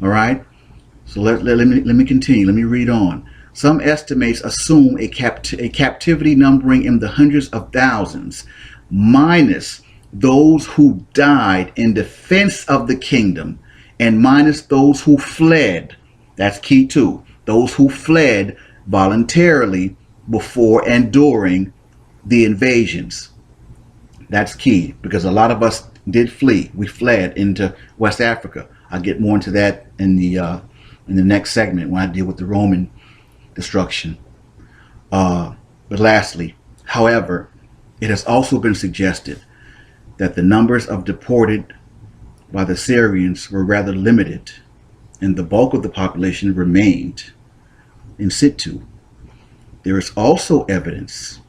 All right. So let me continue. Let me read on. Some estimates assume a captivity numbering in the hundreds of thousands, minus those who died in defense of the kingdom, and minus those who fled. That's key too. Those who fled voluntarily before and during the invasions. That's key, because a lot of us did flee. We fled into West Africa. I'll get more into that in the next segment when I deal with the Roman destruction. But lastly, however, it has also been suggested that the numbers of deported by the Syrians were rather limited, and the bulk of the population remained in situ. There is also evidence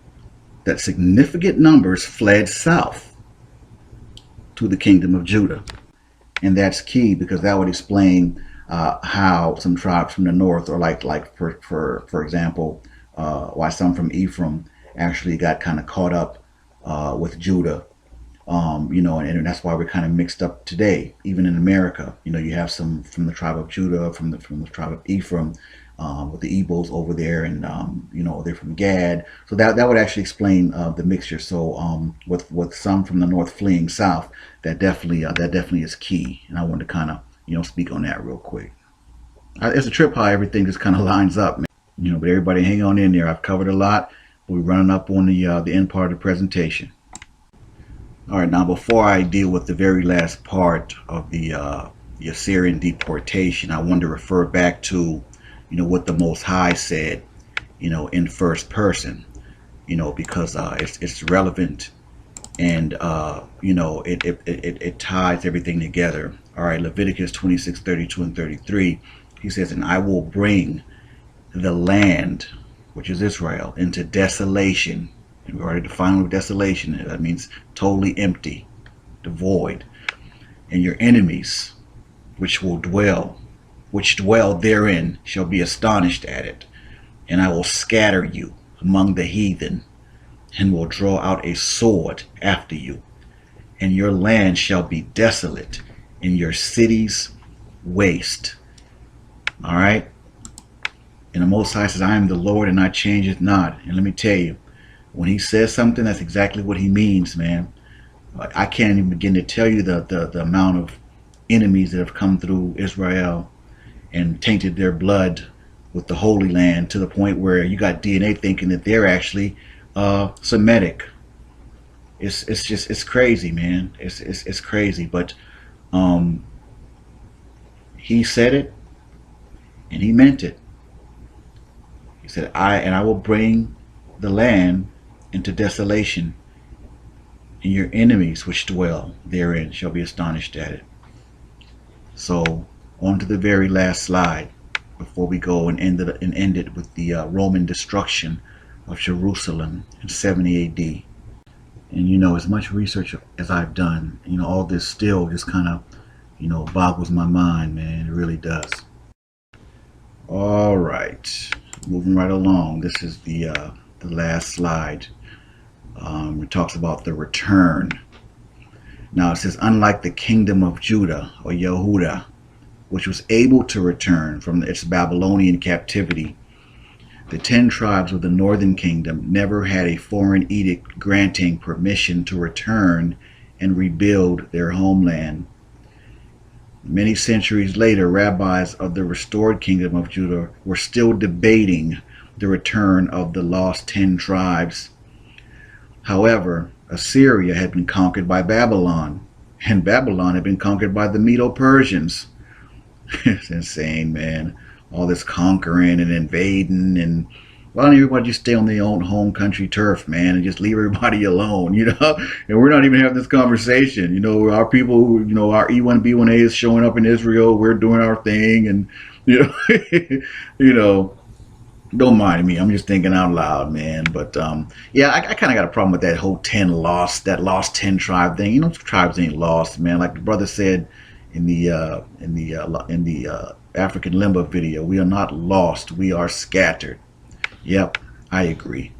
that significant numbers fled south to the kingdom of Judah. And that's key, because that would explain how some tribes from the north, or like for example, why some from Ephraim actually got kind of caught up with Judah. And that's why we're kind of mixed up today, even in America. You have some from the tribe of Judah, from the tribe of Ephraim, with the Ebos over there, and they're from Gad. So that would actually explain the mixture. So with some from the north fleeing south, that definitely is key. And I wanted to kind of speak on that real quick. It's a trip how everything just kind of lines up, man. But everybody hang on in there. I've covered a lot. We're running up on the end part of the presentation. All right, now before I deal with the very last part of the Assyrian deportation, I want to refer back to, what the Most High said, in first person, because it's relevant, and it ties everything together. All right, Leviticus 26:32 and 33, he says, "And I will bring the land," which is Israel, "into desolation." And we already defined what desolation is. That means totally empty, devoid. "And your enemies, which dwell therein, shall be astonished at it. And I will scatter you among the heathen, and will draw out a sword after you. And your land shall be desolate, and your cities waste." All right? And the Most High says, "I am the Lord, and I change it not." And let me tell you, when he says something, that's exactly what he means, man. I can't even begin to tell you the amount of enemies that have come through Israel and tainted their blood with the Holy Land, to the point where you got DNA thinking that they're actually Semitic. It's crazy, man. It's crazy. But he said it, and he meant it. He said, I will bring the land into desolation, and your enemies which dwell therein shall be astonished at it. So on to the very last slide before we go and end it with the Roman destruction of Jerusalem in 70 AD. And as much research as I've done, all this still just kind of boggles my mind, man. It really does. All right, moving right along. This is the last slide. It talks about the return. Now it says, "Unlike the kingdom of Judah, or Yehuda, which was able to return from its Babylonian captivity, the 10 tribes of the northern kingdom never had a foreign edict granting permission to return and rebuild their homeland. Many centuries later, rabbis of the restored kingdom of Judah were still debating the return of the lost 10 tribes. However, Assyria had been conquered by Babylon, and Babylon had been conquered by the Medo-Persians. It's insane, man. All this conquering and invading, and why don't everybody just stay on their own home country turf, man, and just leave everybody alone, And we're not even having this conversation. Our people, our E1B1A is showing up in Israel. We're doing our thing, and don't mind me. I'm just thinking out loud, man. But yeah, I kind of got a problem with that whole that lost 10 tribe thing. Tribes ain't lost, man. Like the brother said in the African Limba video, we are not lost. We are scattered. Yep, I agree.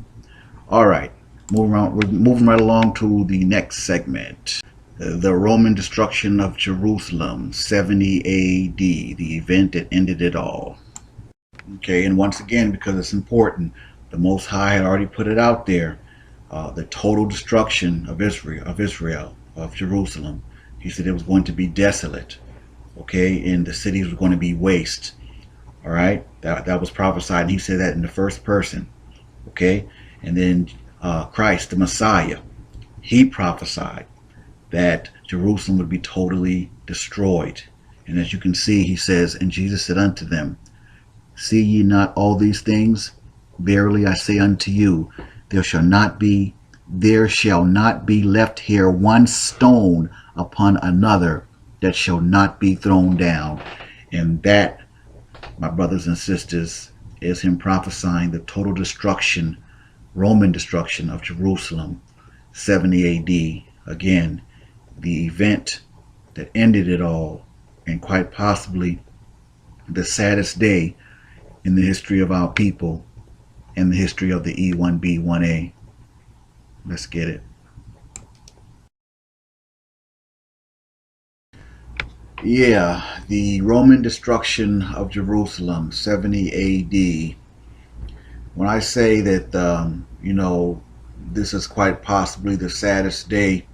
All right, we're moving right along to the next segment. The Roman destruction of Jerusalem, 70 AD, the event that ended it all. Okay, and once again, because it's important, the Most High had already put it out there, the total destruction of Israel, of Jerusalem. He said it was going to be desolate, okay, and the cities were going to be waste. All right, that was prophesied, and he said that in the first person. Okay, and then Christ, the Messiah, he prophesied that Jerusalem would be totally destroyed. And as you can see, he says, and Jesus said unto them, see ye not all these things? Verily I say unto you, there shall not be left here one stone upon another that shall not be thrown down. And that, my brothers and sisters, is him prophesying the total destruction, Roman destruction of Jerusalem, 70 AD. Again, the event that ended it all, and quite possibly the saddest day in the history of our people and the history of the E1B1A. Let's get it. Yeah, the Roman destruction of Jerusalem, 70 AD. When I say that, this is quite possibly the saddest day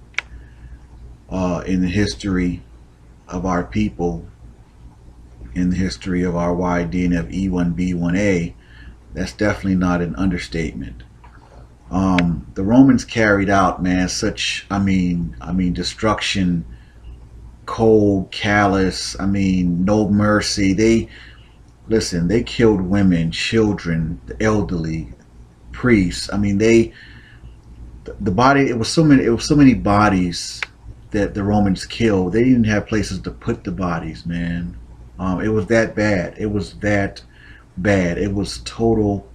in the history of our people, in the history of our Y-DNA of E1B1A, that's definitely not an understatement. The Romans carried out, man, such, destruction, cold, callous, no mercy. They killed women, children, the elderly, priests. It was so many bodies that the Romans killed. They didn't have places to put the bodies, man. It was that bad. It was that bad. It was total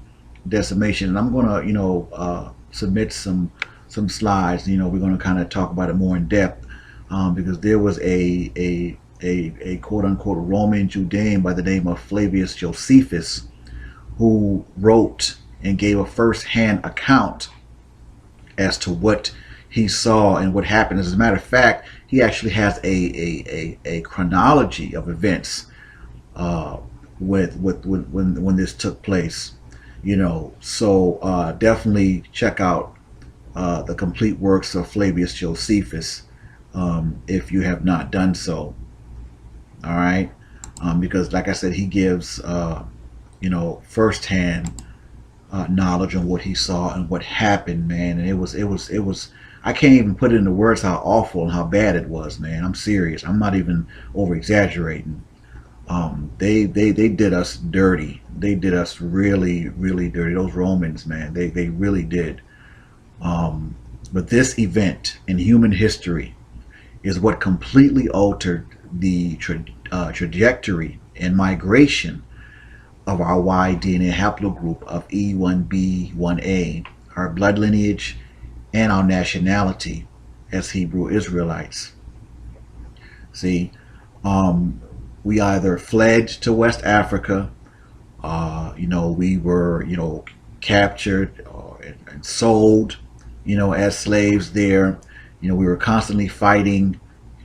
decimation. And I'm gonna, submit some slides. We're gonna kind of talk about it more in depth, because there was a quote unquote Roman Judean by the name of Flavius Josephus who wrote and gave a first-hand account as to what he saw and what happened. As a matter of fact, he actually has a chronology of events with when this took place. So definitely check out the complete works of Flavius Josephus if you have not done so. All right, because like I said, he gives firsthand knowledge on what he saw and what happened, man. And it was I can't even put it into words how awful and how bad it was, man. I'm serious. I'm not even over exaggerating. They did us dirty. They did us really, really dirty. Those Romans, man, they really did. But this event in human history is what completely altered the trajectory and migration of our Y-DNA haplogroup of E1B1A, our blood lineage, and our nationality as Hebrew Israelites. See, we either fled to West Africa, we were, captured and sold, as slaves there. We were constantly fighting,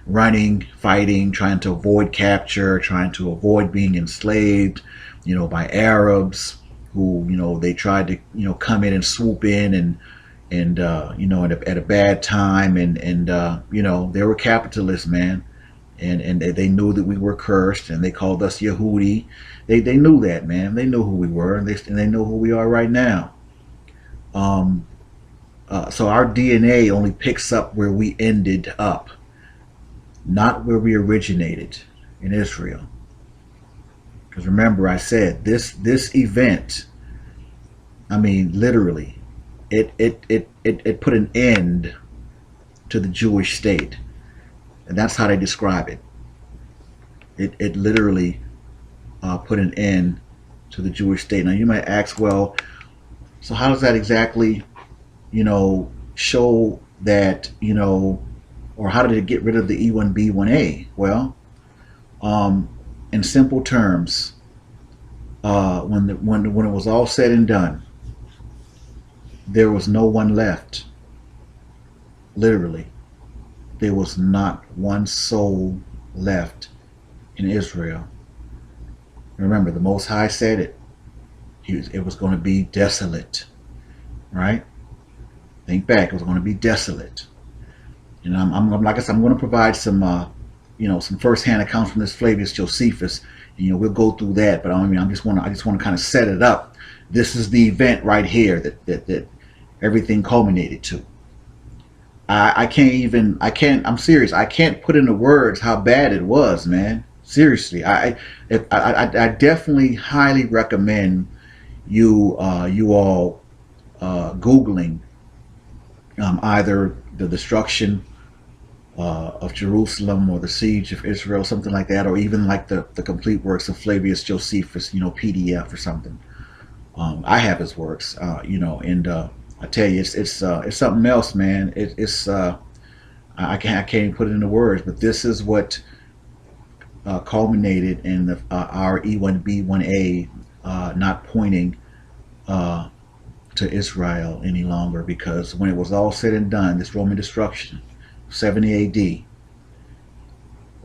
trying to avoid capture, trying to avoid being enslaved, by Arabs who, they tried to, come in and swoop in and at a bad time. And they were capitalists, man. And they knew that we were cursed, and they called us Yehudi. They knew that, man. They knew who we were, and they know who we are right now. So our DNA only picks up where we ended up, not where we originated in Israel. Because remember, I said this event, literally, it put an end to the Jewish state. And that's how they describe it. It literally put an end to the Jewish state. Now you might ask, well, so how does that exactly, show that, or how did it get rid of the E1B1A? Well, in simple terms, when it was all said and done, there was no one left. Literally. There was not one soul left in Israel. Remember, the Most High said it. It was going to be desolate, right? Think back. It was going to be desolate. And I'm like I said, I'm going to provide some, some first-hand accounts from this Flavius Josephus we'll go through that. But I mean, I just want to kind of set it up. This is the event right here that everything culminated to. I'm serious. I can't put into words how bad it was, man. Seriously, I definitely highly recommend you all Googling either the destruction of Jerusalem or the siege of Israel, something like that, or even like the complete works of Flavius Josephus, PDF or something. I have his works, and I tell you, it's something else, man. It's I can't even put it into words, but this is what culminated in our E1B1A not pointing to Israel any longer, because when it was all said and done, this Roman destruction, 70 AD,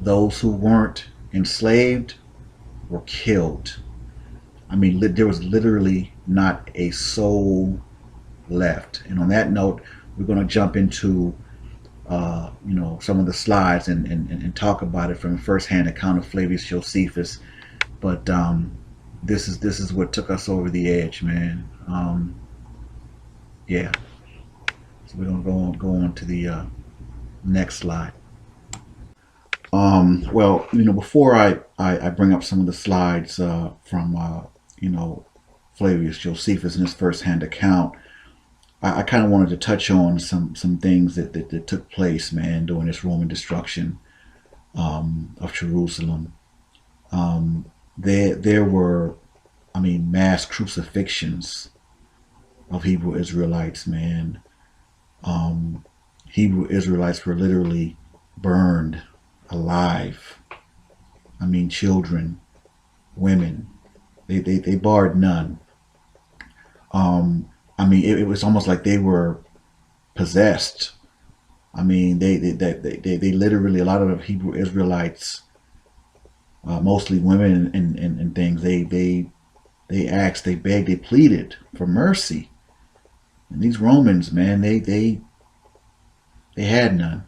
those who weren't enslaved were killed. I mean, there was literally not a soul left. And on that note, we're going to jump into some of the slides and talk about it from a first-hand account of Flavius Josephus. But this is what took us over the edge, man. Yeah. So we're gonna go on to the next slide. Well, before I bring up some of the slides from Flavius Josephus in his first-hand account, I kind of wanted to touch on some things that took place, man, during this Roman destruction of Jerusalem. There were, mass crucifixions of Hebrew Israelites, man. Hebrew Israelites were literally burned alive. Children, women, they barred none. It was almost like they were possessed. They literally, a lot of the Hebrew Israelites, mostly women and things, they asked, they begged, they pleaded for mercy. And these Romans, man, they had none.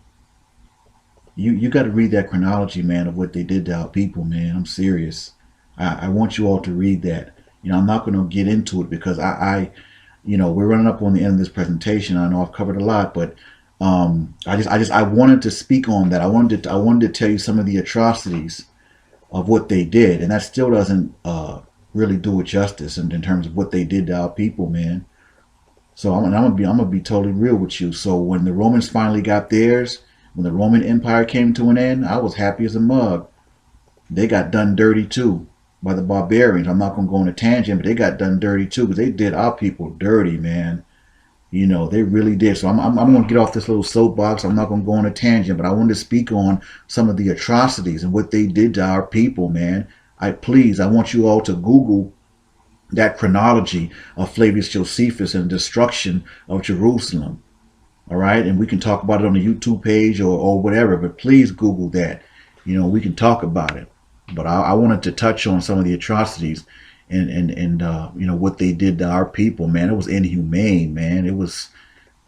You got to read that chronology, man, of what they did to our people, man. I'm serious. I want you all to read that. I'm not going to get into it because we're running up on the end of this presentation. I know I've covered a lot, but I wanted to speak on that. I wanted to tell you some of the atrocities of what they did, and that still doesn't really do it justice in terms of what they did to our people, man. So I'm gonna be totally real with you. So when the Romans finally got theirs, when the Roman Empire came to an end, I was happy as a mug. They got done dirty too by the barbarians. I'm not gonna go on a tangent, but they got done dirty too, because they did our people dirty, man. They really did. So I'm gonna get off this little soapbox. I'm not gonna go on a tangent, but I wanted to speak on some of the atrocities and what they did to our people, man. I want you all to Google that chronology of Flavius Josephus and the destruction of Jerusalem. All right, and we can talk about it on the YouTube page or whatever, but please Google that. We can talk about it. But I wanted to touch on some of the atrocities and what they did to our people, man. It was inhumane, man. It was,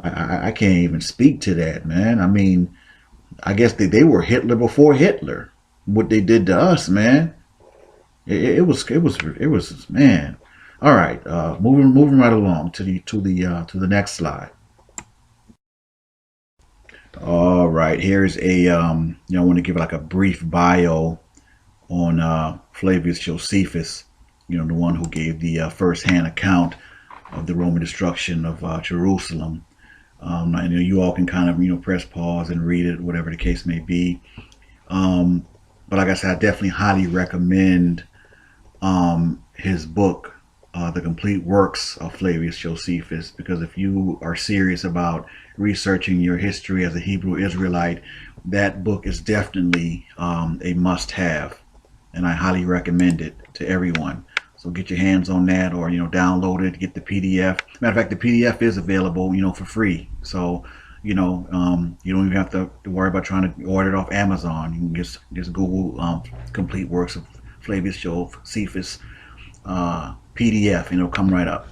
I can't even speak to that, man. I guess they were Hitler before Hitler. What they did to us, man. It was man. All right, moving right along to the next slide. All right, here's I want to give like a brief bio on Flavius Josephus, the one who gave the first-hand account of the Roman destruction of Jerusalem. I know you all can kind of press pause and read it, whatever the case may be. But like I said, I definitely highly recommend his book, The Complete Works of Flavius Josephus, because if you are serious about researching your history as a Hebrew Israelite, that book is definitely a must-have, and I highly recommend it to everyone. So get your hands on that, or download it, get the PDF. Matter of fact, the PDF is available for free. So you don't even have to worry about trying to order it off Amazon. You can just Google Complete Works of Flavius Josephus PDF, and it'll come right up.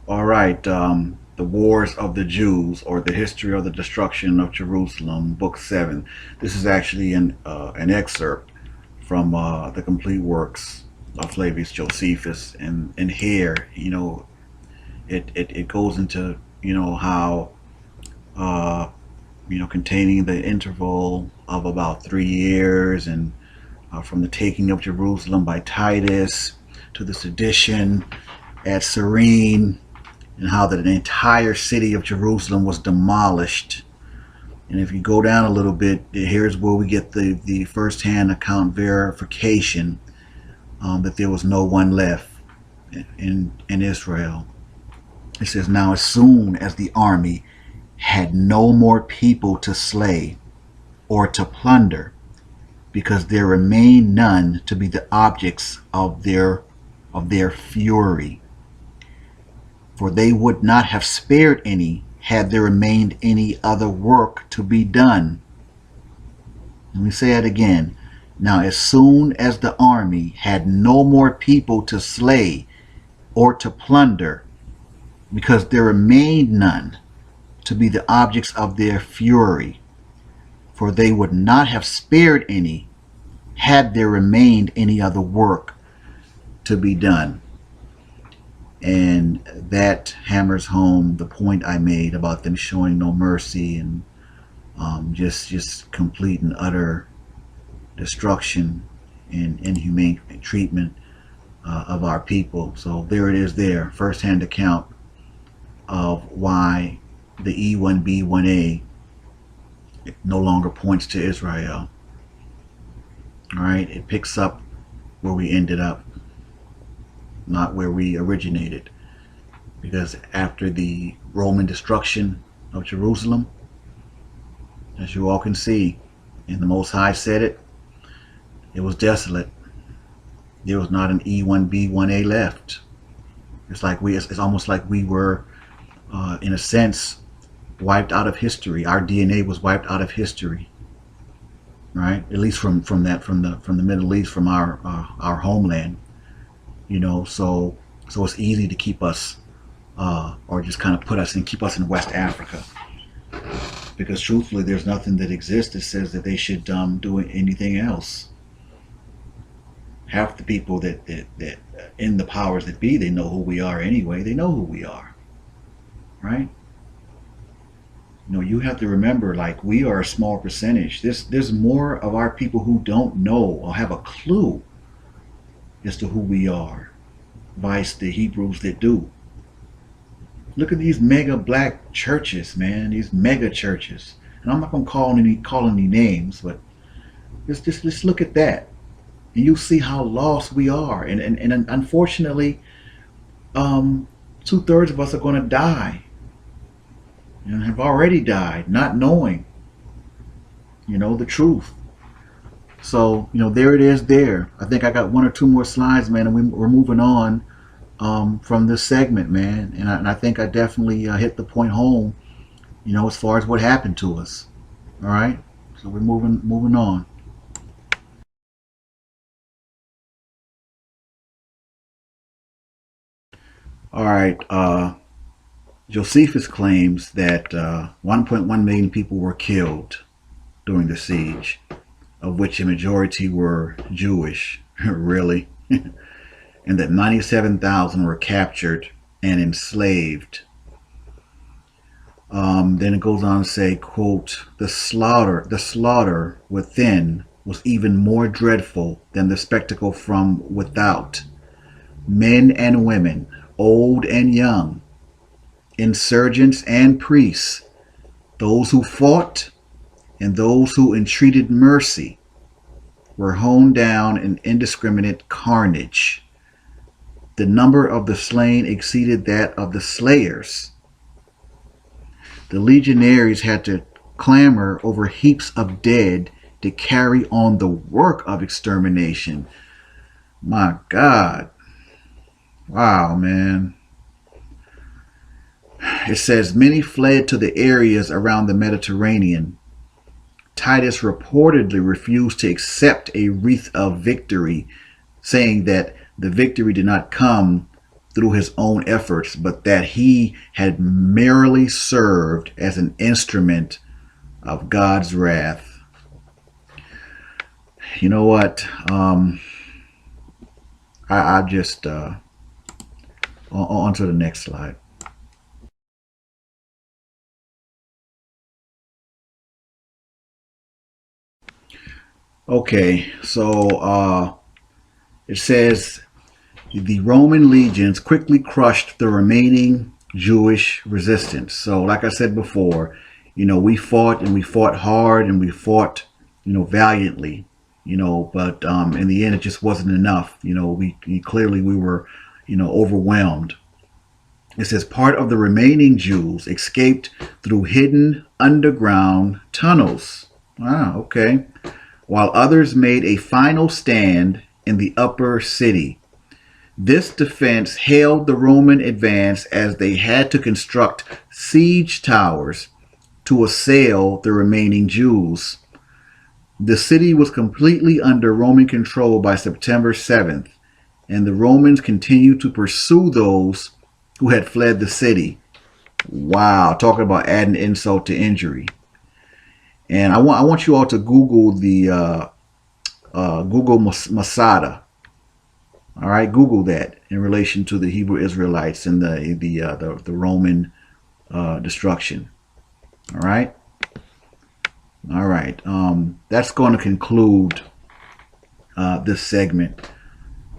All right, The Wars of the Jews, or the History of the Destruction of Jerusalem, Book 7. This is actually an excerpt from the complete works of Flavius Josephus. And here, it goes into, how, containing the interval of about 3 years, and from the taking of Jerusalem by Titus to the sedition at Cyrene, and how that the entire city of Jerusalem was demolished. And if you go down a little bit, here's where we get the first-hand account verification that there was no one left in Israel. It says, now as soon as the army had no more people to slay or to plunder, because there remained none to be the objects of their fury. For they would not have spared any had there remained any other work to be done. Let me say it again. Now as soon as the army had no more people to slay or to plunder, because there remained none to be the objects of their fury, for they would not have spared any had there remained any other work to be done. And that hammers home the point I made about them showing no mercy and just complete and utter destruction and inhumane treatment of our people. So there it is there, first-hand account of why the E1B1A no longer points to Israel. All right, it picks up where we ended up, not where we originated. Because after the Roman destruction of Jerusalem, as you all can see, and the Most High said it, it was desolate. There was not an E1B1A left. It's almost like we were, in a sense, wiped out of history. Our DNA was wiped out of history, right? At least from the Middle East, from our homeland. So it's easy to keep us, or just kind of keep us in West Africa, because truthfully, there's nothing that exists that says that they should do anything else. Half the people that in the powers that be, they know who we are anyway. They know who we are, right? You have to remember, like, we are a small percentage. There's more of our people who don't know or have a clue as to who we are, vice the Hebrews that do. Look at these mega black churches, man. These mega churches, and I'm not gonna call any names, but just look at that, and you'll see how lost we are. And unfortunately, 2/3 of us are gonna die, and have already died, not knowing, the truth. So, there it is there. I think I got 1 or 2 more slides, man, and we're moving on from this segment, man. And I think I definitely hit the point home, as far as what happened to us. All right? So we're moving on. All right. Josephus claims that 1.1 million people were killed during the siege, of which a majority were Jewish. Really? And that 97,000 were captured and enslaved. Then it goes on to say, quote, the slaughter within was even more dreadful than the spectacle from without. Men and women, old and young, insurgents and priests, those who fought and those who entreated mercy, were honed down in indiscriminate carnage. The number of the slain exceeded that of the slayers. The legionaries had to clamor over heaps of dead to carry on the work of extermination. My God. Wow, man. It says many fled to the areas around the Mediterranean. Titus reportedly refused to accept a wreath of victory, saying that the victory did not come through his own efforts, but that he had merely served as an instrument of God's wrath. You know what? I just on to the next slide. Okay, so it says the Roman legions quickly crushed the remaining Jewish resistance. So, like I said before, we fought and we fought hard and we fought, valiantly, but in the end, it just wasn't enough. We were, overwhelmed. It says part of the remaining Jews escaped through hidden underground tunnels. Wow, okay. While others made a final stand in the upper city. This defense hailed the Roman advance as they had to construct siege towers to assail the remaining Jews. The city was completely under Roman control by September 7th, and the Romans continued to pursue those who had fled the city. Wow, talking about adding insult to injury. And I want you all to Google the Google Masada. All right, Google that in relation to the Hebrew Israelites and the Roman destruction. All right, all right. That's going to conclude this segment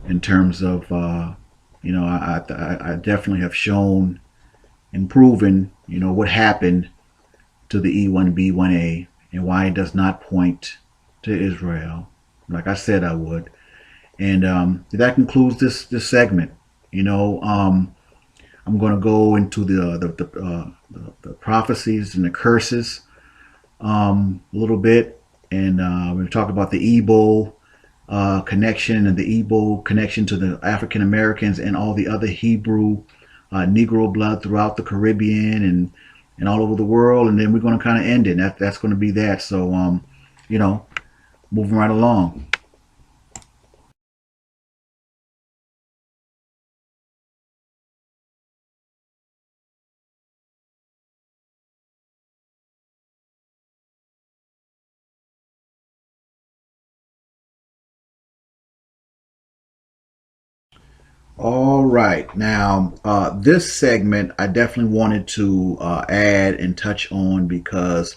in terms of I definitely have shown and proven what happened to the E1B1A and why it does not point to Israel, like I said I would. And that concludes this segment. I'm going to go into the prophecies and the curses a little bit, and we're going to talk about the Igbo connection and the Igbo connection to the African Americans and all the other Hebrew Negro blood throughout the Caribbean and all over the world. And then we're going to kind of end it. That's going to be that. So moving right along. All right. Now, this segment I definitely wanted to add and touch on because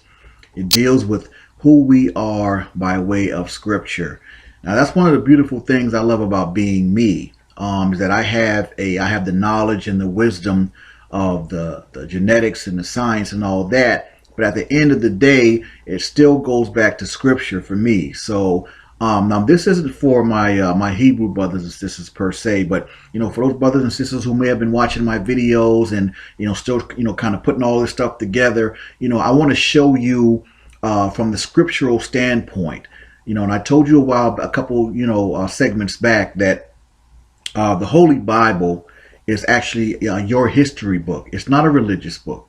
it deals with who we are by way of Scripture. Now, that's one of the beautiful things I love about being me. Is that I have the knowledge and the wisdom of the genetics and the science and all that. But at the end of the day, it still goes back to Scripture for me. So now this isn't for my Hebrew brothers and sisters per se, but for those brothers and sisters who may have been watching my videos and still kind of putting all this stuff together, I want to show you from the scriptural standpoint. And I told you a couple segments back that the Holy Bible is actually your history book. It's not a religious book,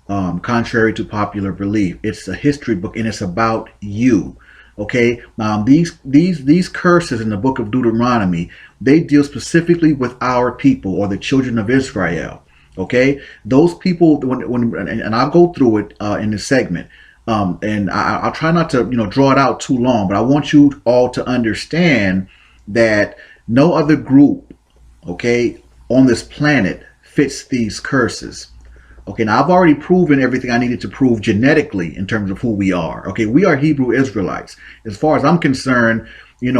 contrary to popular belief. It's a history book, and it's about you. Okay, now these curses in the book of Deuteronomy, they deal specifically with our people or the children of Israel. Okay, those people, and I'll go through it in this segment, and I'll try not to draw it out too long, but I want you all to understand that no other group, okay, on this planet fits these curses. Okay, now I've already proven everything I needed to prove genetically in terms of who we are. Okay, we are Hebrew Israelites. As far as I'm concerned, the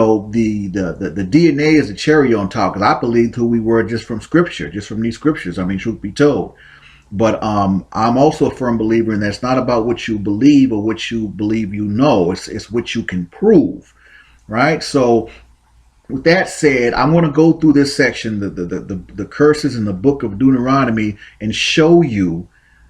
DNA is a cherry on top because I believed who we were just from Scripture, just from these scriptures. I mean, truth be told. But I'm also a firm believer in that it's not about what you believe or what you believe It's what you can prove, right? So with that said, I'm going to go through this section, the curses in the book of Deuteronomy, and show you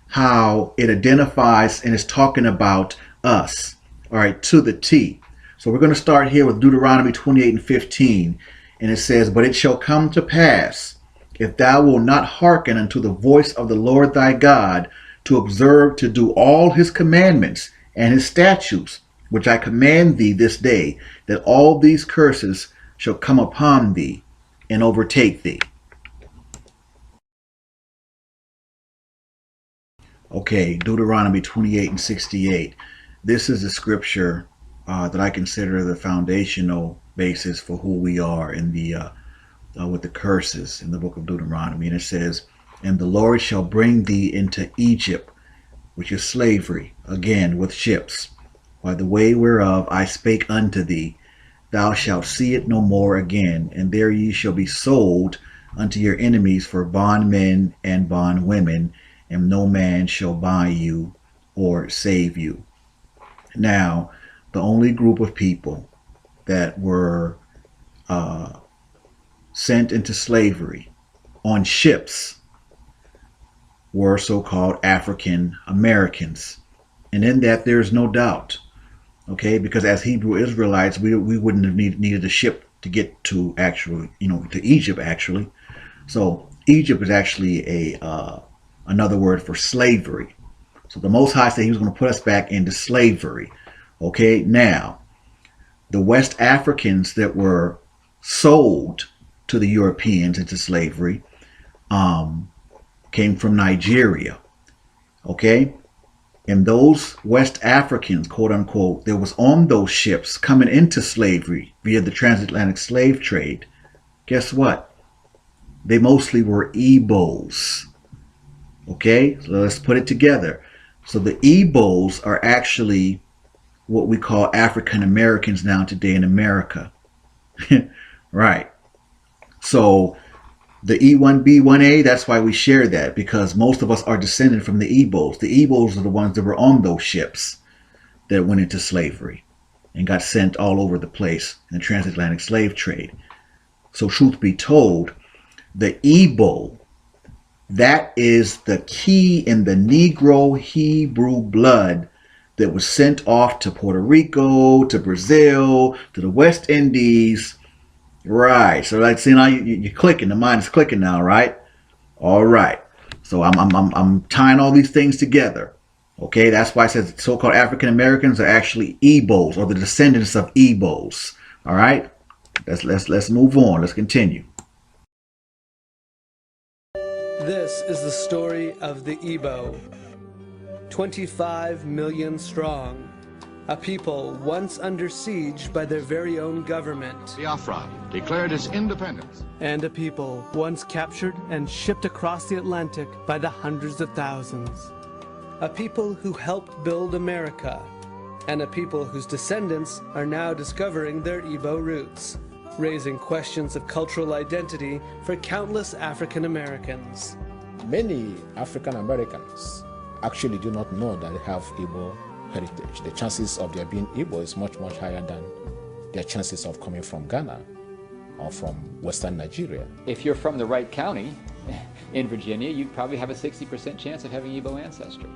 how it identifies and is talking about us, all right, to the T. So we're going to start here with Deuteronomy 28:15, and it says, "But it shall come to pass, if thou wilt not hearken unto the voice of the Lord thy God, to observe to do all his commandments and his statutes, which I command thee this day, that all these curses shall come upon thee and overtake thee." Okay, Deuteronomy 28:68. This is the scripture that I consider the foundational basis for who we are in the with the curses in the book of Deuteronomy. And it says, "And the Lord shall bring thee into Egypt, which is slavery, again with ships, by the way whereof I spake unto thee. Thou shalt see it no more again, and there ye shall be sold unto your enemies for bondmen and bondwomen, and no man shall buy you or save you." Now, the only group of people that were sent into slavery on ships were so-called African Americans. And in that, there's no doubt, okay, because as Hebrew Israelites, we wouldn't have needed a ship to get to actually, to Egypt actually. So Egypt is actually another word for slavery. So the Most High said he was going to put us back into slavery. Okay, now, the West Africans that were sold to the Europeans into slavery came from Nigeria. Okay, and those West Africans, quote unquote, that was on those ships coming into slavery via the transatlantic slave trade, guess what? They mostly were Igbos. Okay, so let's put it together. So the Igbos are actually what we call African Americans now today in America. Right. So the E1B1A, that's why we share that, because most of us are descended from the Igbos. The Igbos are the ones that were on those ships that went into slavery and got sent all over the place in the transatlantic slave trade. So truth be told, the Igbo, that is the key in the Negro Hebrew blood that was sent off to Puerto Rico, to Brazil, to the West Indies. Right. So like, see, now you're clicking. The mind is clicking now, right? All right. So I'm tying all these things together. Okay. That's why it says so-called African Americans are actually Igbos, or the descendants of Igbos. All right. Let's move on. Let's continue. This is the story of the Igbo, 25 million strong, a people once under siege by their very own government, Biafra declared its independence. and a people once captured and shipped across the Atlantic by the hundreds of thousands. A people who helped build America, and a people whose descendants are now discovering their Igbo roots, raising questions of cultural identity for countless African Americans. Many African Americans actually do not know that they have Igbo heritage. The chances of their being Igbo is much, much higher than their chances of coming from Ghana or from Western Nigeria. If you're from the right county in Virginia, you probably have a 60% chance of having Igbo ancestry.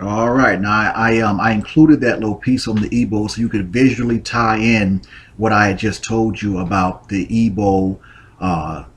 All right. Now, I included that little piece on the Igbo so you could visually tie in what I had just told you about the Igbo,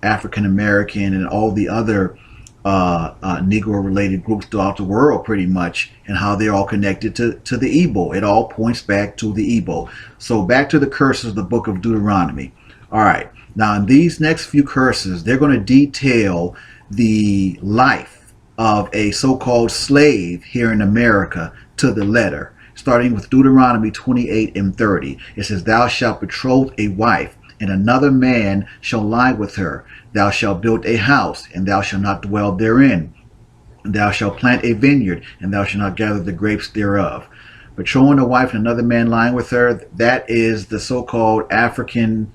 African American, and all the other Negro-related groups throughout the world, pretty much, and how they're all connected to the Igbo. It all points back to the Igbo. So back to the curses of the book of Deuteronomy. All right. Now, in these next few curses, they're going to detail the life of a so-called slave here in America to the letter, starting with Deuteronomy 28 and 30. It says, "Thou shalt betroth a wife, and another man shall lie with her. Thou shalt build a house, and thou shalt not dwell therein. And thou shalt plant a vineyard, and thou shalt not gather the grapes thereof." Betrothing a wife and another man lying with her, that is the so-called African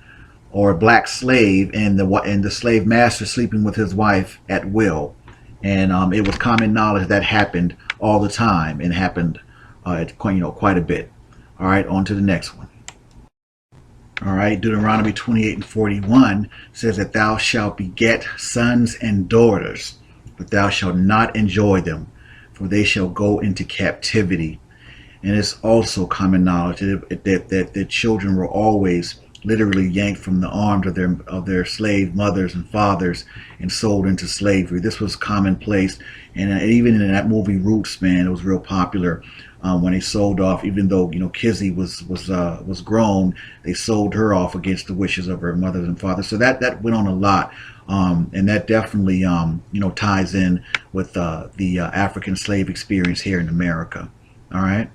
or black slave, and the slave master sleeping with his wife at will. And it was common knowledge that happened all the time, and happened quite a bit. All right, on to the next one. All right, Deuteronomy 28 and 41 says that thou shalt beget sons and daughters, but thou shalt not enjoy them, for they shall go into captivity. And it's also common knowledge that the children were always literally yanked from the arms of their slave mothers and fathers and sold into slavery. This was commonplace, and even in that movie Roots, man, it was real popular when they sold off. Even though Kizzy was grown, they sold her off against the wishes of her mothers and fathers. So that went on a lot, and that definitely ties in with the African slave experience here in America. All right.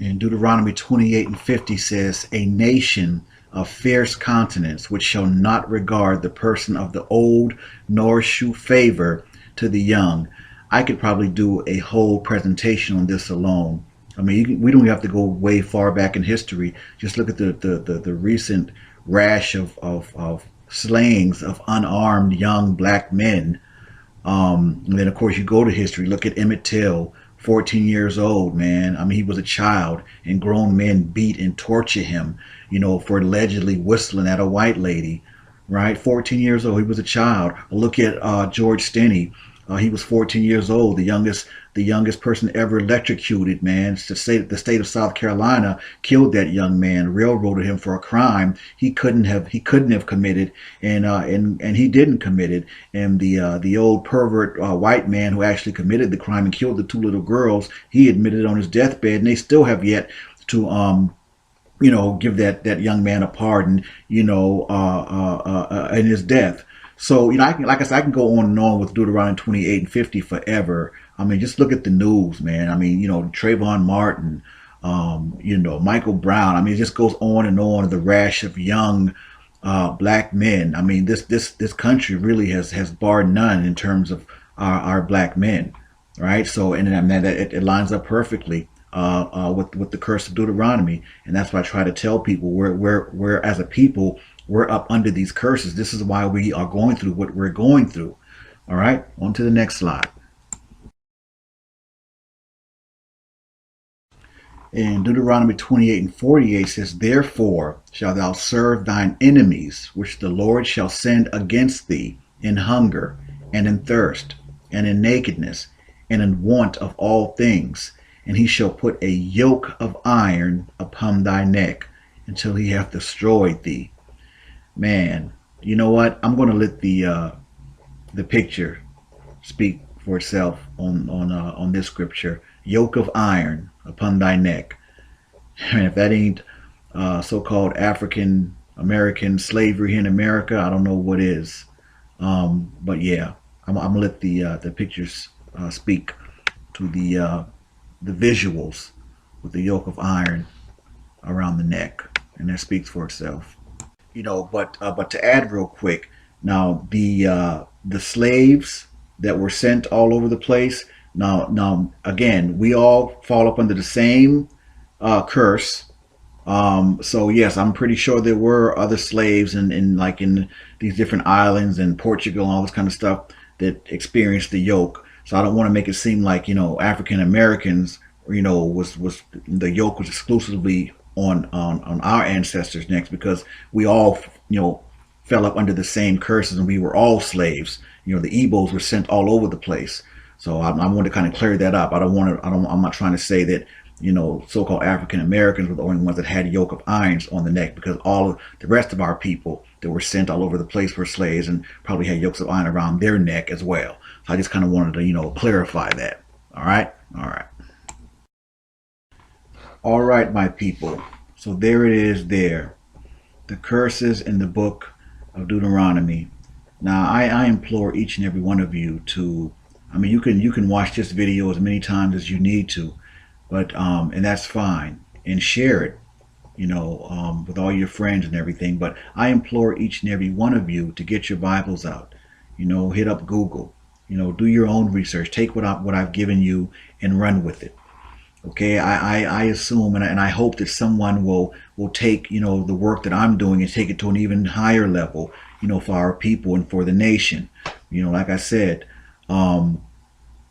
And Deuteronomy 28:50 says, a nation of fierce countenance, which shall not regard the person of the old, nor shew favor to the young. I could probably do a whole presentation on this alone. I mean, we don't have to go way far back in history. Just look at the recent rash of slayings of unarmed young black men. And then, of course, you go to history. Look at Emmett Till, 14 years old, man. I mean, he was a child, and grown men beat and torture him, for allegedly whistling at a white lady, right? 14 years old, he was a child. Look at George Stinney. He was 14 years old, the youngest person ever electrocuted, man. The state of South Carolina killed that young man, railroaded him for a crime he couldn't have committed, and he didn't commit it. And the old pervert white man who actually committed the crime and killed the two little girls, he admitted on his deathbed, and they still have yet to give that young man a pardon, in his death. So, like I said, I can go on and on with Deuteronomy 28:50 forever. I mean, just look at the news, man. I mean, Trayvon Martin, Michael Brown. I mean, it just goes on and on. The rash of young black men. I mean, this country really has barred none in terms of our black men, right? So, and that it lines up perfectly with the curse of Deuteronomy, and that's why I try to tell people we're as a people, we're up under these curses. This is why we are going through what we're going through. All right, on to the next slide. In Deuteronomy 28:48 says, therefore shalt thou serve thine enemies, which the Lord shall send against thee, in hunger, and in thirst, and in nakedness, and in want of all things. And he shall put a yoke of iron upon thy neck, until he hath destroyed thee. Man, you know what? I'm going to let the picture speak for itself on this scripture. Yoke of iron upon thy neck. And if that ain't so-called African American slavery here in America, I don't know what is. But yeah, I'm gonna let the pictures speak to the visuals with the yoke of iron around the neck, and that speaks for itself. But to add real quick, now the slaves that were sent all over the place. Now again, we all fall up under the same curse. So yes, I'm pretty sure there were other slaves in these different islands and Portugal and all this kind of stuff that experienced the yoke. So I don't want to make it seem like African Americans was the yoke was exclusively on our ancestors' necks, because we all fell up under the same curses and we were all slaves. The Igbos were sent all over the place. So I want to kind of clear that up. I'm not trying to say that so-called African Americans were the only ones that had yoke of irons on the neck, because all of the rest of our people that were sent all over the place were slaves and probably had yokes of iron around their neck as well. So I just kind of wanted to clarify that. All right, my people. So there it is there. The curses in the book of Deuteronomy. Now I implore each and every one of you to, you can watch this video as many times as you need to, but and that's fine, and share it, with all your friends and everything. But I implore each and every one of you to get your Bibles out, hit up Google, do your own research, take what I've given you and run with it. Okay, I assume and I hope that someone will take the work that I'm doing and take it to an even higher level, for our people and for the nation. Like I said, I'm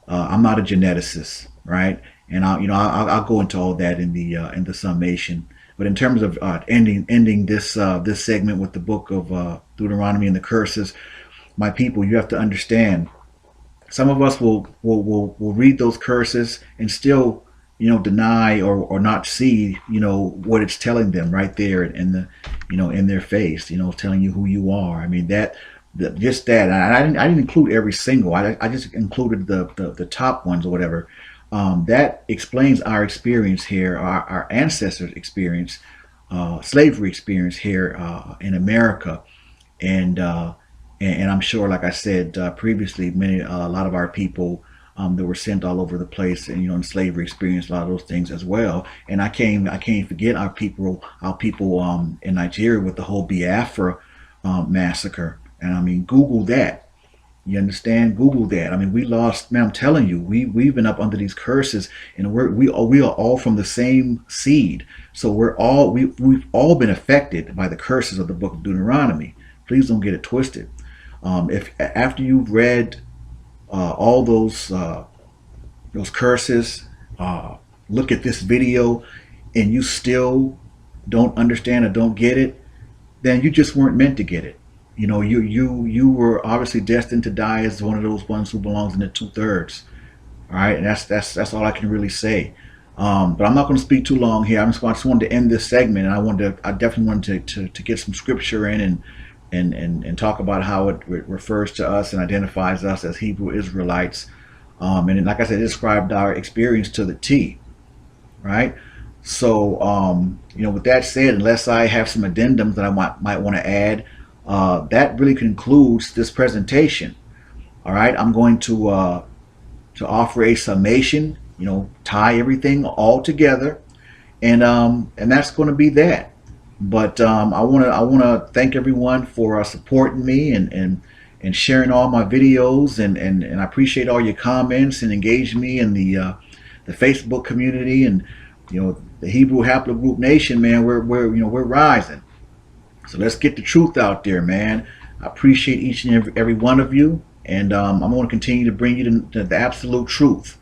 not a geneticist, right? And I'll go into all that in the summation. But in terms of ending this segment with the book of Deuteronomy and the curses, my people, you have to understand. Some of us will read those curses and still deny or not see what it's telling them right there in the in their face, telling you who you are. I mean, just that, and I didn't include every single. I just included the top ones or whatever. That explains our experience here, our ancestors' experience, slavery experience here in America, and I'm sure, like I said previously, a lot of our people that were sent all over the place, and and slavery experienced a lot of those things as well. And I can't forget our people in Nigeria with the whole Biafra massacre. And I mean, Google that. You understand? Google that. I mean, we lost, man. I'm telling you, we've been up under these curses, and we are all from the same seed. So we've all been affected by the curses of the Book of Deuteronomy. Please don't get it twisted. If after you've read all those curses, look at this video, and you still don't understand or don't get it, then you just weren't meant to get it. You were obviously destined to die as one of those ones who belongs in the 2/3. All right, and that's all I can really say. But I'm not going to speak too long here. I just wanted to end this segment, and I definitely wanted to get some scripture in and talk about how it refers to us and identifies us as Hebrew Israelites. And like I said, it described our experience to the T. Right. So with that said, unless I have some addendums that I might want to add, that really concludes this presentation. All right, I'm going to offer a summation, tie everything all together, and that's going to be that. But I want to thank everyone for supporting me and sharing all my videos, and I appreciate all your comments and engaging me in the Facebook community, and the Hebrew Haplogroup Nation, man. We're rising. So let's get the truth out there, man. I appreciate each and every one of you, and I'm going to continue to bring you the absolute truth.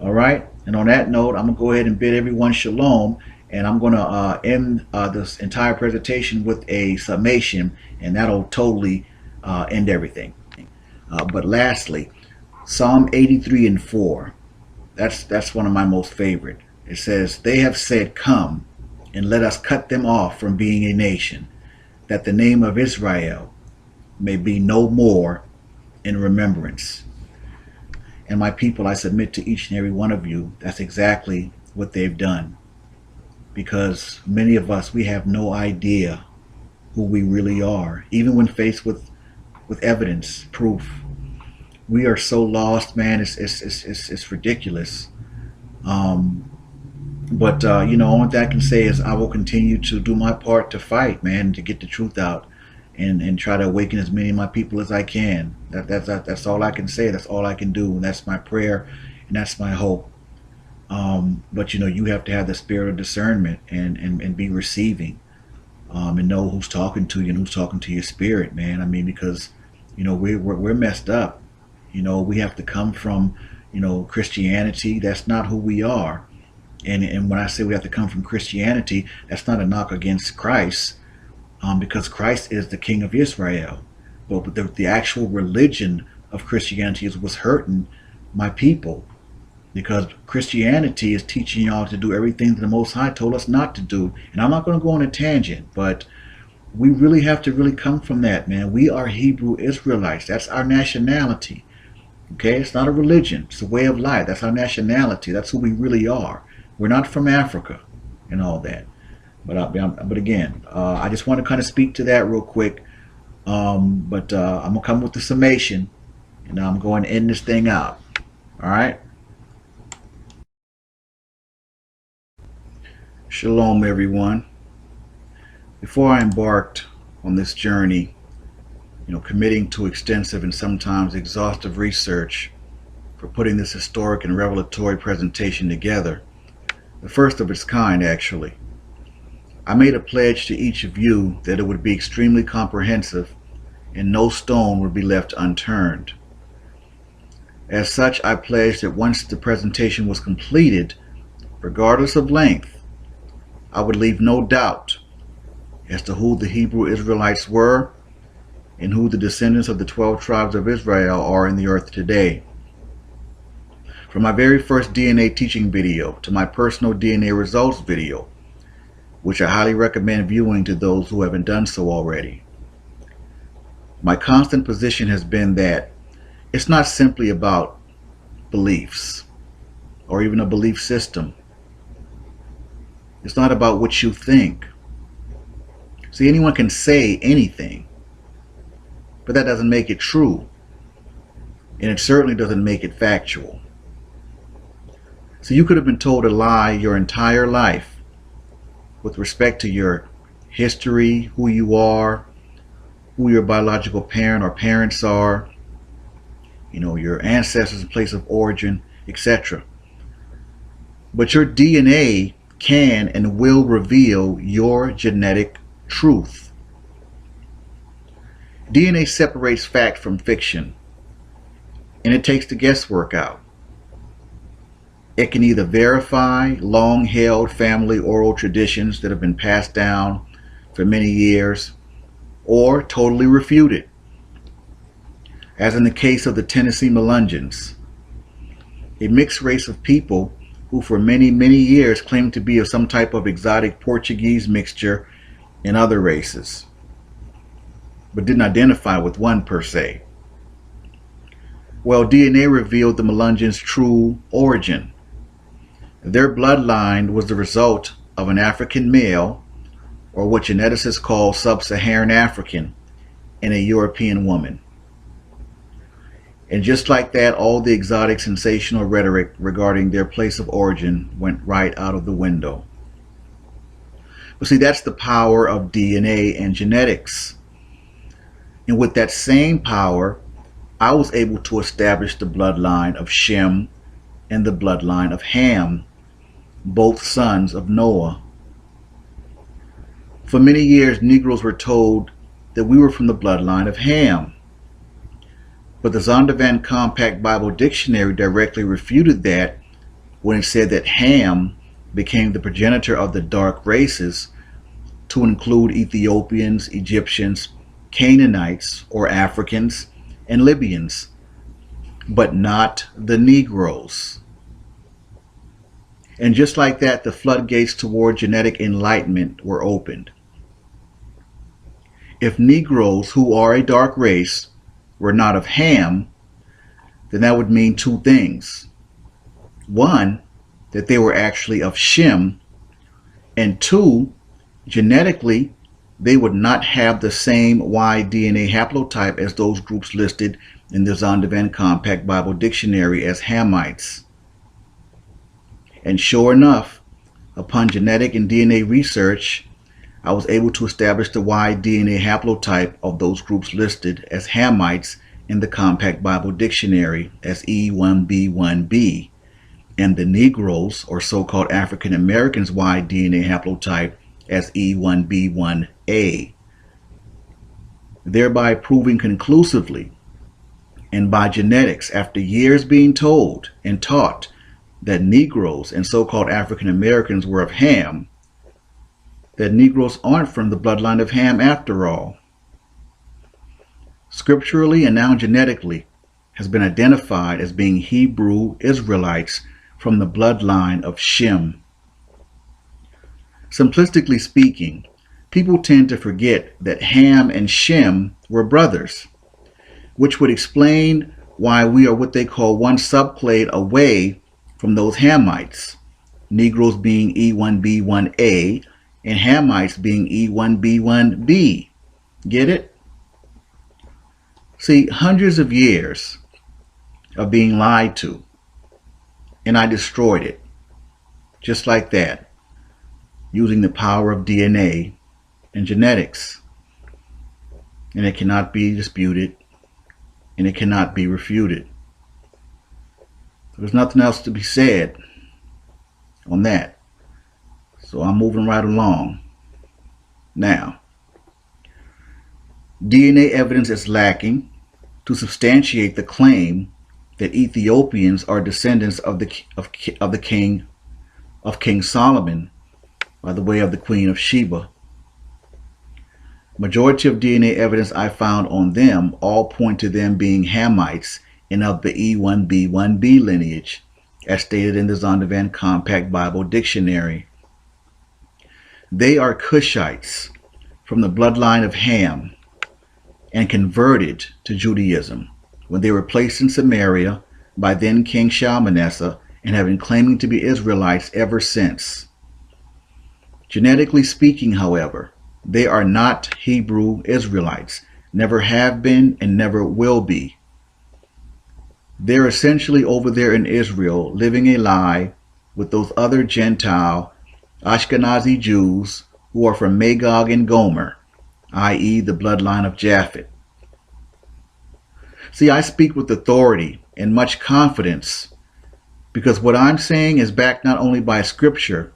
All right. And on that note, I'm going to go ahead and bid everyone shalom, and I'm going to end this entire presentation with a summation, and that'll totally end everything. But lastly, Psalm 83:4. That's one of my most favorite. It says, "They have said, 'Come, and let us cut them off from being a nation, that the name of Israel may be no more in remembrance.'" And my people, I submit to each and every one of you, that's exactly what they've done. Because many of us, we have no idea who we really are, even when faced with evidence, proof. We are so lost, man. It's ridiculous. But only thing I can say is I will continue to do my part to fight, man, to get the truth out, and try to awaken as many of my people as I can. That's all I can say. That's all I can do, and that's my prayer, and that's my hope. But you have to have the spirit of discernment and be receiving, and know who's talking to you and who's talking to your spirit, man. I mean, because we're messed up. We have to come from Christianity. That's not who we are. And when I say we have to come from Christianity, that's not a knock against Christ, because Christ is the King of Israel. But the actual religion of Christianity is what's hurting my people, because Christianity is teaching y'all to do everything that the Most High told us not to do. And I'm not going to go on a tangent, but we really have to really come from that, man. We are Hebrew Israelites. That's our nationality. Okay, it's not a religion. It's a way of life. That's our nationality. That's who we really are. We're not from Africa and all that. But again, I just want to kind of speak to that real quick. I'm going to come with the summation, and I'm going to end this thing out. All right? Shalom, everyone. Before I embarked on this journey, committing to extensive and sometimes exhaustive research for putting this historic and revelatory presentation together, the first of its kind, actually, I made a pledge to each of you that it would be extremely comprehensive and no stone would be left unturned. As such, I pledged that once the presentation was completed, regardless of length, I would leave no doubt as to who the Hebrew Israelites were and who the descendants of the 12 tribes of Israel are in the earth today. From my very first DNA teaching video to my personal DNA results video, which I highly recommend viewing to those who haven't done so already, my constant position has been that it's not simply about beliefs or even a belief system. It's not about what you think. See, anyone can say anything, but that doesn't make it true, and it certainly doesn't make it factual. So you could have been told a lie your entire life with respect to your history, who you are, who your biological parent or parents are, your ancestors and place of origin, etc. But your DNA can and will reveal your genetic truth. DNA separates fact from fiction, and it takes the guesswork out. It can either verify long-held family oral traditions that have been passed down for many years, or totally refute it, as in the case of the Tennessee Melungeons, a mixed race of people who for many, many years claimed to be of some type of exotic Portuguese mixture in other races, but didn't identify with one per se. Well, DNA revealed the Melungeons' true origin. Their bloodline was the result of an African male, or what geneticists call sub-Saharan African, and a European woman. And just like that, all the exotic sensational rhetoric regarding their place of origin went right out of the window. But see, that's the power of DNA and genetics. And with that same power, I was able to establish the bloodline of Shem and the bloodline of Ham, both sons of Noah. For many years, Negroes were told that we were from the bloodline of Ham. But the Zondervan Compact Bible Dictionary directly refuted that when it said that Ham became the progenitor of the dark races to include Ethiopians, Egyptians, Canaanites or Africans, and Libyans, but not the Negroes. And just like that, the floodgates toward genetic enlightenment were opened. If Negroes, who are a dark race, were not of Ham, then that would mean two things. One, that they were actually of Shem, and two, genetically, they would not have the same Y-DNA haplotype as those groups listed in the Zondervan Compact Bible Dictionary as Hamites. And sure enough, upon genetic and DNA research, I was able to establish the Y-DNA haplotype of those groups listed as Hamites in the Compact Bible Dictionary as E1B1B, and the Negroes, or so-called African Americans' Y-DNA haplotype as E1B1A, thereby proving conclusively and by genetics, after years being told and taught that Negroes and so-called African Americans were of Ham, that Negroes aren't from the bloodline of Ham after all. Scripturally and now genetically has been identified as being Hebrew Israelites from the bloodline of Shem. Simplistically speaking, people tend to forget that Ham and Shem were brothers, which would explain why we are what they call one subclade away from those Hamites, Negroes being E1B1A and Hamites being E1B1B. Get it? See, hundreds of years of being lied to, and I destroyed it, just like that, using the power of DNA and genetics. And it cannot be disputed, and it cannot be refuted. There's nothing else to be said on that. So I'm moving right along. Now, DNA evidence is lacking to substantiate the claim that Ethiopians are descendants of King Solomon by the way of the Queen of Sheba. Majority of DNA evidence I found on them all point to them being Hamites and of the E1B1B lineage, as stated in the Zondervan Compact Bible Dictionary. They are Cushites from the bloodline of Ham and converted to Judaism when they were placed in Samaria by then King Shalmaneser and have been claiming to be Israelites ever since. Genetically speaking, however, they are not Hebrew Israelites, never have been and never will be. They're essentially over there in Israel living a lie with those other Gentile Ashkenazi Jews who are from Magog and Gomer, i.e. the bloodline of Japhet. See, I speak with authority and much confidence because what I'm saying is backed not only by scripture,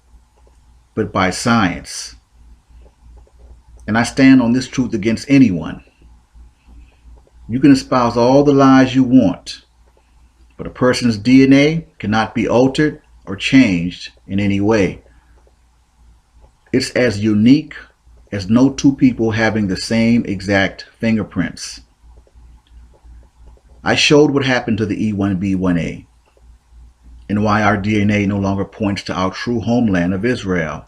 but by science. And I stand on this truth against anyone. You can espouse all the lies you want, but a person's DNA cannot be altered or changed in any way. It's as unique as no two people having the same exact fingerprints. I showed what happened to the E1B1A and why our DNA no longer points to our true homeland of Israel,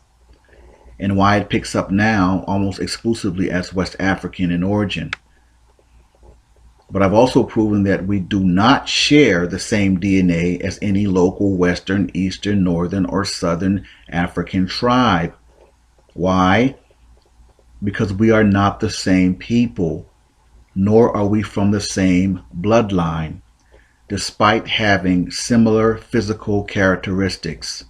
and why it picks up now almost exclusively as West African in origin. But I've also proven that we do not share the same DNA as any local Western, Eastern, Northern, or Southern African tribe. Why? Because we are not the same people, nor are we from the same bloodline, despite having similar physical characteristics.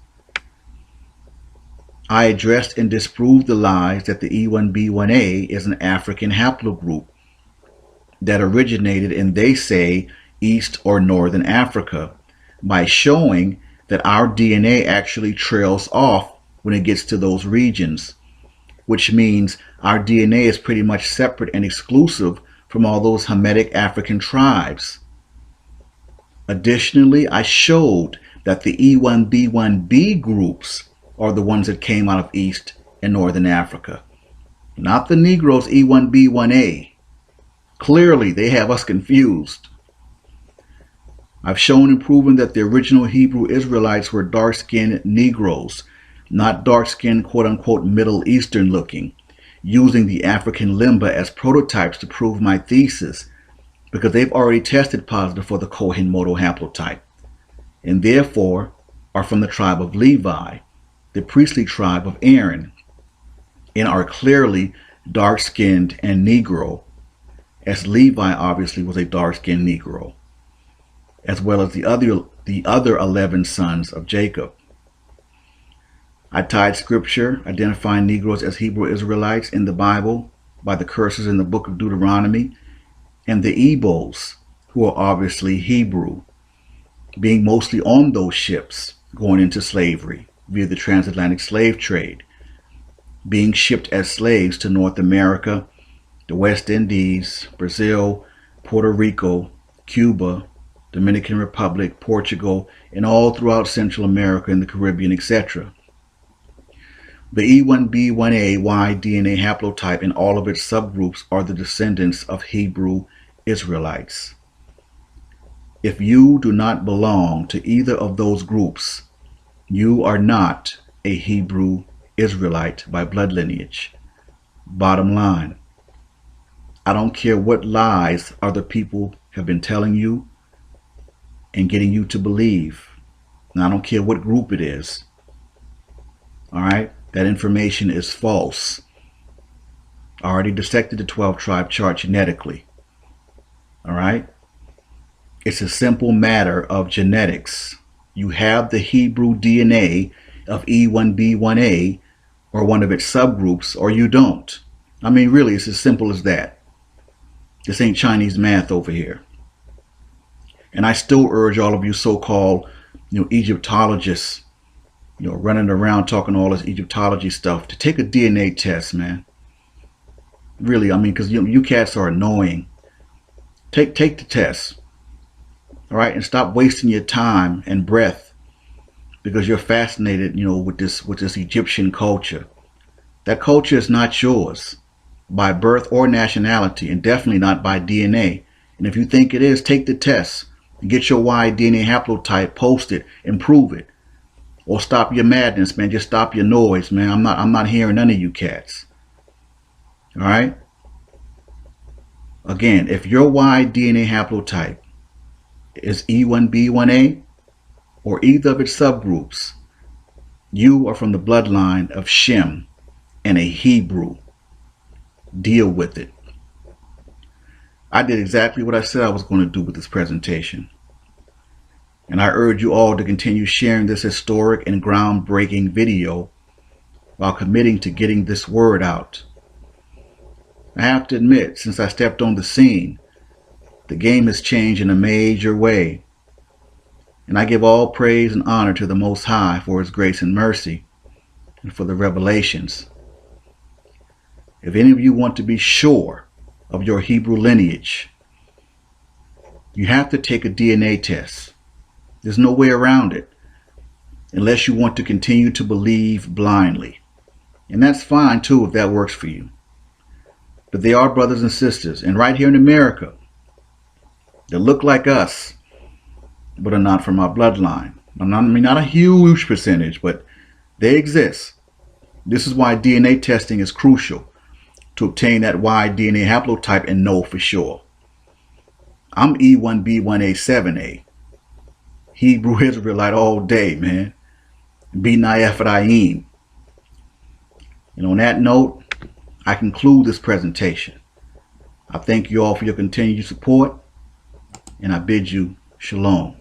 I addressed and disproved the lies that the E1B1A is an African haplogroup that originated in, they say, East or Northern Africa, by showing that our DNA actually trails off when it gets to those regions, which means our DNA is pretty much separate and exclusive from all those Hamitic African tribes. Additionally, I showed that the E1B1B groups are the ones that came out of East and Northern Africa, not the Negroes E1B1A. Clearly, they have us confused. I've shown and proven that the original Hebrew Israelites were dark-skinned Negroes, not dark-skinned quote-unquote Middle Eastern looking, using the African limba as prototypes to prove my thesis, because they've already tested positive for the Kohen-Modo haplotype, and therefore are from the tribe of Levi, the priestly tribe of Aaron, and are clearly dark-skinned and Negro, as Levi obviously was a dark-skinned Negro, as well as the other 11 sons of Jacob. I tied scripture identifying Negroes as Hebrew Israelites in the Bible by the curses in the book of Deuteronomy, and the Igbos, who are obviously Hebrew, being mostly on those ships going into slavery via the transatlantic slave trade, being shipped as slaves to North America, the West Indies, Brazil, Puerto Rico, Cuba, Dominican Republic, Portugal, and all throughout Central America and the Caribbean, etc. The E1B1A Y-DNA haplotype and all of its subgroups are the descendants of Hebrew Israelites. If you do not belong to either of those groups, you are not a Hebrew Israelite by blood lineage. Bottom line. I don't care what lies other people have been telling you and getting you to believe. Now, I don't care what group it is. All right? That information is false. I already dissected the 12-tribe chart genetically. All right? It's a simple matter of genetics. You have the Hebrew DNA of E1B1A or one of its subgroups, or you don't. I mean, really, it's as simple as that. This ain't Chinese math over here. And I still urge all of you so-called, Egyptologists, running around talking all this Egyptology stuff, to take a DNA test, man. Really, I mean, because you cats are annoying. Take the test, all right, and stop wasting your time and breath because you're fascinated, with this Egyptian culture. That culture is not yours by birth or nationality, and definitely not by DNA. And if you think it is, take the test and get your Y-DNA haplotype, post it, and prove it. Or stop your madness, man. Just stop your noise, man. I'm not hearing none of you cats. All right? Again, if your Y-DNA haplotype is E1B1A or either of its subgroups, you are from the bloodline of Shem and a Hebrew. Deal with it. I did exactly what I said I was going to do with this presentation. And I urge you all to continue sharing this historic and groundbreaking video while committing to getting this word out. I have to admit, since I stepped on the scene, the game has changed in a major way. And I give all praise and honor to the Most High for His grace and mercy and for the revelations. If any of you want to be sure of your Hebrew lineage, you have to take a DNA test. There's no way around it, unless you want to continue to believe blindly. And that's fine too if that works for you. But they are brothers and sisters, and right here in America, that look like us, but are not from our bloodline. Not a huge percentage, but they exist. This is why DNA testing is crucial, to obtain that Y-DNA haplotype and know for sure. I'm E1B1A 7A. Hebrew Israelite all day, man. Y-DNA Haplotype. And on that note, I conclude this presentation. I thank you all for your continued support, and I bid you shalom.